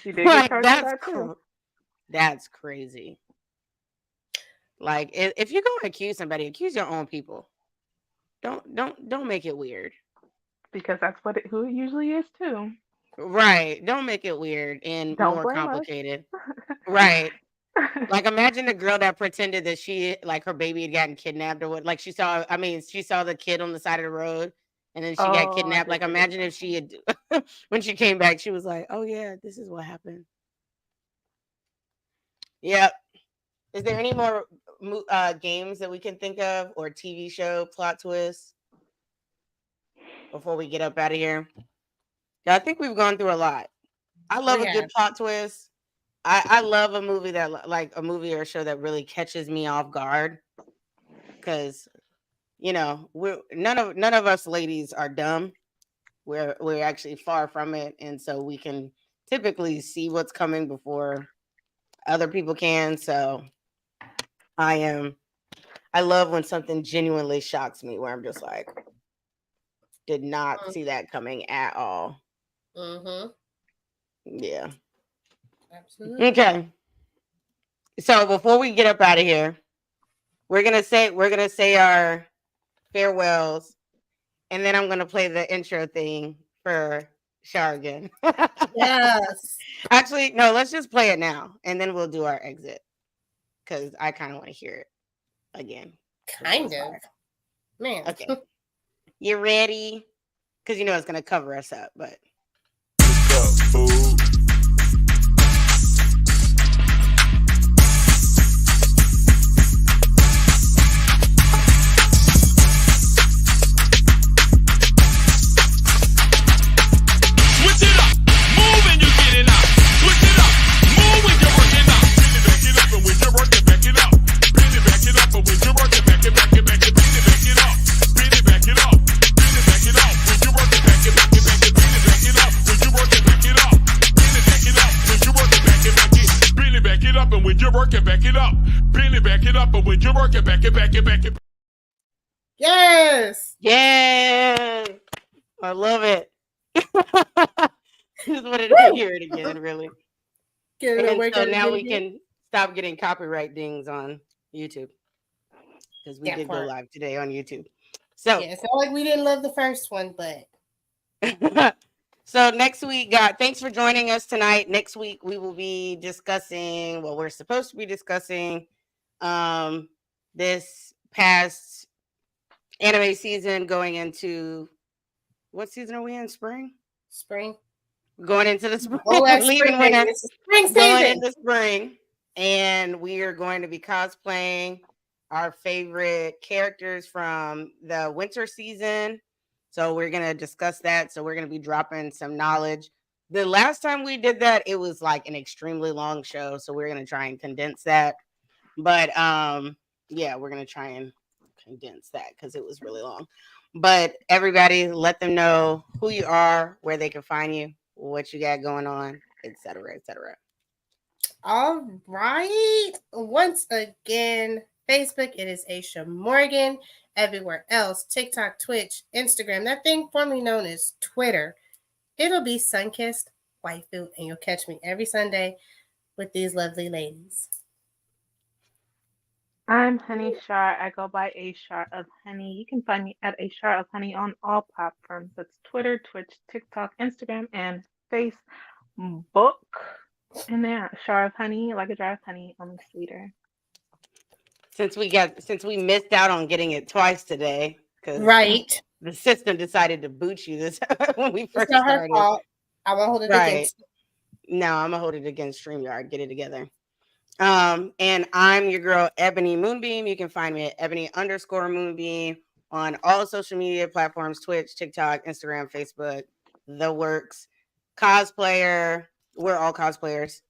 she did get like charged for that too. that's crazy. Like if you're going to accuse somebody, accuse your own people. Don't make it weird. Because that's who it usually is too. Right. Don't make it weird and Don't more blame us. complicated. Right. Like imagine the girl that pretended that she like her baby had gotten kidnapped or what, like she saw the kid on the side of the road And then she got Oh, I kidnapped. did Like, hear imagine if she had, when she came back, she was like, "Oh yeah, this is what happened." Yep. Is there any more games that we can think of or TV show plot twists before we get up out of here? Yeah, I think we've gone through a lot. I love a good plot twist. I love a movie that like a movie or a show that really catches me off guard because we're none of us ladies are dumb. We're actually far from it, and so we can typically see what's coming before other people can. So I love when something genuinely shocks me where I'm just like, did not see that coming at all. Mm-hmm. Yeah. Absolutely. Okay. So before we get up out of here, we're gonna say our farewells, and then I'm gonna play the intro thing for Shar again. Yes. Actually, no, let's just play it now, and then we'll do our exit because I kind of want to hear it again. Kind of. Man. Okay. You ready? Because it's gonna cover us up, but. What's up, fool? Switch it up, move and you're getting out. Switch it up, move when you're working out. Bend it, back it up, and when you're working, back it up. Bend it, back it up, and when you're working, back it, back it, back it. Bend it, back it up. Bend it, back it up. Bend it, back it up. When you're working, back it, back it, back it. Bend it, back it up. When you're working, back it up. Bend it, back it up. When you're working, back it, back it. Bend it, back it up, and when you're working, back it up. Bend it, back it up, and when you're working, back it, back it, back it. Yes. Yeah. I love it. Just wanted to hear it again, really. And so now we can stop getting copyright dings on YouTube because we did go live today on YouTube. So yeah, it's not like we didn't love the first one, but so next week, God, thanks for joining us tonight. Next week we will be discussing what we're supposed to be discussing. This past anime season going into what season are we in? Spring? Going into the spring. Leaving winter. Spring going into spring. And we are going to be cosplaying our favorite characters from the winter season. So we're going to discuss that. So we're going to be dropping some knowledge. The last time we did that, it was like an extremely long show. So we're going to try and condense that. But yeah, we're going to try and condense that because it was really long. But everybody, let them know who you are, where they can find you, what you got going on, etc., etc. All right. Once again, Facebook, it is Aisha Morgan. Everywhere else, TikTok, Twitch, Instagram, that thing formerly known as Twitter, it'll be Sunkissed Waifu, and you'll catch me every Sunday with these lovely ladies. I'm Honey Shar. I go by A Shar of Honey. You can find me at A Shar of Honey on all platforms. That's Twitter, Twitch, TikTok, Instagram, and Facebook. And yeah, Shar of Honey, like a jar of honey, only sweeter. Since we missed out on getting it twice today, because the system decided to boot you this when we first started. Her fault. I won't hold it against you. No, I'm gonna hold it against StreamYard. Get it together. And I'm your girl Ebony Moonbeam. You can find me at Ebony_Moonbeam on all social media platforms: Twitch, TikTok, Instagram, Facebook, the works. Cosplayer. We're all cosplayers.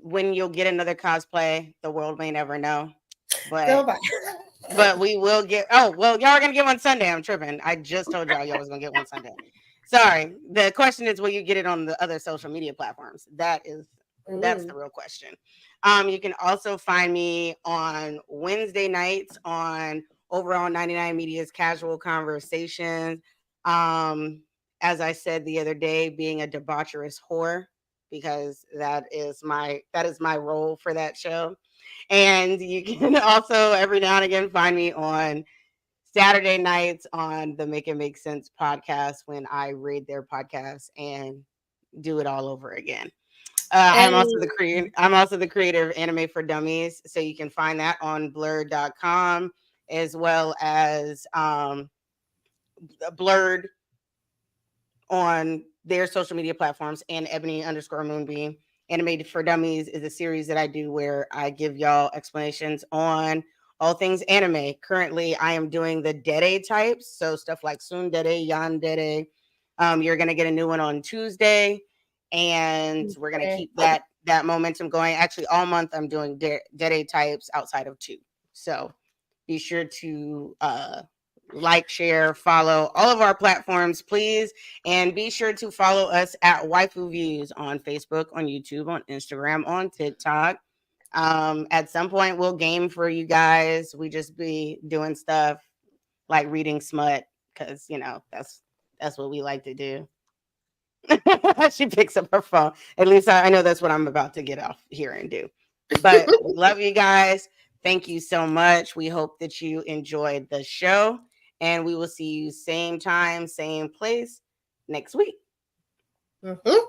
When you'll get another cosplay, the world may never know. But we will get. Oh well, y'all are gonna get one Sunday. I'm tripping. I just told y'all was gonna get one Sunday. Sorry. The question is, will you get it on the other social media platforms? That's the real question. You can also find me on Wednesday nights on Overall 99 Media's Casual Conversations. As I said the other day, being a debaucherous whore, because that is my role for that show. And you can also every now and again find me on Saturday nights on the Make It Make Sense podcast when I read their podcast and do it all over again. I'm also the creator of Anime for Dummies, so you can find that on blur.com as well as Blurred on their social media platforms, and Ebony_Moonbeam. Animated for Dummies is a series that I do where I give y'all explanations on all things anime. Currently, I am doing the Dede types, so stuff like Tsundere, Yandere. You're gonna get a new one on Tuesday, and we're gonna keep that momentum going. Actually, all month I'm doing Dede types outside of 2. So be sure to like, share, follow all of our platforms, please. And be sure to follow us at Waifu Views on Facebook, on YouTube, on Instagram, on TikTok. At some point, we'll game for you guys. We just be doing stuff like reading smut because, that's what we like to do. She picks up her phone. At least I know that's what I'm about to get off here and do. But we love you guys. Thank you so much. We hope that you enjoyed the show. And we will see you same time, same place next week. Ooh.